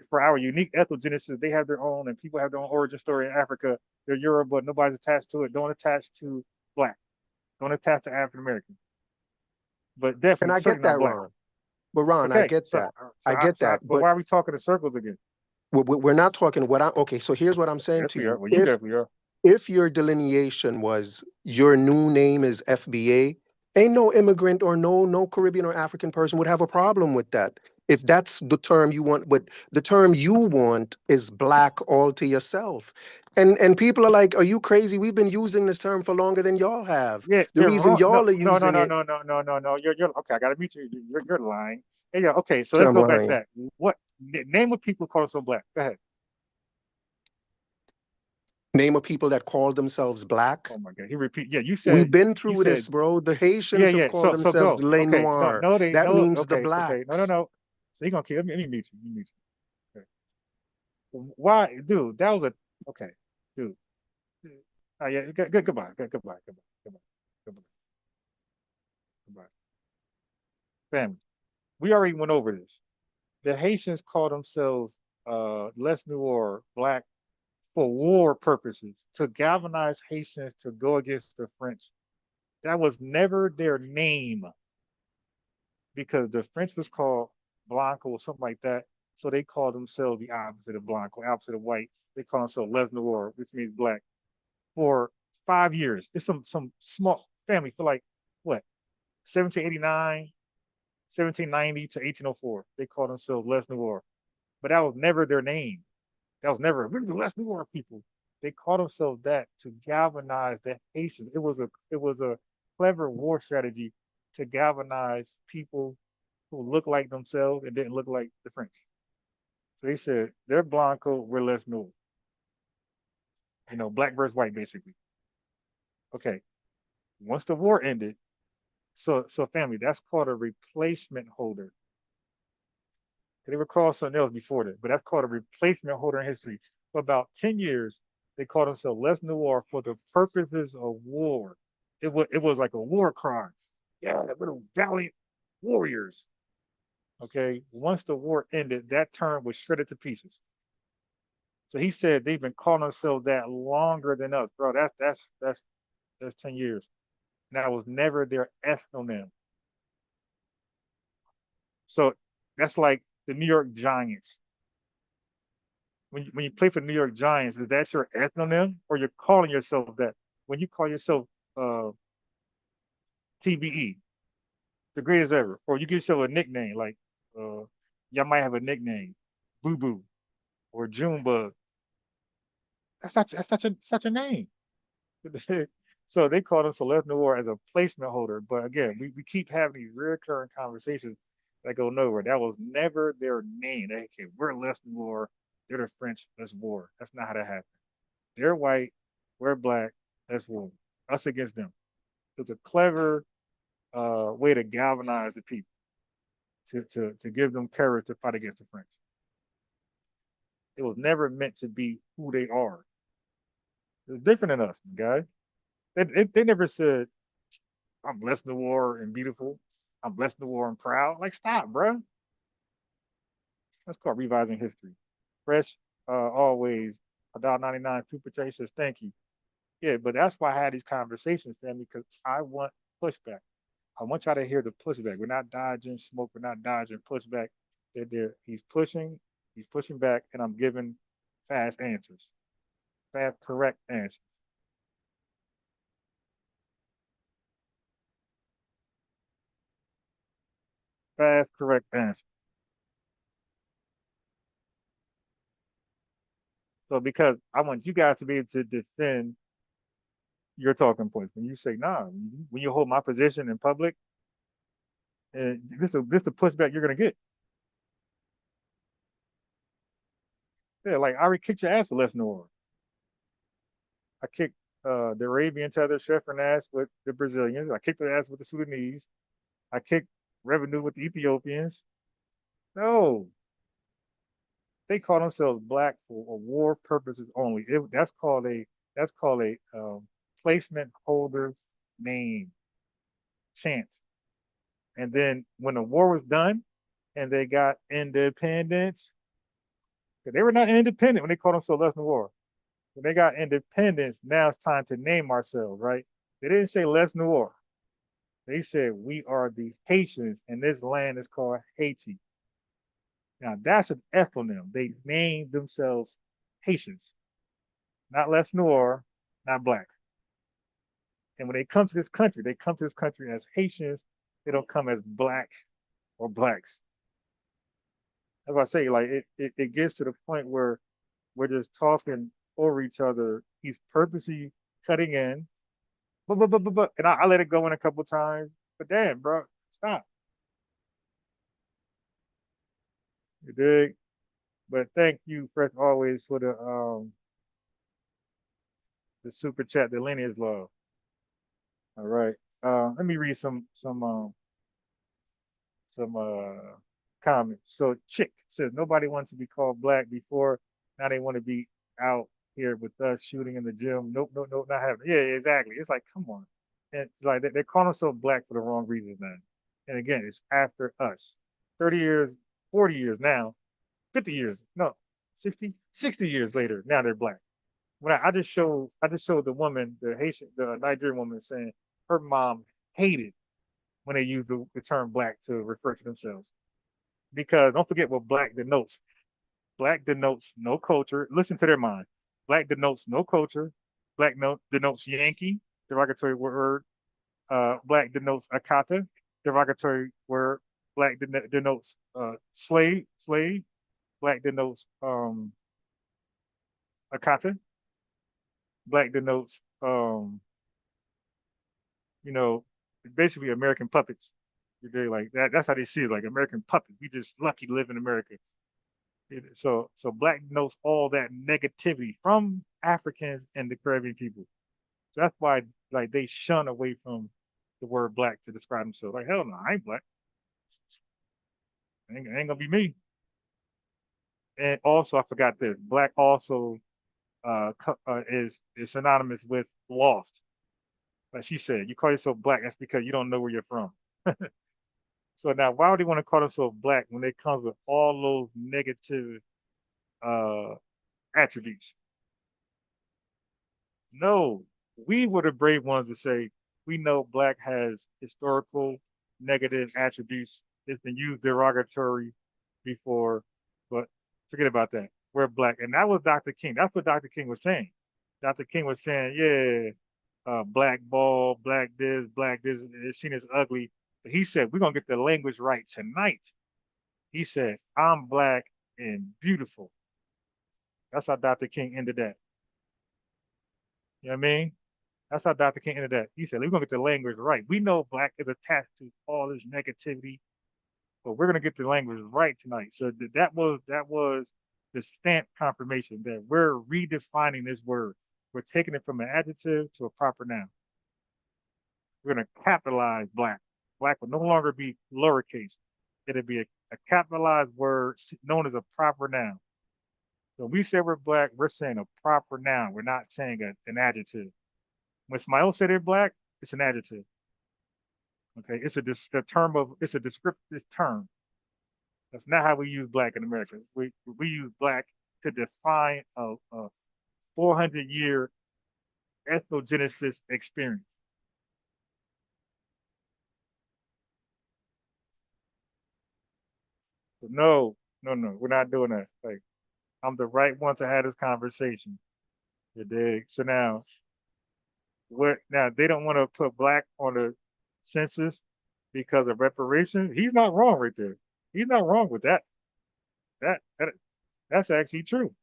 for our unique ethnogenesis, they have their own, and people have their own origin story in Africa. They're Yoruba, but nobody's attached to it. Don't attach to black. Don't attach to African American. But definitely, And I certainly get not that, black. Ron. But Ron, I Okay, get so, that. so I get that. but why are we talking in circles again? We're not talking okay, so here's what I'm saying Yes, to we are. you. Well, you definitely are. If your delineation was your new name is FBA, ain't no immigrant or no Caribbean or African person would have a problem with that. If that's the term you want, but the term you want is black all to yourself. And people are like, are you crazy? We've been using this term for longer than y'all have. Yeah, The reason wrong. y'all are No, using it. no. You're okay. I gotta meet you. You're lying. Yeah. Okay, so So let's I'm go back to lying. that. What name of people call themselves black? Go ahead. Name of people that call themselves black. Oh my God, he repeat. Yeah, you We've said. been You through said. this, bro. The Haitians have Yeah. called So themselves go. Le Okay. Noir. They That no. means the Okay. blacks. No. So you gonna kill me? Let me meet you. Okay. Why, dude? That was a okay, dude. Yeah. Goodbye. Goodbye. Family. We already went over this. The Haitians call themselves Les Noirs, black, for war purposes, to galvanize Haitians to go against the French. That was never their name because the French was called Blanco or something like that. So they called themselves the opposite of Blanco, opposite of white. They call themselves Les Noirs, which means black, for 5 years. It's some small family for like what, 1789, 1790 to 1804. They called themselves Les Noirs, but that was never their name. That was never, we're the Les Noirs people. They called themselves that to galvanize the Haitians. It was a clever war strategy to galvanize people who looked like themselves and didn't look like the French. So they said they're Blanco, we're Les Noirs. Black versus white, basically. Okay. Once the war ended, so family, that's called a replacement holder. They were called something else before that, but that's called a replacement holder in history. For about 10 years, they called themselves Les Noirs for the purposes of war. It was like a war crime. Yeah, we're the valiant warriors. Okay. Once the war ended, that term was shredded to pieces. So he said they've been calling themselves that longer than us, bro. That's 10 years. And that was never their ethnonym. So that's like the New York Giants. When you play for the New York Giants, is that your ethnonym or you're calling yourself that? When you call yourself TBE, the greatest ever, or you give yourself a nickname like y'all might have a nickname, Boo Boo or Junebug. That's such a name. So they call them Les Noir as a placement holder. But again, we keep having these recurring conversations that go nowhere. That was never their name. Okay, we're Les Noir, they're the French, let's war. That's not how that happened. They're white, we're black, let's war. Us against them. It's a clever way to galvanize the people, to give them courage to fight against the French. It was never meant to be who they are. It's different than us, guy. They never said, I'm blessed in the war and beautiful. I'm blessed in the war and proud. Like, stop, bro. That's called revising history. Fresh, always. $1.99 super chat says, thank you. Yeah, but that's why I had these conversations, family, because I want pushback. I want y'all to hear the pushback. We're not dodging smoke. We're not dodging pushback. He's pushing back, and I'm giving fast answers, fast, correct answers. Fast, correct answer. So because I want you guys to be able to defend your talking points. When you say, nah, when you hold my position in public, and this the pushback you're gonna get. Yeah, like I already kicked your ass for Les Noir. I kicked the Arabian tether Sheffrin ass with the Brazilians. I kicked their ass with the Sudanese. I kicked revenue with the Ethiopians. No, they call themselves black for war purposes only. That's called a placement holder name chant. And then when the war was done and they got independence, They were not independent when they called themselves Les Noir. When they got independence, now it's time to name ourselves, right? They didn't say Les Noir. They said we are the Haitians, and this land is called Haiti. Now that's an ethnonym. They named themselves Haitians, not Les Noir, not black. And when they come to this country, they come to this country as Haitians. They don't come as black or blacks. As I say, like it gets to the point where we're just talking over each other. He's purposely cutting in, but, and I let it go in a couple times. But damn, bro, stop. You dig? But thank you, Fresh, always for the super chat, the lineage love. All right. Let me read some comments. So Chick says nobody wants to be called black before. Now they want to be out here with us shooting in the gym. Nope, not happening. Yeah, exactly. It's like, come on. And like they're calling themselves black for the wrong reasons, man. And again, it's after us. 30 years, 40 years now, 50 years, no, 60 years later, now they're black. When I just showed the woman, the Nigerian woman saying her mom hated when they use the term black to refer to themselves. Because don't forget what black denotes. Black denotes no culture. Listen to their mind. Black denotes no culture. Black denotes Yankee, derogatory word. Black denotes Akata, derogatory word. Black denotes slave. Black denotes Akata. Black denotes basically American puppets. They like that. That's how they see it, like American puppets. We just lucky to live in America. So black denotes all that negativity from Africans and the Caribbean people. So that's why like they shun away from the word black to describe themselves. Like hell no, I ain't black. Ain't gonna be me. And also I forgot this. Black also is synonymous with lost. Like she said, you call yourself black, that's because you don't know where you're from. So now, why would they want to call themselves black when they come with all those negative attributes? No, we were the brave ones to say we know black has historical negative attributes. It's been used derogatory before, but forget about that. We're black, and that was Dr. King. That's what Dr. King was saying. Dr. King was saying, yeah, black ball, black this, it's seen as ugly. But he said, we're going to get the language right tonight. He said, I'm black and beautiful. That's how Dr. King ended that. You know what I mean? That's how Dr. King ended that. He said, we're going to get the language right. We know black is attached to all this negativity, but we're going to get the language right tonight. So that was the stamp confirmation that we're redefining this word. We're taking it from an adjective to a proper noun. We're going to capitalize black. Black will no longer be lowercase. It'll be a capitalized word known as a proper noun. So when we say we're black, we're saying a proper noun. We're not saying an adjective. When somebody else say they're black, it's an adjective. Okay, it's a descriptive term. That's not how we use black in America. We use black to define a 400-year ethnogenesis experience. So no, we're not doing that. Like, I'm the right one to have this conversation. You dig? So now, they don't want to put black on the census because of reparations. He's not wrong right there. He's not wrong with that. That's actually true.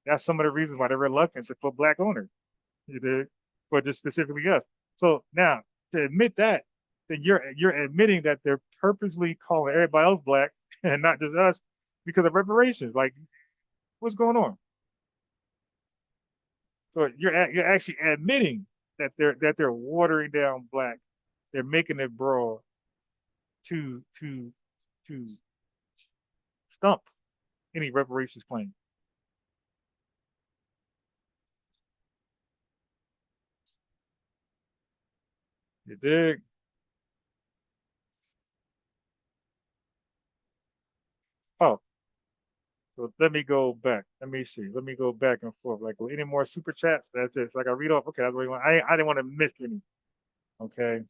That's some of the reasons why they're reluctant to put black on it. You dig? For just specifically us. So now to admit that, then you're admitting that they're purposely calling everybody else black and not just us because of reparations. Like, what's going on? So you're actually admitting that they're watering down black. They're making it broad to stump any reparations claim. You dig? Oh, So let me go back. Let me see. Let me go back and forth. Like, any more super chats? That's it. So I read off. Okay, that's what you want. I didn't want to miss any. Okay.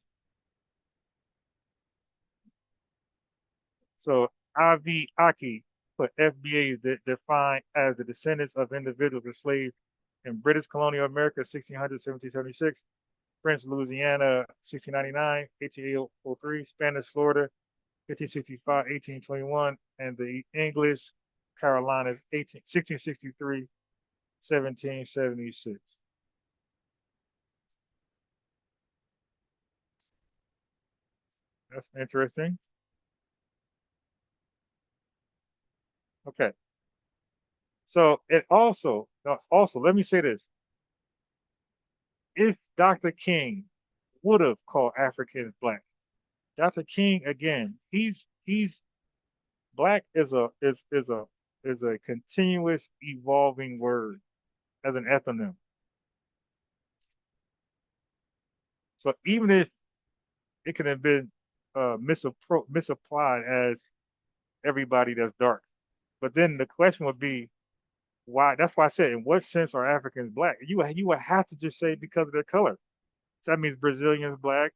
So Avi Aki put FBA is defined as the descendants of individuals enslaved in British colonial America, 1600 1776, French Louisiana, 1699, 1803, Spanish Florida, 1565, 1821, and the English Carolinas, 1663, 1776. That's interesting. Okay. So it also let me say this. If Dr. King would have called Africans black, Dr. King, again, he's black is a continuous evolving word as an ethnonym. So even if it could have been misapplied as everybody that's dark, but then the question would be why? That's why I said, in what sense are Africans black? You would have to just say because of their color. So that means Brazilians black,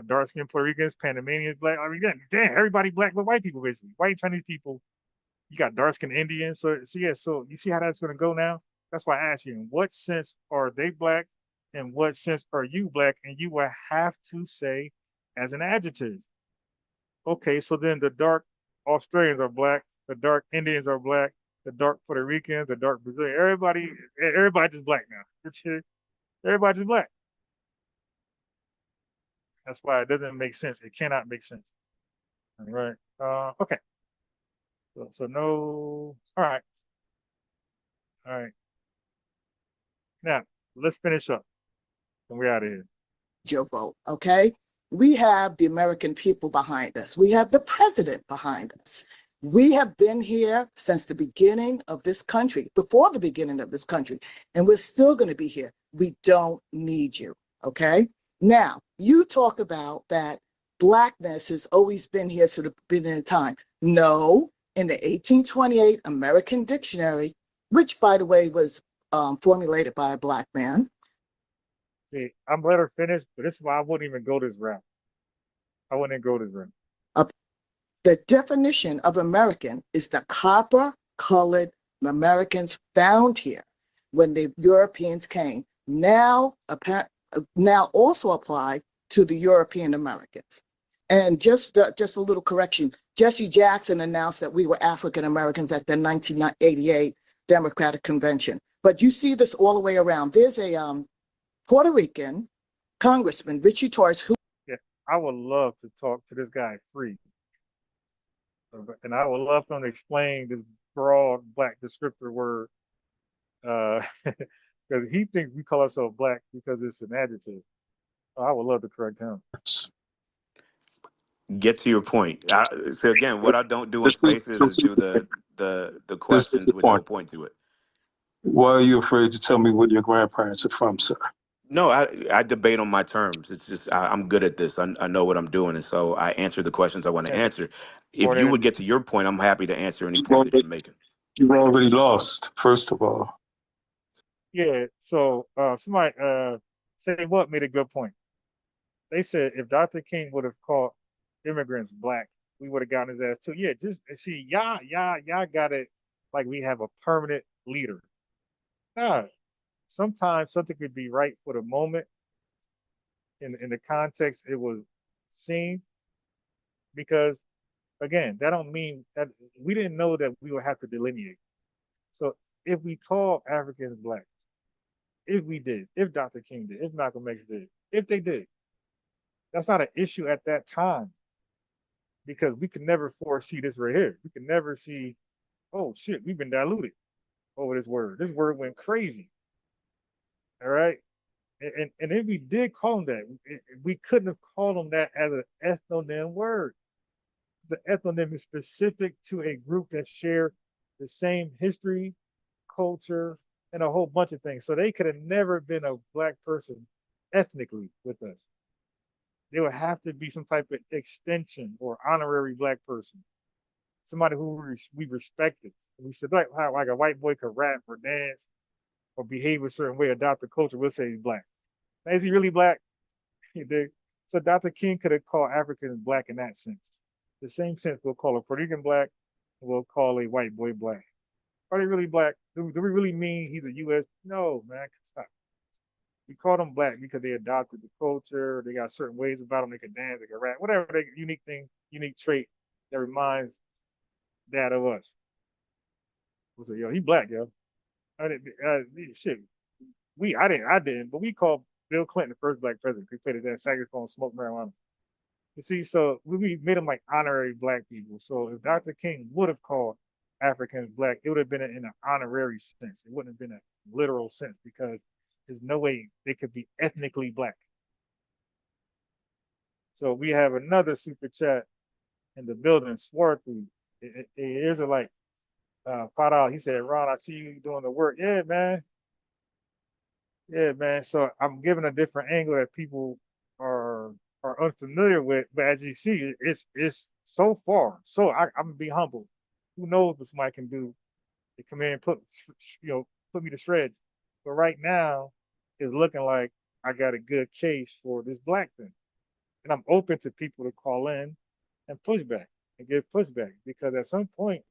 dark skinned Puerto Ricans, Panamanians black. I mean, damn, everybody black but white people basically. White Chinese people. You got dark skinned Indians. So yeah, so you see how that's gonna go now? That's why I asked you, in what sense are they black? In what sense are you black? And you will have to say as an adjective. Okay, so then the dark Australians are black, the dark Indians are black, the dark Puerto Ricans, the dark Brazilian. Everybody just black now. Everybody's black. That's why it doesn't make sense. It cannot make sense. All right. Okay. So no. All right. All right. Now let's finish up. And we're out of here. Your vote, okay? We have the American people behind us. We have the president behind us. We have been here since the beginning of this country, before the beginning of this country, and we're still going to be here. We don't need you, okay? Now, you talk about that blackness has always been here since the beginning of time. No, in the 1828 American Dictionary, which, by the way, was formulated by a black man. See, I'm let her finish, but this is why I wouldn't even go this route. I wouldn't go this route. The definition of American is the copper-colored Americans found here when the Europeans came. Now also applied to the European Americans. And just a little correction, Jesse Jackson announced that we were African Americans at the 1988 Democratic Convention. But you see this all the way around. There's a Puerto Rican Congressman, Richie Torres, who... Yeah, I would love to talk to this guy free. And I would love for him to explain this broad black descriptor word. Because he thinks we call ourselves black because it's an adjective. I would love to correct him. Get to your point. So again, what I don't do in spaces is do the questions with no point to it. Why are you afraid to tell me what your grandparents are from, sir? No, I debate on my terms. It's just I'm good at this. I know what I'm doing, and so I answer the questions I want to answer. If you would get to your point, I'm happy to answer any point that you're making. You've already lost, first of all. Yeah, so somebody say what made a good point. They said if Dr. King would have called immigrants black, we would have gotten his ass too. Yeah, just see, y'all got it like we have a permanent leader. Nah, sometimes something could be right for the moment. In the context it was seen, because again, that don't mean that we didn't know that we would have to delineate. So if we call Africans black, if we did, if Dr. King did, if Malcolm X did, if they did, that's not an issue at that time, because we could never foresee this right here. We could never see, oh shit, we've been diluted over this word. This word went crazy. All right. And if we did call them that, we couldn't have called them that as an ethnonym word. The ethnonym is specific to a group that share the same history, culture, and a whole bunch of things. So they could have never been a black person ethnically with us. There would have to be some type of extension or honorary black person, somebody who we respected. We said like how like a white boy could rap or dance or behave a certain way, adopt the culture, we'll say he's black. Now, is he really black? He did. So Dr. King could have called Africans black in that sense. The same sense we'll call a Puerto Rican black, and we'll call a white boy black. Are they really black? Do we really mean he's a U.S.? No, man, stop. We call them black because they adopted the culture. They got certain ways about them. They can dance, they can rap, whatever they unique thing, unique trait that reminds that of us. We say, yo, he black, yo. Shit. I didn't, but we called Bill Clinton the first black president. He played that saxophone, smoked marijuana. You see, so we made them like honorary black people. So if Dr. King would have called Africans black, it would have been in an honorary sense. It wouldn't have been a literal sense because there's no way they could be ethnically black. So we have another super chat in the building. Swarthy. Here's a like $5. He said, Ron, I see you doing the work. Yeah, man. Yeah, man. So I'm giving a different angle that people are unfamiliar with, but as you see, it's so far. So I'm gonna be humble. Who knows what somebody can do to come in and put me to shreds. But right now, it's looking like I got a good case for this black thing, and I'm open to people to call in and push back and give pushback because at some point,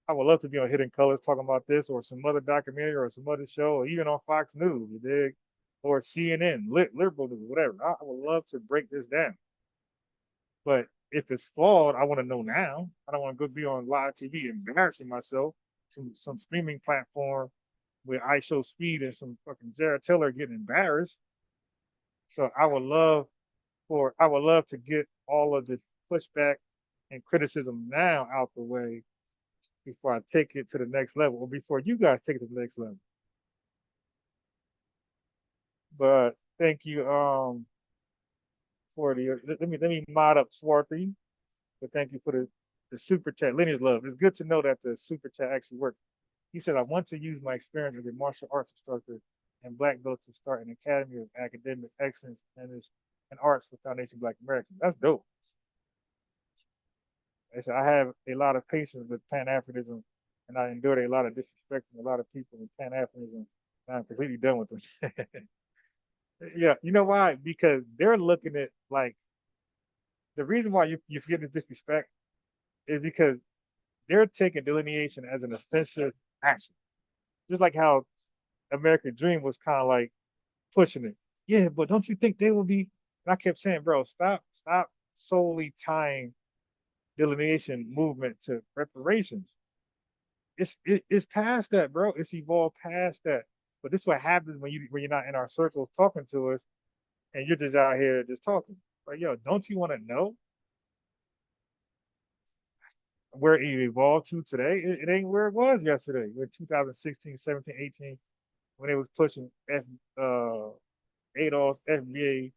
I would love to be on Hidden Colors talking about this or some other documentary or some other show or even on Fox News, you dig? Or CNN, liberal news, whatever. I would love to break this down. But if it's flawed, I want to know now. I don't want to go be on live TV embarrassing myself. Some streaming platform where I show speed and some fucking Jared Taylor getting embarrassed. So I would love to get all of this pushback and criticism now out the way before I take it to the next level, or before you guys take it to the next level. But thank you for the let me mod up Swarthy. But thank you for the super chat. Lineage love. It's good to know that the super chat actually worked. He said, I want to use my experience as a martial arts instructor and black belt to start an academy of academic excellence and arts for Foundation Black Americans. That's dope. I said, I have a lot of patience with Pan-Africanism, and I endured a lot of disrespect from a lot of people in Pan-Africanism, and I'm completely done with them. Yeah, you know why? Because they're looking at like the reason why you forget the disrespect is because they're taking delineation as an offensive action. Just like how American Dream was kind of like pushing it. Yeah, but don't you think they will be? And I kept saying, bro, stop solely tying delineation movement to reparations. It's past that, bro. It's evolved past that. But this is what happens when you're not in our circles talking to us, and you're just out here just talking. Like, yo, don't you want to know where it evolved to today? It ain't where it was yesterday. In 2016, 17, 18, when it was pushing Adolf's FBA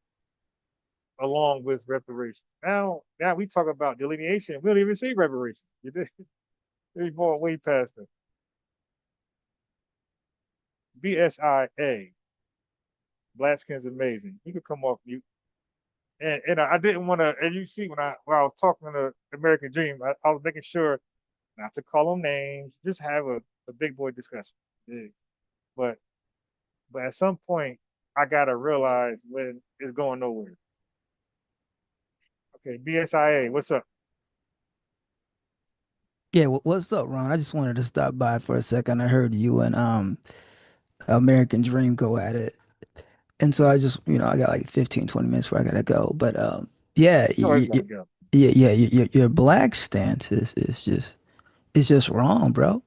along with reparations. Now we talk about delineation. We don't even see reparations. It evolved way past it. BSIA. Black skin's amazing. You could come off mute. And I didn't want to, and you see when I was talking to American Dream, I was making sure not to call them names, just have a big boy discussion. Yeah. But at some point, I gotta realize when it's going nowhere. Okay, BSIA, what's up? Yeah, what's up, Ron? I just wanted to stop by for a second. I heard you and American Dream go at it. And so I just, I got like 15, 20 minutes where I gotta go. But yeah, go. your black stance is just wrong, bro.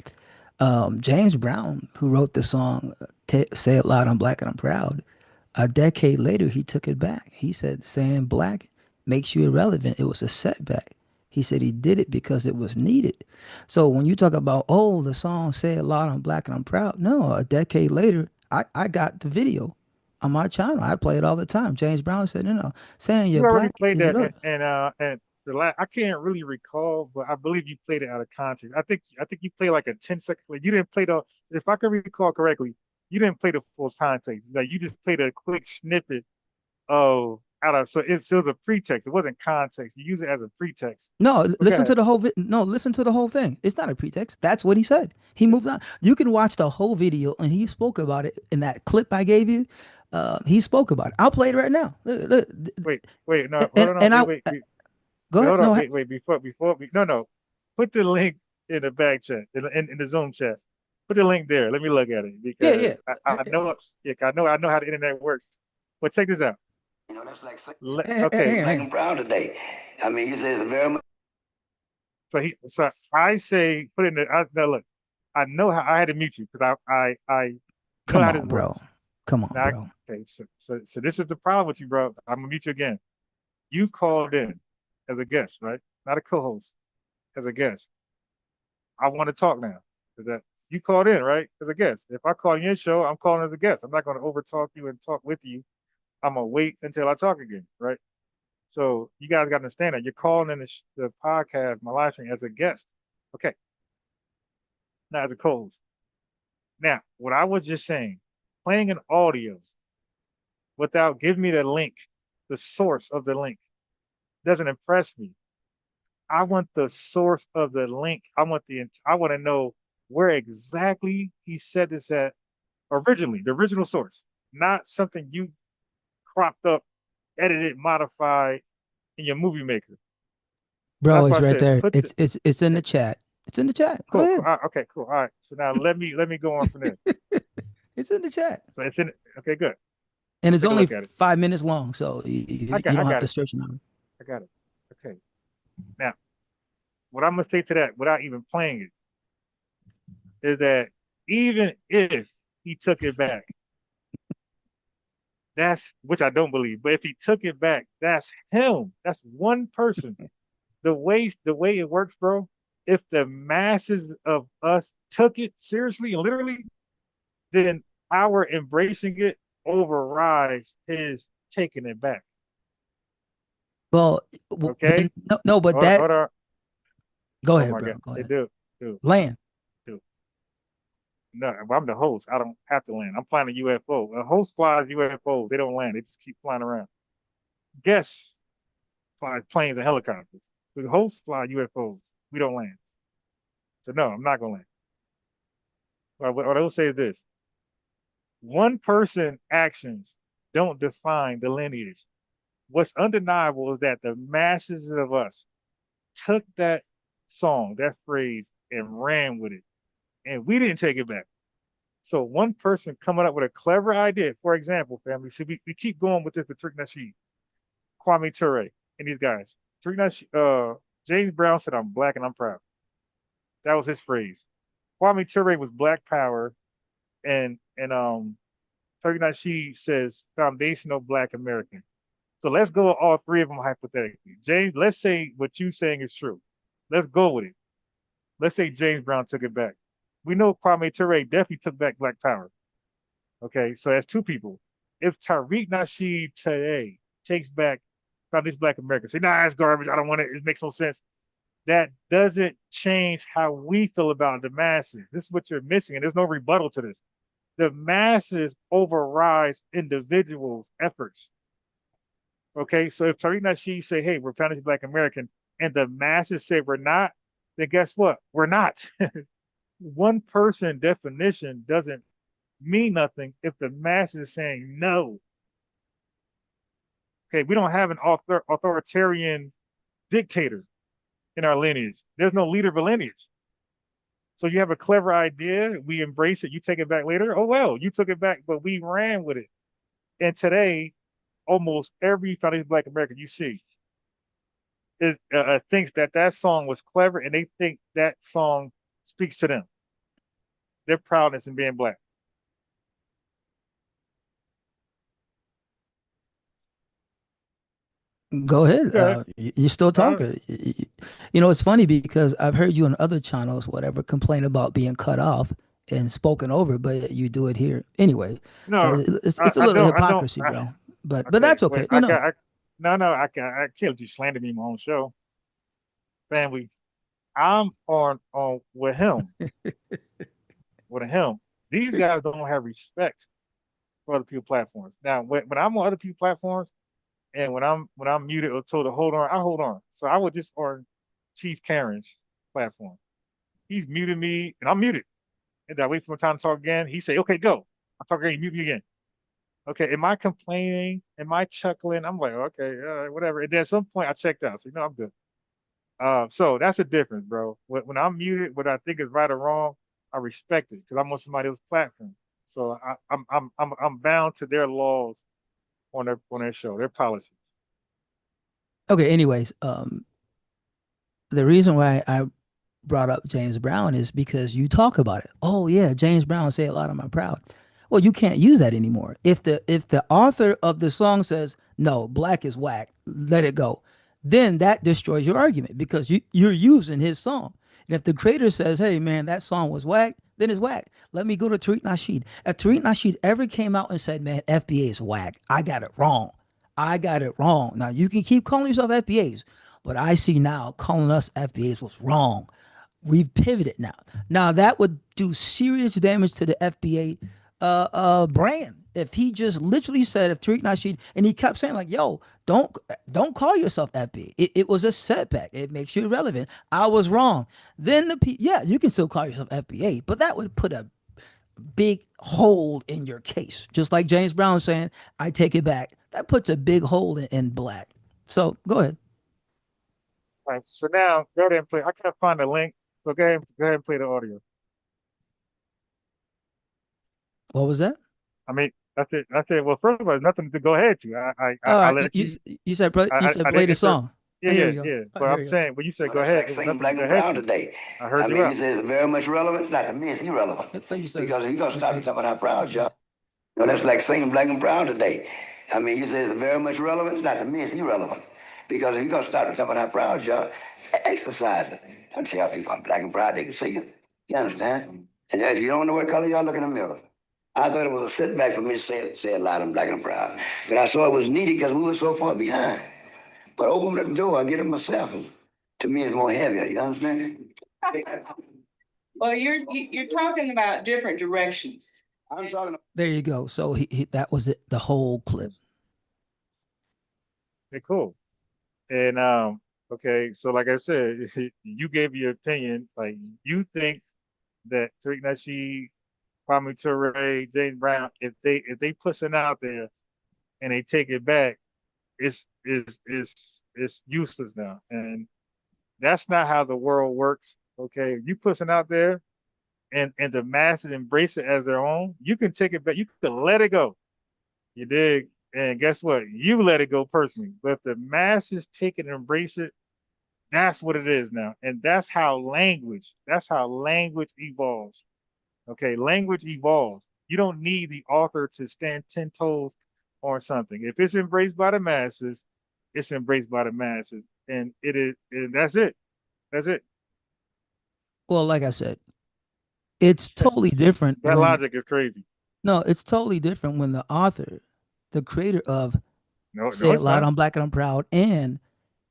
James Brown, who wrote the song "Say It Loud, I'm Black and I'm Proud," a decade later he took it back. He said saying black makes you irrelevant. It was a setback. He said he did it because it was needed. So when you talk about, oh, the song "Say It Loud, I'm Black and I'm Proud," no, a decade later, I got the video on my channel. I play it all the time. James Brown said, no, saying you're black played is that, irrelevant. and the last, I can't really recall, but I believe you played it out of context. I think you played like a 10-second. Like you didn't play the, if I can recall correctly, you didn't play the full context. Like you just played a quick snippet of so it was a pretext. It wasn't context. You use it as a pretext. No, listen to the whole listen to the whole thing. It's not a pretext. That's what he said. He moved on. You can watch the whole video, and he spoke about it in that clip I gave you. He spoke about it. I'll play it right now. Look. Wait, no, hold on, wait. Go ahead. Hold on, wait, before no. Put the link in the back chat, in the Zoom chat. Put the link there. Let me look at it because I know how the internet works. But check this out. You know, that's like okay. Black and proud today. I mean, you say it's very much. So I say put in the. Now look, I know how I had to mute you because I know how this works. Come on, bro. Okay, so this is the problem with you, bro. I'm gonna mute you again. You called in as a guest, right? Not a co-host, as a guest. I want to talk now. That you called in, right? As a guest. If I call your show, I'm calling as a guest. I'm not going to overtalk you and talk with you. I'm gonna wait until I talk again, right? So you guys got to understand that you're calling in the podcast, my live stream, as a guest. Okay. Not as a co-host. Now, what I was just saying, playing an audio without giving me the link, the source of the link, doesn't impress me. I want the source of the link. I want to know where exactly he said this at originally, the original source, not something you cropped up, edited, modified in your movie maker. Bro, it's right there. It's in the chat. It's in the chat. Cool. Okay, cool. All right. So now let me go on from there. It's in the chat. So it's in. Okay, good. And it's only 5 minutes long, so you don't have to search it out. I got it. Okay. Now, what I'm gonna say to that, without even playing it, is that even if he took it back, that's which I don't believe, but if he took it back, that's him. That's one person. The way it works, bro. If the masses of us took it seriously and literally, then our embracing it overrides his taking it back. Well, okay. No, but hold on. Go ahead, bro. Go ahead. Do. Land. No, I'm the host. I don't have to land. I'm flying a UFO. A host flies UFOs. They don't land. They just keep flying around. Guests fly planes and helicopters. The hosts fly UFOs. We don't land. So no, I'm not gonna land. What I will say is this: one person actions don't define the lineage. What's undeniable is that the masses of us took that song, that phrase, and ran with it. And we didn't take it back. So one person coming up with a clever idea, for example, family, so we keep going with this with Tariq Nasheed, Kwame Ture, and these guys. James Brown said, "I'm black and I'm proud." That was his phrase. Kwame Ture was Black Power, and Tariq Nasheed says foundational Black American. So let's go with all three of them hypothetically. James, let's say what you're saying is true. Let's go with it. Let's say James Brown took it back. We know Kwame Ture definitely took back Black Power. Okay, so that's two people. If Tariq Nasheed today takes back Foundation Black America, say, nah, it's garbage, I don't want it, it makes no sense. That doesn't change how we feel about the masses. This is what you're missing, and there's no rebuttal to this. The masses overrides individual efforts. Okay, so if Tariq Nasheed say, hey, we're Foundation Black American, and the masses say we're not, then guess what? We're not. One person definition doesn't mean nothing if the masses are saying no. Okay, we don't have an authoritarian dictator in our lineage. There's no leader of a lineage. So you have a clever idea, we embrace it, you take it back later. Oh, well, you took it back, but we ran with it. And today, almost every Foundation Black American you see thinks that song was clever, and they think that song speaks to them. Their proudness in being Black. Go ahead. You're still talking. You know, it's funny because I've heard you on other channels, whatever, complain about being cut off and spoken over, but you do it here anyway. No, it's a little hypocrisy, bro. But that's okay. Wait, I can't let you slander me on my own show. Family, I'm on with him. With him. These guys don't have respect for other people's platforms. Now, when I'm on other people's platforms And when I'm muted or told to hold on, I hold on. So I would just on Chief Karen's platform. He's muted me, and I'm muted. And I wait for him time to talk again. He say, "Okay, go." I talk again. Mute me again. Okay, am I complaining? Am I chuckling? I'm like, okay, whatever. And then at some point, I checked out. So I'm good. So that's the difference, bro. When I'm muted, what I think is right or wrong, I respect it because I'm on somebody else's platform. So I'm bound to their laws on their show, their policies. Okay. Anyways, the reason why I brought up James Brown is because you talk about it. Oh yeah, James Brown say a lot of my proud. Well, you can't use that anymore. If the author of the song says no, black is whack, let it go, then that destroys your argument because you're using his song. And if the creator says, hey man, that song was whack, then it's whack. Let me go to Tariq Nasheed. If Tariq Nasheed ever came out and said, man, FBA is whack, I got it wrong. I got it wrong. Now you can keep calling yourself FBAs, but I see now calling us FBAs was wrong. We've pivoted now. Now that would do serious damage to the FBA brand. If he just literally said, if Tariq Nasheed, and he kept saying like, yo, don't call yourself FBA. It was a setback. It makes you irrelevant. I was wrong. Then yeah, you can still call yourself FBA, but that would put a big hole in your case. Just like James Brown saying, I take it back. That puts a big hole in black. So go ahead. All right. So now go ahead and play. I can't find the link. So go ahead and play the audio. What was that? I mean, I said, well, first of all, there's nothing to go ahead to. I let you. You said play the song. Yeah. But I'm saying, when you said go ahead, like singing black and brown today. I heard you mean, out. you say it's very much relevant. Not to me, it's irrelevant. Because if you're gonna start talking about how proud you are, that's like singing black and brown today. I mean, you say it's very much relevant. Not to me, it's irrelevant. Because if you're gonna start talking about how proud you are, exercise it. Don't tell people I'm black and proud. They can see it. You understand? And if you don't know what color you are, look in the mirror. I thought it was a setback for me to say a lot of black and proud. But I saw it was needed because we were so far behind. But open the door, I get it myself. To me, it's more heavier. You understand? Well, you're talking about different directions. I'm talking. There you go. So he that was it. The whole clip. Okay, cool. And okay, so like I said, you gave your opinion. Like you think that Tariq Nasheed, Kwame Ture, James Brown, if they put something out there and they take it back, it's useless now. And that's not how the world works. Okay, you put something out there and the masses embrace it as their own, you can take it back, you can let it go. You dig? And guess what? You let it go personally. But if the masses take it and embrace it, that's what it is now. And that's how language evolves. Okay, language evolves. You don't need the author to stand 10 toes on something. If it's embraced by the masses, it's embraced by the masses. And that's it. That's it. Well, like I said, it's totally different. That logic is crazy. No, it's totally different when the author, the creator of Say It Loud, I'm Black and I'm Proud, and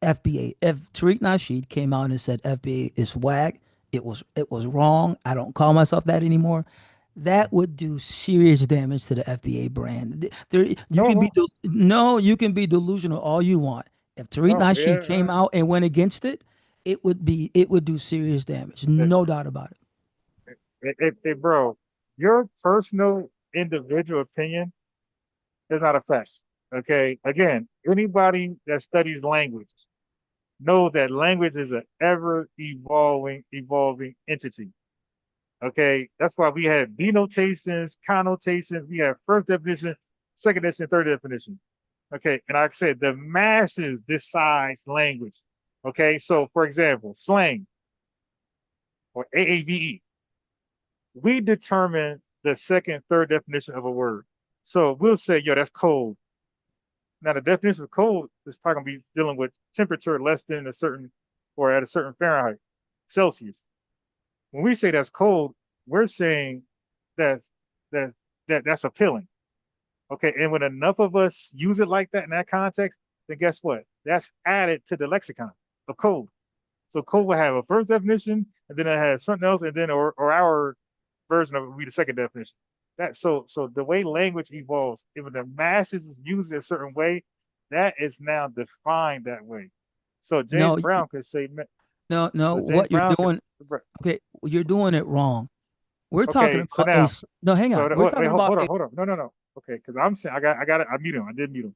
FBA. If Tariq Nasheed came out and said FBA is whack, it was wrong, I don't call myself that anymore, that would do serious damage to the FBA brand. You can be delusional all you want. If Tariq Nasheed came out and went against it, it would do serious damage. No doubt about it. Hey, bro, your personal individual opinion is not a fact. Okay. Again, anybody that studies language know that language is an ever evolving entity. Okay. That's why we have denotations, connotations, we have first definition, second definition, third definition. Okay. And like I said, the masses decide language. Okay. So for example, slang or AAVE, we determine the second, third definition of a word. So we'll say, yo, that's cold. Now the definition of cold is probably gonna be dealing with temperature less than a certain, or at a certain Fahrenheit, Celsius. When we say that's cold, we're saying that's appealing. Okay, and when enough of us use it like that in that context, then guess what? That's added to the lexicon of cold. So cold will have a first definition, and then it has something else, and then or our version of it will be the second definition. So the way language evolves, if the masses use it a certain way, that is now defined that way. So James Brown could say, no, so what you're doing, okay, you're doing it wrong. We're talking about so now, no, hang on. We're talking about hold on. No. Okay, because I'm saying I mute him. I did mute him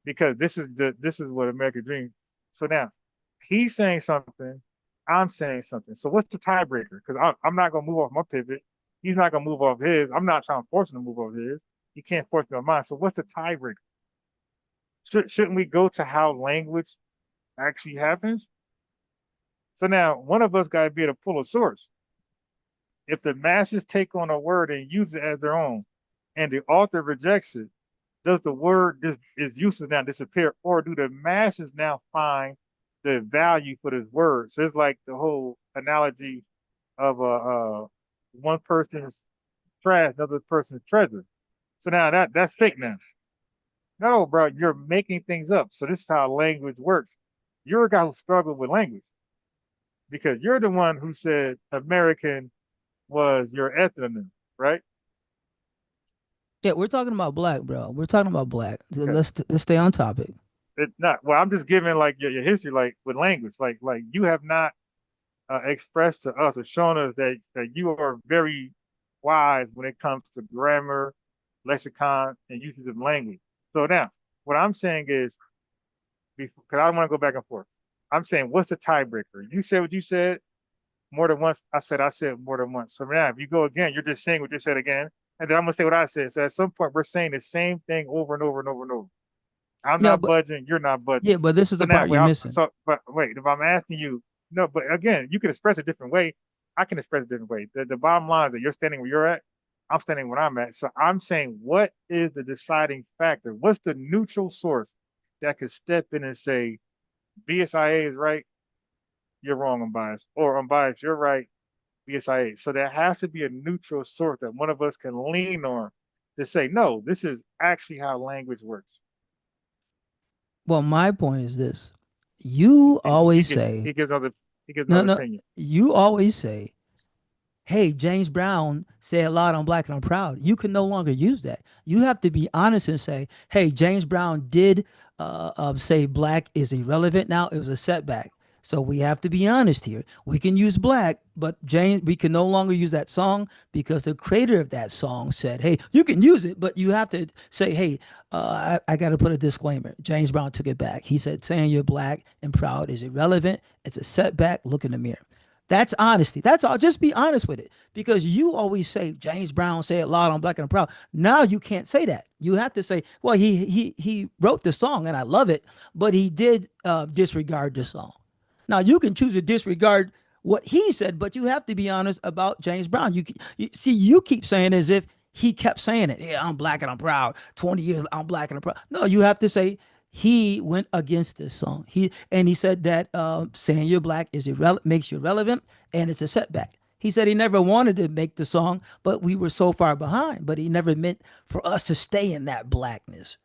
because this is what American Dream. So now he's saying something, I'm saying something. So what's the tiebreaker? Because I'm not gonna move off my pivot. He's not gonna move off his. I'm not trying to force him to move off his. He can't force me on mine. So what's the tiebreaker? Shouldn't we go to how language actually happens? So now one of us got to be able to pull a source. If the masses take on a word and use it as their own, and the author rejects it, does the word its uses now disappear, or do the masses now find the value for this word? So it's like the whole analogy of one person's trash, another person's treasure. So now that's fake now. No, bro, you're making things up. So this is how language works. You're a guy who struggled with language because you're the one who said American was your ethnonym, right? Yeah, we're talking about black, bro. We're talking about black. Okay. Let's stay on topic. It's not. Well, I'm just giving like your history, like with language, like you have not expressed to us or shown us that you are very wise when it comes to grammar, lexicon, and usage of language. So now, what I'm saying is, because I don't want to go back and forth. I'm saying, what's the tiebreaker? You said what you said more than once. I said more than once. So now, if you go again, you're just saying what you said again, and then I'm gonna say what I said. So at some point, we're saying the same thing over and over and over and over. I'm not budging. You're not budging. Yeah, but this is the part you're missing. But wait, if I'm asking you, no, but again, you can express a different way. I can express a different way. The bottom line is that you're standing where you're at. I'm standing where I'm at. So I'm saying, what is the deciding factor? What's the neutral source that could step in and say, BSIA is right, you're wrong, unbiased, or unbiased, you're right, BSIA. So there has to be a neutral source that one of us can lean on to say, no, this is actually how language works. Well, my point is this: you always say he gives another opinion. You always say, hey, James Brown said a lot on Black and I'm Proud. You can no longer use that. You have to be honest and say, hey, James Brown did say black is irrelevant now. It was a setback. So we have to be honest here. We can use black, but we can no longer use that song because the creator of that song said, hey, you can use it, but you have to say, hey, I got to put a disclaimer. James Brown took it back. He said, saying you're black and proud is irrelevant. It's a setback. Look in the mirror. That's honesty. That's all. Just be honest with it, because you always say James Brown said a lot on Black and I'm Proud. Now you can't say that. You have to say, well, he wrote the song and I love it, but he did disregard the song. Now you can choose to disregard what he said, but you have to be honest about James Brown. You see, you keep saying as if he kept saying it. Yeah, I'm black and I'm proud. 20 years, I'm black and I'm proud. No, you have to say he went against this song. He said that saying you're black is makes you irrelevant and it's a setback. He said he never wanted to make the song, but we were so far behind. But he never meant for us to stay in that blackness.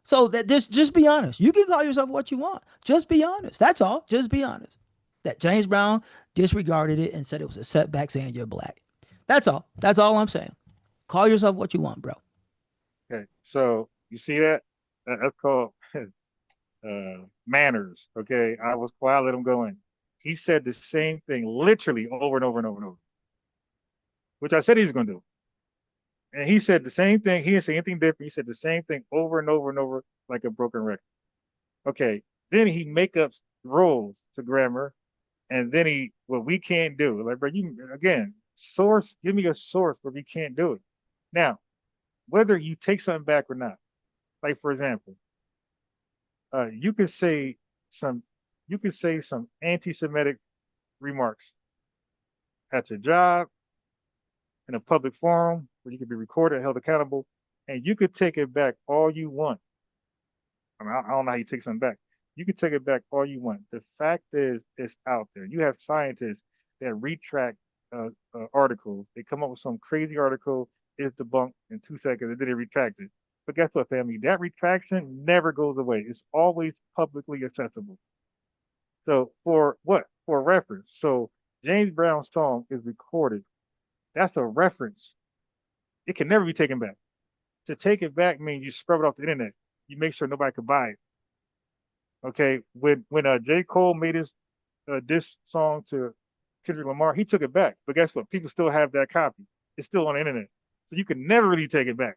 So that just be honest. You can call yourself what you want. Just be honest. That's all. Just be honest. That James Brown disregarded it and said it was a setback saying you're black. That's all. That's all I'm saying. Call yourself what you want, bro. Okay. So you see that? That's called manners. Okay. I was quiet, let him go in. He said the same thing literally over and over and over and over, which I said he was going to do. And he said the same thing. He didn't say anything different. He said the same thing over and over and over like a broken record. Okay. Then he make up rules to grammar. And then what we can't do. Like, bro, source, give me a source where we can't do it. Now, whether you take something back or not, like for example, you could say some anti-Semitic remarks at your job, in a public forum where you could be recorded, held accountable, and you could take it back all you want. I mean, I don't know how you take something back. You can take it back all you want. The fact is, it's out there. You have scientists that retract articles. They come up with some crazy article, it's debunked in 2 seconds, and then they retract it. But guess what, family? That retraction never goes away. It's always publicly accessible. So for what? For reference. So James Brown's song is recorded. That's a reference. It can never be taken back. To take it back means you scrub it off the internet. You make sure nobody could buy it. Okay, when J. Cole made his diss song to Kendrick Lamar, he took it back. But guess what? People still have that copy. It's still on the internet, so you can never really take it back.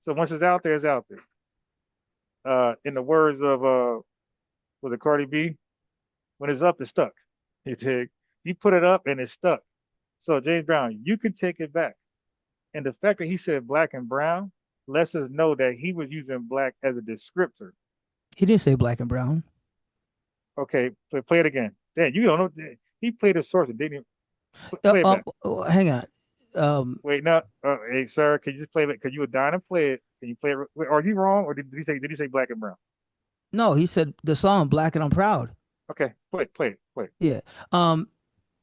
So once it's out there, it's out there. In the words of was it Cardi B? When it's up, it's stuck. You put it up and it's stuck. So James Brown, you can take it back. And the fact that he said black and brown lets us know that he was using black as a descriptor. He didn't say black and brown. Okay, play it again. Dan, you don't know. He played a source and didn't play it back. Hang on. Wait, no. Hey, sir, can you just play it? Because you were dying to play it. Can you play it? Wait, are you wrong, or did he say black and brown? No, he said the song "Black and I'm Proud." Okay, play it. Yeah.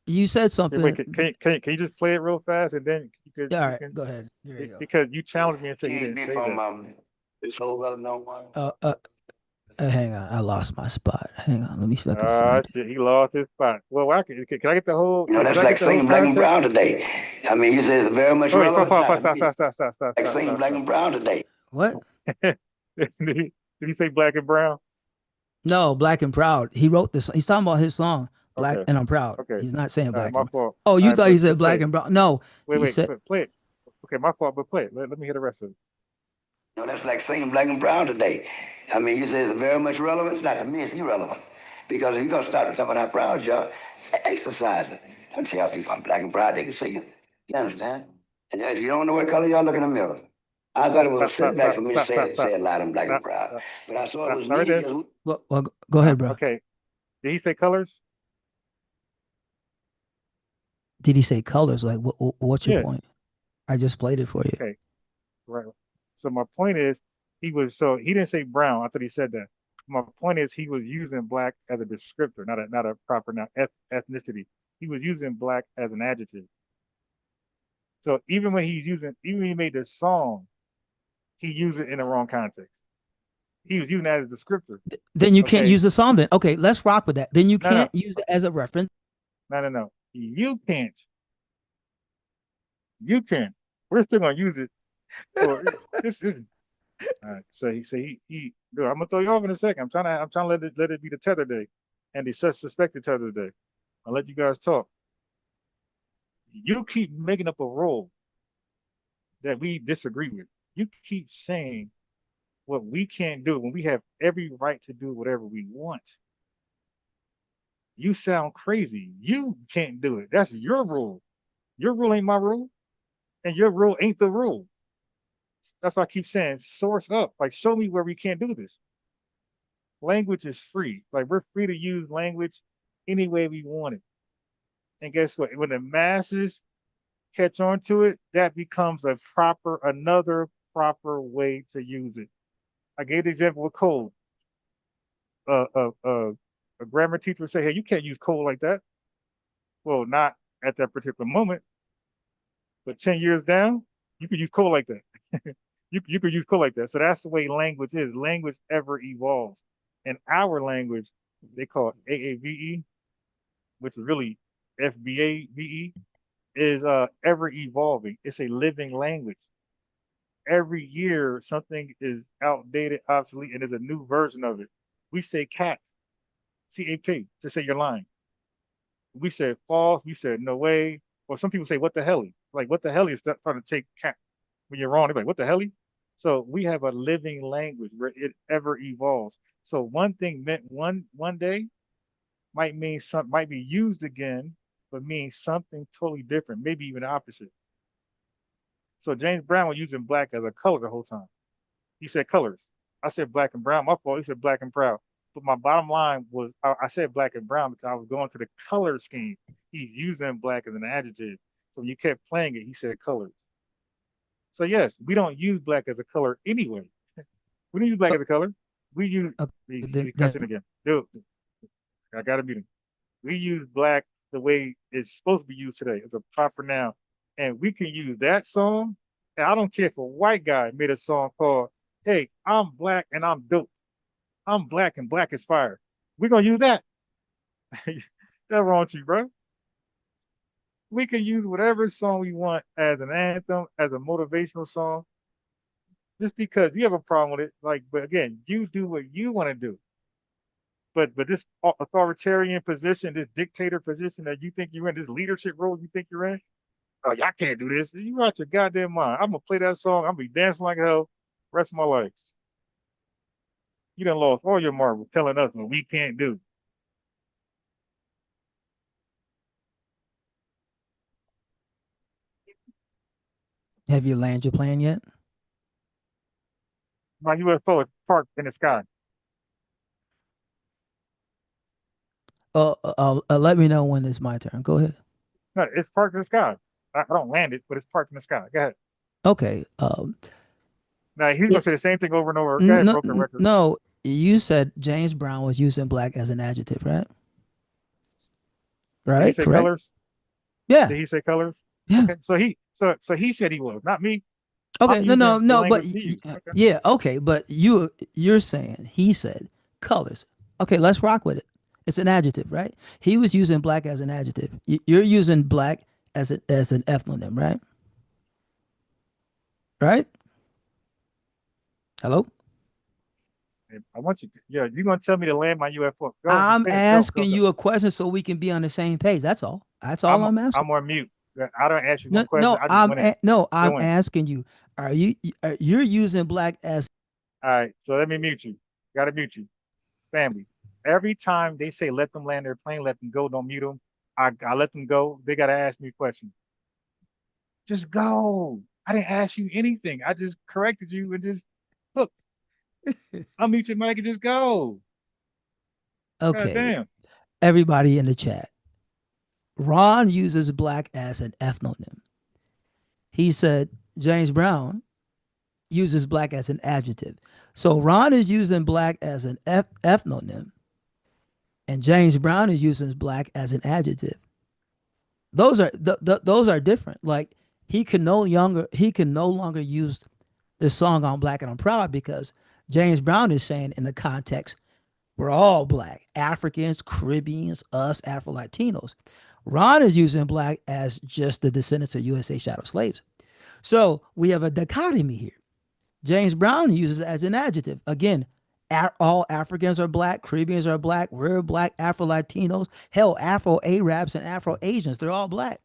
You said something. Wait, can you just play it real fast and then you could? All right, go ahead. Here you go. Because you challenged me and said you didn't say that. Hang on, I lost my spot. Hang on, let me see if I can find it. He lost his spot. Well, can I get the whole? That's like singing black and brown today. I mean, you say it's very much relevant. Stop. Like singing black and brown today. What? Did he say black and brown? No, Black and Proud. He wrote this. He's talking about his song, Black and I'm Proud. Okay. He's not saying black. My fault. Oh, you thought he said black and brown? No. Wait, play it. Okay, my fault, but play it. Let me hear the rest of it. That's like singing black and brown today. I mean, you say it's very much relevant. Not to me, it's irrelevant. Because if you're going to start with something how proud you are, exercise it. Don't tell people I'm black and proud, they can see it. You understand? And if you don't know what color you are, look in the mirror. I thought it was a setback for me to say it loud and black and proud. But I saw it was me because... Well, go ahead, bro. Okay. Did he say colors? Did he say colors? Like, what's your point? I just played it for you. Okay. Right. So my point is, he didn't say brown. I thought he said that. My point is, he was using black as a descriptor, not a proper ethnicity. He was using black as an adjective. So even when he made this song, he used it in the wrong context. He was using it as a descriptor. Then you can't use the song then. Okay, let's rock with that. Then you can't use it as a reference. No. You can't. You can. We're still gonna use it. This is all right. So he dude, I'm gonna throw you off in a second. I'm trying to let it be the tether day and the suspected tether day. I'll let you guys talk. You keep making up a role that we disagree with. You keep saying what we can't do when we have every right to do whatever we want. You sound crazy. You can't do it. That's your rule. Your rule ain't my rule, and your rule ain't the rule. That's why I keep saying source up. Like, show me where we can't do this. Language is free. Like, we're free to use language any way we want it. And guess what? When the masses catch on to it, that becomes another proper way to use it. I gave the example with code. A grammar teacher would say, hey, you can't use code like that. Well, not at that particular moment, but 10 years down, you could use code like that. you could use code like that. So that's the way language is. Language ever evolves. And our language, they call it AAVE, which is really FBA is ever evolving. It's a living language. Every year, something is outdated, obsolete, and there's a new version of it. We say cat, CAP, to say you're lying. We said false, we said no way, or some people say what the hell? Like what the hell is trying to take cat when you're wrong? They're like, what the hell? So we have a living language where it ever evolves. So one thing meant one day might be used again, but means something totally different, maybe even opposite. So James Brown was using black as a color the whole time. He said colors. I said black and brown. My fault. He said black and proud. But my bottom line was I said black and brown because I was going to the color scheme. He's using black as an adjective. So when you kept playing it, he said colors. So yes, we don't use black as a color anyway. We don't use black as a color. We use cussing again. Dude, I gotta beat him. We use black the way it's supposed to be used today. It's a proper noun. And we can use that song. And I don't care if a white guy made a song called, hey, I'm black and I'm dope. I'm black and black is fire. We're gonna use that. That's wrong with you, bro. We can use whatever song we want as an anthem, as a motivational song. Just because you have a problem with it, but again, you do what you want to do. but this authoritarian position, this dictator position that you think you're in, this leadership role you think you're in, oh, y'all can't do this. You out your goddamn mind. I'm gonna play that song. I'm gonna be dancing like hell rest of my life. You done lost all your marbles telling us what we can't do. Have you landed your plane yet? My UFO is parked in the sky. Let me know when it's my turn. Go ahead. No, it's parked in the sky. I don't land it, but it's parked in the sky. Go ahead. Okay. Now he's gonna say the same thing over and over. Go ahead, broken record. No, you said James Brown was using black as an adjective, right? Right. Did he say correct. Colors? Yeah. Did he say colors? Yeah. Okay. So he said he was, not me. Okay. No. But okay. yeah. Okay. But you're saying he said colors. Okay. Let's rock with it. It's an adjective, right? He was using black as an adjective. You're using black as an ethnonym, right? Right? Hello? I want you. Yeah, you're gonna tell me to land my UFO. Go, I'm asking you a question so we can be on the same page. That's all. That's all I'm asking. I'm on mute. I don't ask you no question. I'm asking you. You're using black as? All right. So let me mute you. Gotta mute you, family. Every time they say let them land their plane, let them go, don't mute them. I let them go. They gotta ask me a question. Just go. I didn't ask you anything. I just corrected you and just look. Unmute your mic and just go. Okay. Damn. Everybody in the chat. Ron uses black as an ethnonym. He said James Brown uses black as an adjective. So Ron is using black as an ethnonym, and James Brown is using black as an adjective. Those are different. Like he can no longer use the song "I'm Black and I'm Proud" because James Brown is saying in the context, we're all black, Africans, Caribbeans, us, Afro-Latinos. Ron is using black as just the descendants of USA shadow slaves. So we have a dichotomy here. James Brown uses it as an adjective. Again, all Africans are black, Caribbeans are black, we're black, Afro-Latinos, hell, Afro-Arabs and Afro-Asians, they're all black.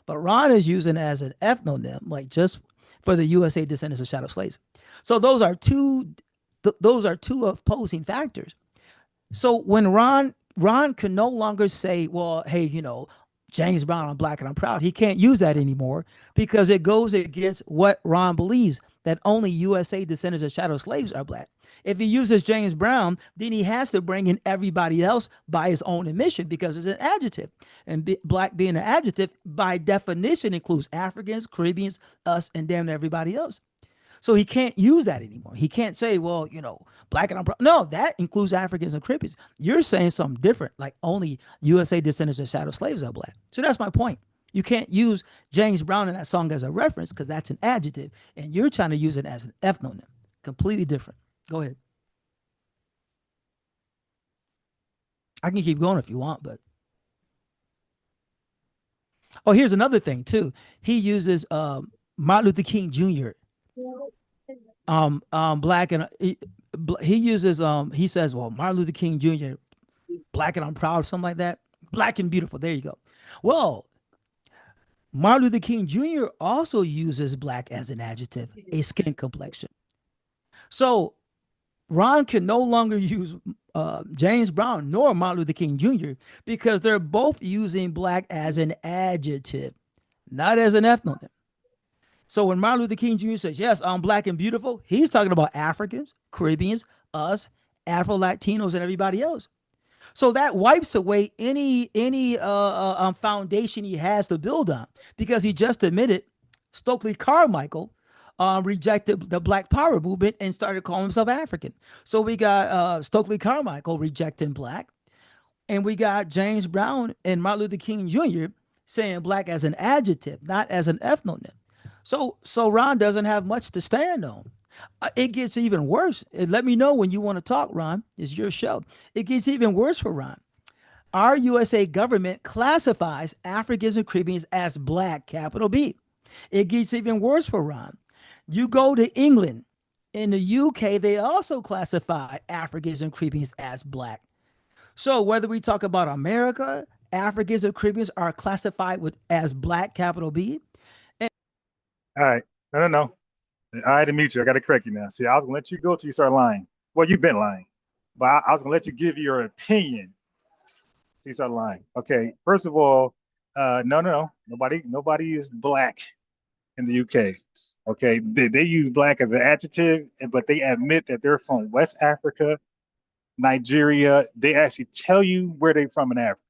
But Ron is using it as an ethnonym, like just for the USA descendants of shadow slaves. So those are two opposing factors. So when Ron can no longer say, well, hey, James Brown, I'm black and I'm proud. He can't use that anymore because it goes against what Ron believes, that only USA descendants of shadow slaves are black. If he uses James Brown, then he has to bring in everybody else by his own admission because it's an adjective. And black being an adjective, by definition, includes Africans, Caribbeans, us, and damn everybody else. So he can't use that anymore. He can't say, well, black and I'm proud. No, that includes Africans and Caribbeans. You're saying something different, like only USA descendants of shadow slaves are black. So that's my point. You can't use James Brown in that song as a reference because that's an adjective, and you're trying to use it as an ethnonym. Completely different. Go ahead. I can keep going if you want, but. Oh, here's another thing too. He uses Martin Luther King Jr. Black and he uses he says, well, Martin Luther King Jr. black and I'm proud, something like that. Black and beautiful. There you go. Well, Martin Luther King Jr. also uses black as an adjective, a skin complexion. So Ron can no longer use James Brown nor Martin Luther King Jr. because they're both using black as an adjective, not as an ethnonym. So when Martin Luther King Jr. says, yes, I'm black and beautiful, he's talking about Africans, Caribbeans, us, Afro-Latinos, and everybody else. So that wipes away any foundation he has to build on because he just admitted Stokely Carmichael rejected the Black Power movement and started calling himself African. So we got Stokely Carmichael rejecting black, and we got James Brown and Martin Luther King Jr. saying black as an adjective, not as an ethnonym. So Ron doesn't have much to stand on. It gets even worse. Let me know when you want to talk, Ron. It's your show. It gets even worse for Ron. Our USA government classifies Africans and Caribbeans as black, capital B. It gets even worse for Ron. You go to England. In the UK, they also classify Africans and Caribbeans as black. So whether we talk about America, Africans or Caribbeans are classified as Black, capital B. All right. No. I didn't meet you. I got to correct you now. See, I was going to let you go till you start lying. Well, you've been lying. But I was going to let you give your opinion till you start lying. Okay. First of all, no. Nobody is Black in the UK. Okay. They use Black as an adjective, but they admit that they're from West Africa, Nigeria. They actually tell you where they're from in Africa.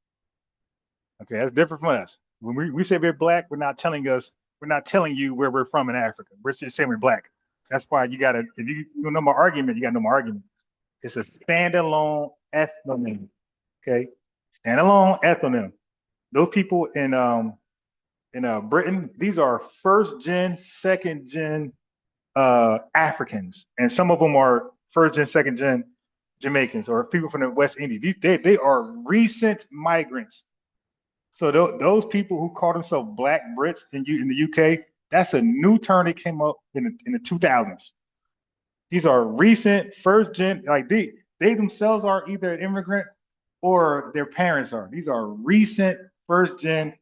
Okay. That's different from us. When we say we're Black, we're not telling you where we're from in Africa. We're just saying we're Black. That's why you gotta, if you know my argument, you gotta know my argument. It's a standalone ethnonym. Okay, standalone ethnonym. Those people in Britain, these are first gen, second gen Africans, and some of them are first gen, second gen Jamaicans or people from the West Indies. They are recent migrants. So those people who call themselves Black Brits in the UK, that's a new term that came up in the 2000s. These are recent first gen, like they themselves are either an immigrant or their parents are. These are recent first gen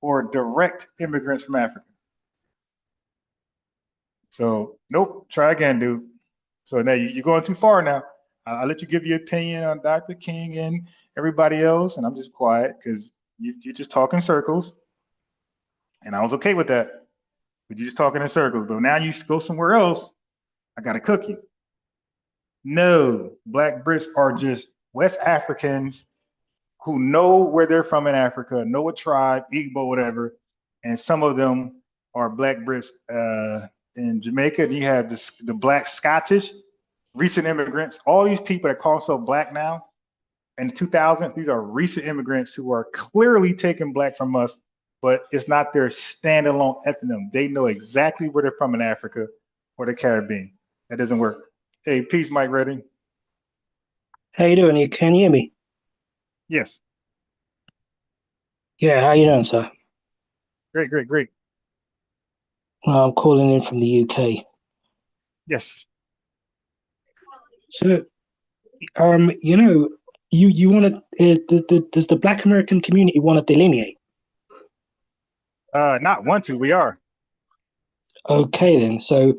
or direct immigrants from Africa. So nope, try again, dude. So now you're going too far now. I'll let you give your opinion on Dr. King and everybody else, and I'm just quiet because you're just talking circles, and I was okay with that. But you're just talking in circles. But now you go somewhere else, I gotta cook you. No, Black Brits are just West Africans who know where they're from in Africa, know what tribe, Igbo, whatever, and some of them are Black Brits in Jamaica. And you have the Black Scottish, recent immigrants. All these people that call themselves Black now, in the 2000s, these are recent immigrants who are clearly taking Black from us, but it's not their standalone ethnonym. They know exactly where they're from in Africa or the Caribbean. That doesn't work. Hey, peace, Mike Redding. How you doing? You can hear me? Yes. Yeah, how you doing, sir? Great. I'm calling in from the UK. Yes. So, you want to, does the Black American community want to delineate? Not want to, we are. Okay then, so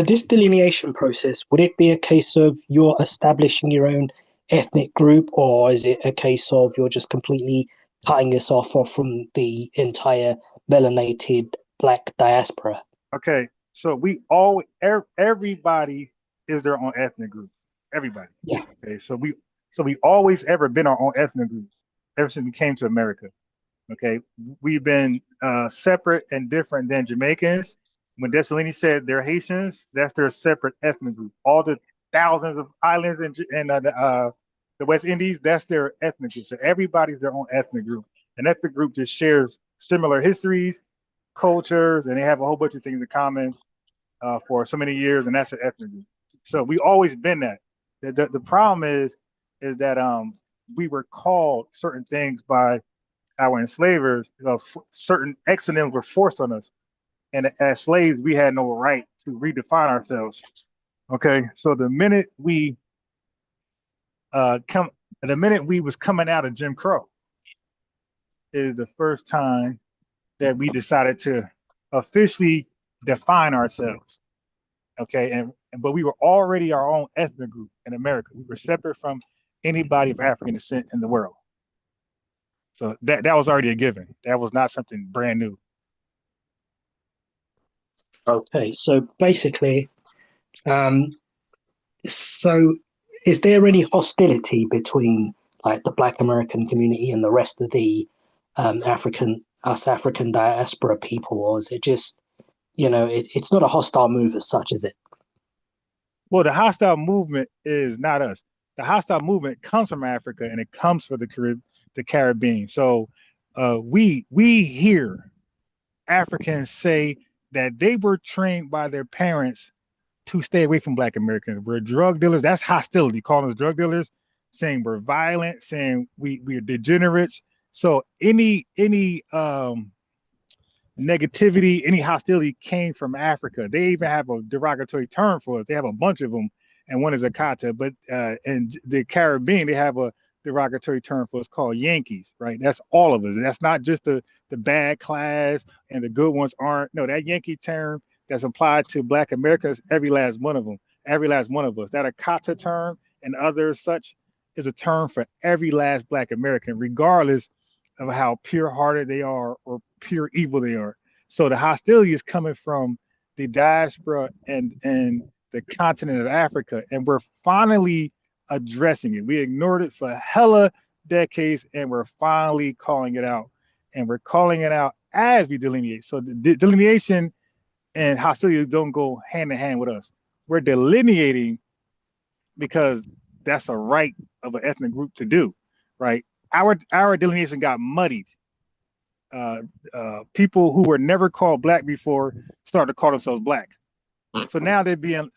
this delineation process, would it be a case of you're establishing your own ethnic group, or is it a case of you're just completely cutting yourself off from the entire melanated Black diaspora? Okay, so everybody is their own ethnic group. Everybody. Yeah. Okay, so we always ever been our own ethnic group ever since we came to America. Okay, we've been separate and different than Jamaicans. When Dessalini said they're Haitians, that's their separate ethnic group. All the thousands of islands in the West Indies, that's their ethnic group. So everybody's their own ethnic group. An ethnic group just shares similar histories, cultures, and they have a whole bunch of things in common for so many years, and that's an ethnic group. So we always been that. The problem is that we were called certain things by our enslavers. Certain exonyms were forced on us, and as slaves, we had no right to redefine ourselves. Okay, so the minute we was coming out of Jim Crow is the first time that we decided to officially define ourselves. Okay, but we were already our own ethnic group in America. We were separate from anybody of African descent in the world. So that was already a given. That was not something brand new. Okay, so basically, so is there any hostility between like the Black American community and the rest of the African diaspora people, or is it just, it's not a hostile move as such, is it? Well, the hostile movement is not us. The hostile movement comes from Africa, and it comes from the Caribbean. So we hear Africans say that they were trained by their parents to stay away from Black Americans. We're drug dealers. That's hostility, calling us drug dealers, saying we're violent, saying we're degenerates. So any negativity, any hostility came from Africa. They even have a derogatory term for us. They have a bunch of them, and one is a kata. But in the Caribbean, they have the derogatory term for us called Yankees, right? That's all of us. That's not just the bad class and the good ones aren't. No, that Yankee term that's applied to Black America is every last one of them, every last one of us. That Akata term and other such is a term for every last Black American, regardless of how pure-hearted they are or pure evil they are. So the hostility is coming from the diaspora and the continent of Africa, and we're finally addressing it. We ignored it for hella decades, and we're finally calling it out. And we're calling it out as we delineate. So the delineation and hostility don't go hand in hand with us. We're delineating because that's a right of an ethnic group to do, right? Our delineation got muddied. People who were never called Black before started to call themselves Black. So now they're being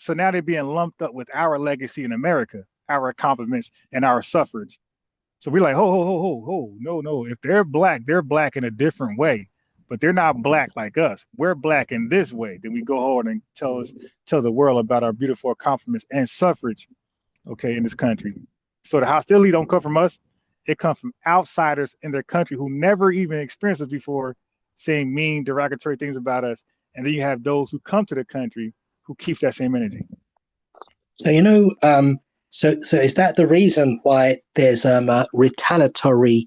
lumped up with our legacy in America, our accomplishments, and our suffrage. So we're like, no. If they're Black in a different way, but they're not Black like us. We're Black in this way. Then we go on and tell the world about our beautiful accomplishments and suffrage, okay, in this country. So the hostility don't come from us. It comes from outsiders in their country who never even experienced it before, saying mean, derogatory things about us. And then you have those who come to the country who keep that same energy. So so is that the reason why there's retaliatory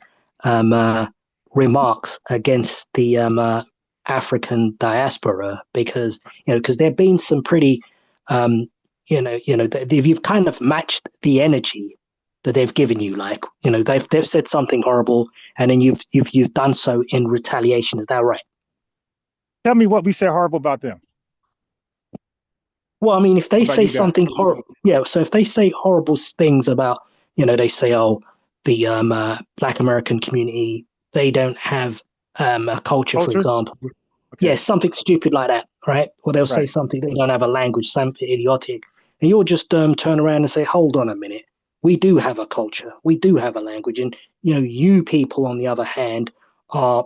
remarks against the African diaspora? Because because there've been some pretty you've kind of matched the energy that they've given you. Like they've said something horrible, and then you've done so in retaliation. Is that right? Tell me what we said horrible about them. Well, I mean, if they say something horrible, so if they say horrible things about, they say, oh, the Black American community, they don't have a culture, for example. Okay. Yeah, something stupid like that, right? Or they'll say something, they don't have a language, something idiotic. And you'll just turn around and say, hold on a minute. We do have a culture. We do have a language. And, you people, on the other hand, are,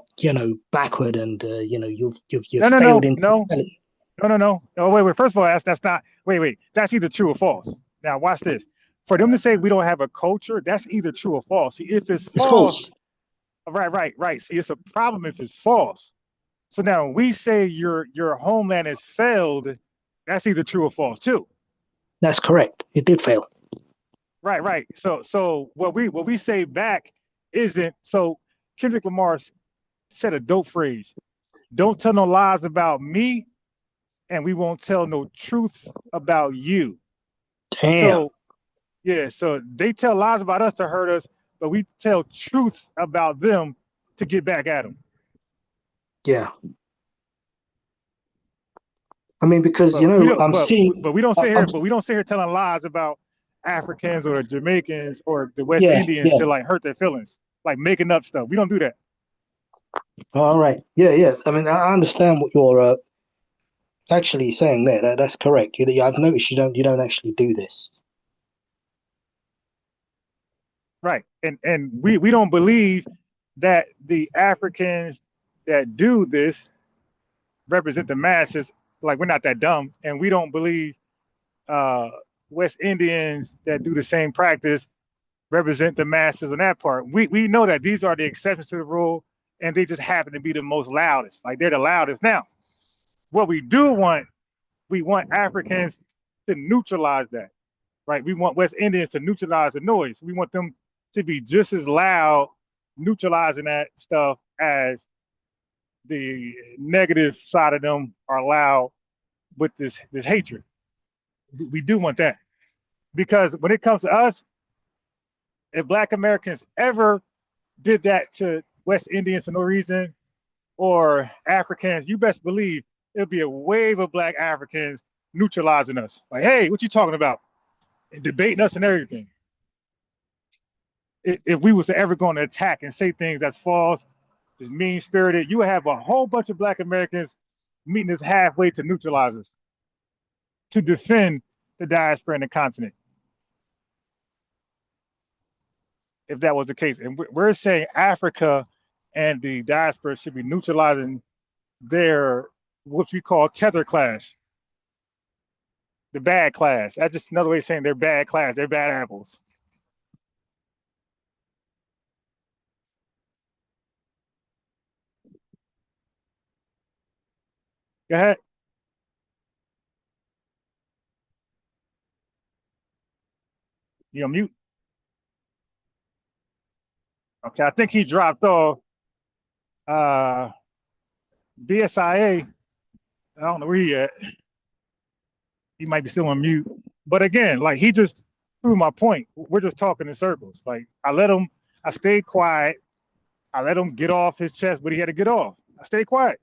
backward and, you've failed in... No. Wait. First of all, that's not. Wait. That's either true or false. Now, watch this. For them to say we don't have a culture, that's either true or false. See, if it's false. Right. See, it's a problem if it's false. So now when we say your homeland has failed, that's either true or false too. That's correct. It did fail. Right. So what we say back isn't. So Kendrick Lamar said a dope phrase. Don't tell no lies about me, and we won't tell no truths about you. Damn. So they tell lies about us to hurt us, but we tell truths about them to get back at them. Yeah. I mean, because but we don't sit here telling lies about Africans or Jamaicans or the West Indians to like hurt their feelings, like making up stuff. We don't do that. All right. Yeah. I mean, I understand what you're actually saying there. That's correct. I've noticed you don't actually do this. Right. And we don't believe that the Africans that do this represent the masses. Like, we're not that dumb. And we don't believe West Indians that do the same practice represent the masses on that part. We know that these are the exceptions to the rule, and they just happen to be the most loudest. Like, they're the loudest. Now, what we want Africans to neutralize that, right? We want West Indians to neutralize the noise. We want them to be just as loud neutralizing that stuff as the negative side of them are loud with this hatred. We do want that, because when it comes to us, if Black Americans ever did that to West Indians for no reason, or Africans, you best believe it'll be a wave of Black Africans neutralizing us. Like, hey, what you talking about? And debating us and everything. If we was to ever going to attack and say things that's false, just mean-spirited, you would have a whole bunch of Black Americans meeting us halfway to neutralize us, to defend the diaspora and the continent. If that was the case. And we're saying Africa and the diaspora should be neutralizing their, what we call tether class, the bad class. That's just another way of saying they're bad class, they're bad apples. Go ahead. You on mute? Okay, I think he dropped off. BSIA, I don't know where he at. He might be still on mute. But again, like he just proved my point. We're just talking in circles. Like I stayed quiet. I let him get off his chest, but he had to get off. I stayed quiet.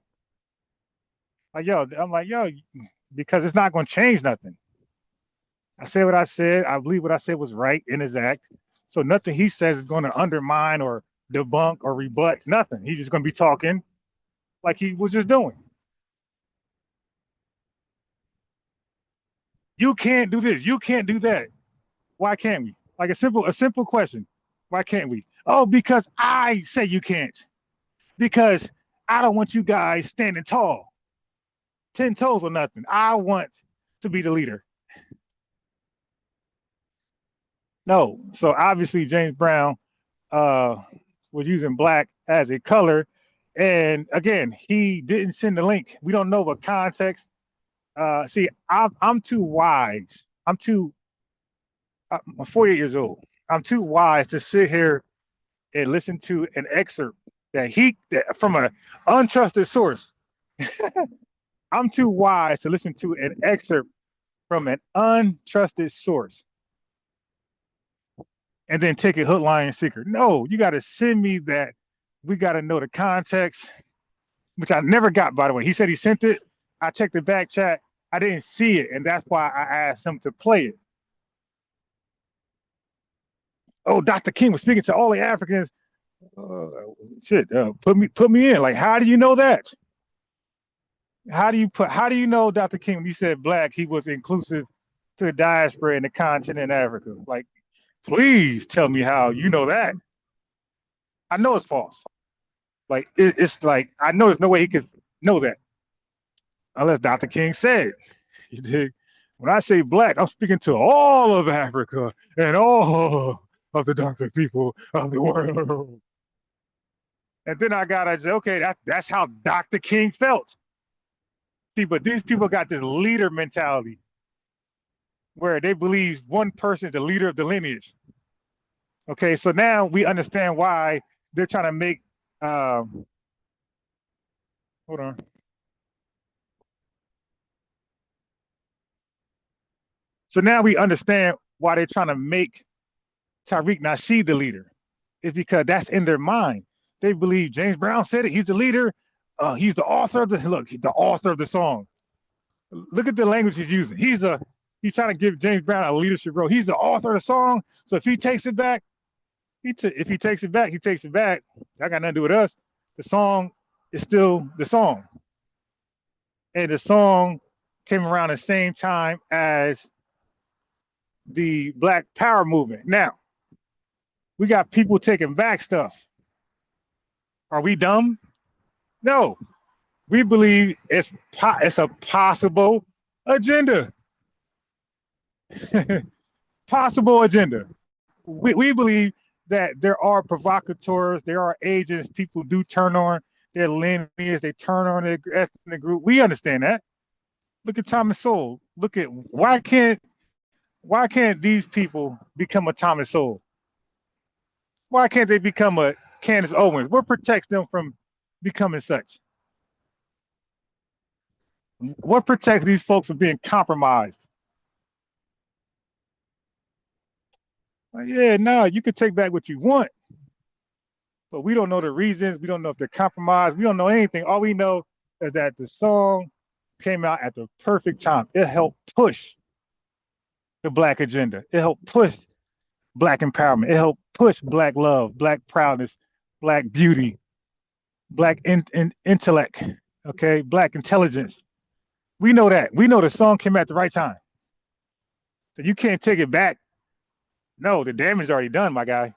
Like, I'm like, because it's not going to change nothing. I said what I said. I believe what I said was right in his act. So nothing he says is going to undermine or debunk or rebut nothing. He's just going to be talking like he was just doing. You can't do this. You can't do that. Why can't we? Like a simple question. Why can't we? Oh, because I say you can't. Because I don't want you guys standing tall. 10 toes or nothing. I want to be the leader. No. So obviously James Brown was using black as a color. And again, he didn't send the link. We don't know what context. See, I'm too wise. I'm 48 years old. I'm too wise to sit here and listen to an excerpt that from an untrusted source. I'm too wise to listen to an excerpt from an untrusted source and then take it hook, line, and sinker. No, you got to send me that. We got to know the context, which I never got, by the way. He said he sent it. I checked the back chat. I didn't see it, and that's why I asked him to play it. Oh, Dr. King was speaking to all the Africans. Put me in. Like, how do you know that? How do you know, Dr. King, when he said black, he was inclusive to the diaspora in the continent of Africa? Like, please tell me how you know that. I know it's false. Like, it's like, I know there's no way he could know that. Unless Dr. King said, you dig? When I say black, I'm speaking to all of Africa and all of the darker people of the world. And then I gotta say, okay, that's how Dr. King felt. See, but these people got this leader mentality where they believe one person is the leader of the lineage. Okay, so now we understand why they're trying to make, hold on. So now we understand why they're trying to make Tariq Nasheed the leader. It's because that's in their mind. They believe James Brown said it. He's the leader. He's the author of the author of the song. Look at the language he's using. He's trying to give James Brown a leadership role. He's the author of the song. So if he takes it back, if he takes it back, he takes it back. That got nothing to do with us. The song is still the song. And the song came around the same time as the Black Power movement. Now, we got people taking back stuff. Are we dumb? No. We believe it's a possible agenda. Possible agenda. We believe that there are provocateurs, there are agents, people do turn on their lineage, they turn on their ethnic group. We understand that. Look at Thomas Sowell. Look at why can't these people become a Thomas Sowell? Why can't they become a Candace Owens? What protects them from becoming such? What protects these folks from being compromised? Like, yeah, no, you can take back what you want, but we don't know the reasons. We don't know if they're compromised. We don't know anything. All we know is that the song came out at the perfect time. It helped push the Black agenda. It helped push Black empowerment. It helped push Black love, Black proudness, Black beauty, Black intellect, okay, Black intelligence. We know that. We know the song came at the right time. So you can't take it back. No, the damage is already done, my guy.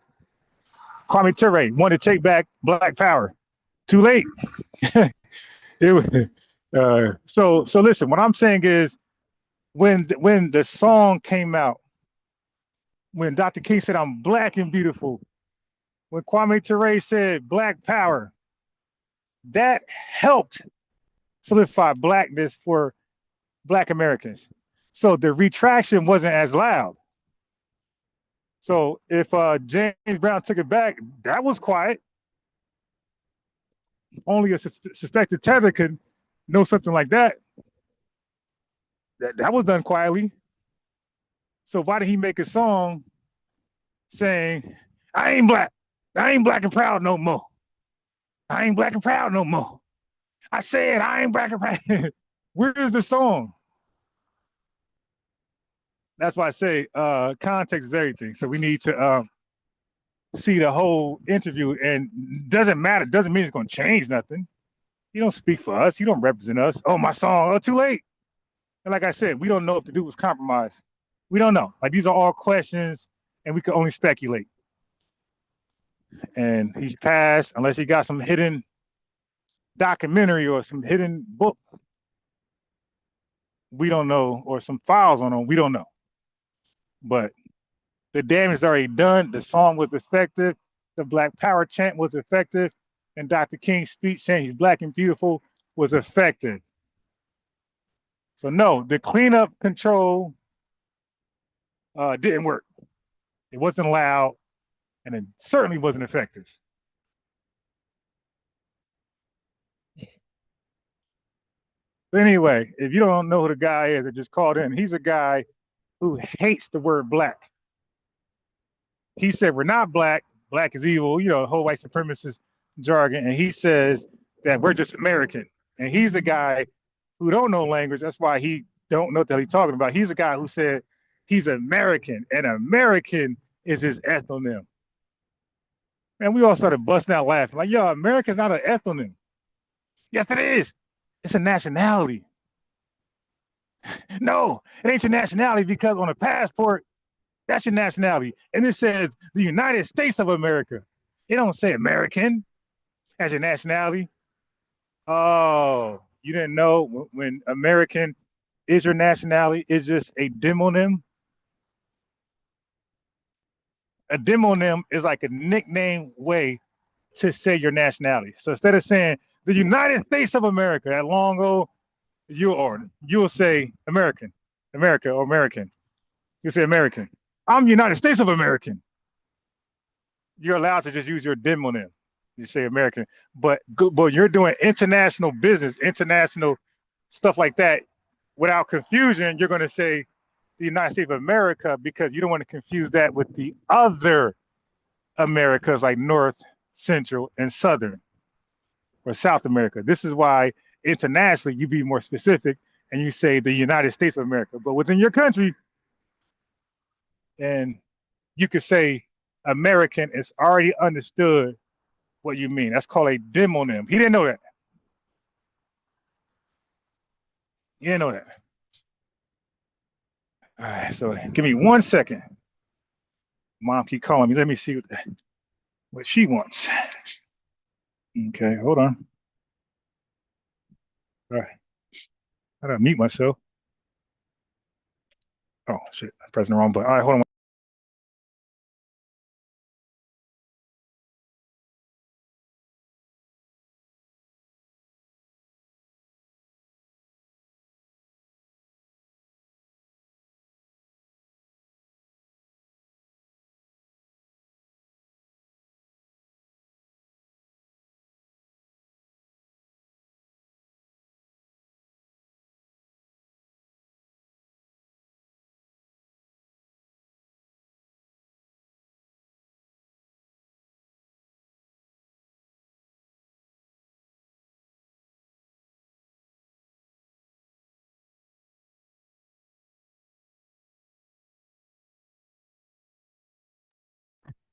Kwame Ture wanted to take back Black power. Too late. So listen, what I'm saying is when the song came out, when Dr. King said, I'm Black and beautiful, when Kwame Ture said Black power, that helped solidify blackness for Black Americans. So the retraction wasn't as loud. So if James Brown took it back, that was quiet. Only a suspected tether could know something like that. That was done quietly. So why did he make a song saying, I ain't black and proud no more. I ain't black and proud no more. I said I ain't black and proud. Where is the song? That's why I say context is everything. So we need to see the whole interview, and doesn't matter. Doesn't mean it's going to change nothing. You don't speak for us. You don't represent us. Oh, my song. Oh, too late. And like I said, we don't know if the dude was compromised. We don't know. Like, these are all questions, and we can only speculate. And he's passed, unless he got some hidden documentary or some hidden book. We don't know, or some files on him. We don't know. But the damage is already done. The song was effective. The Black Power chant was effective. And Dr. King's speech saying he's black and beautiful was effective. So no, the cleanup control didn't work. It wasn't loud, and it certainly wasn't effective. But anyway, if you don't know who the guy is that just called in, he's a guy who hates the word black. He said, we're not black, black is evil, you know, the whole white supremacist jargon. And he says that we're just American. And he's a guy who don't know language. That's why he don't know what he's talking about. He's a guy who said he's American, and American is his ethnonym. And we all started busting out laughing. Like, yo, American's not an ethnonym. Yes, it is. It's a nationality. No, it ain't your nationality, because on a passport, that's your nationality. And it says the United States of America. It don't say American as your nationality. Oh, you didn't know when American is your nationality, it's just a demonym. A demonym is like a nickname way to say your nationality. So instead of saying the United States of America, that long old, you'll say American, America, or American. You'll say American. I'm United States of American. You're allowed to just use your demonym. You say American, but you're doing international business, international stuff like that. Without confusion, you're going to say the United States of America, because you don't want to confuse that with the other Americas, like North, Central, and Southern, or South America. This is why internationally you be more specific and you say the United States of America. But within your country, and you could say American, it's already understood what you mean. That's called a demonym. He didn't know that. He didn't know that. All right, so give me 1 second. Mom keep calling me. Let me see what she wants. Okay, hold on. All right. I gotta mute myself. Oh shit, I'm pressing the wrong button. All right, hold on.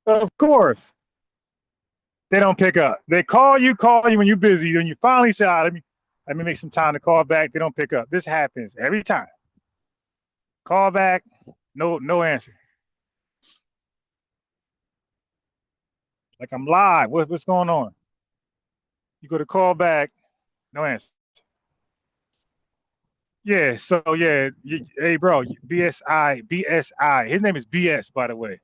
Of course. They don't pick up. They call you when you're busy, and you finally say, let me make some time to call back. They don't pick up. This happens every time. Call back, no answer. Like, I'm live. What's going on? You go to call back, no answer. Yeah, so yeah, hey bro, BSI. His name is BS, by the way.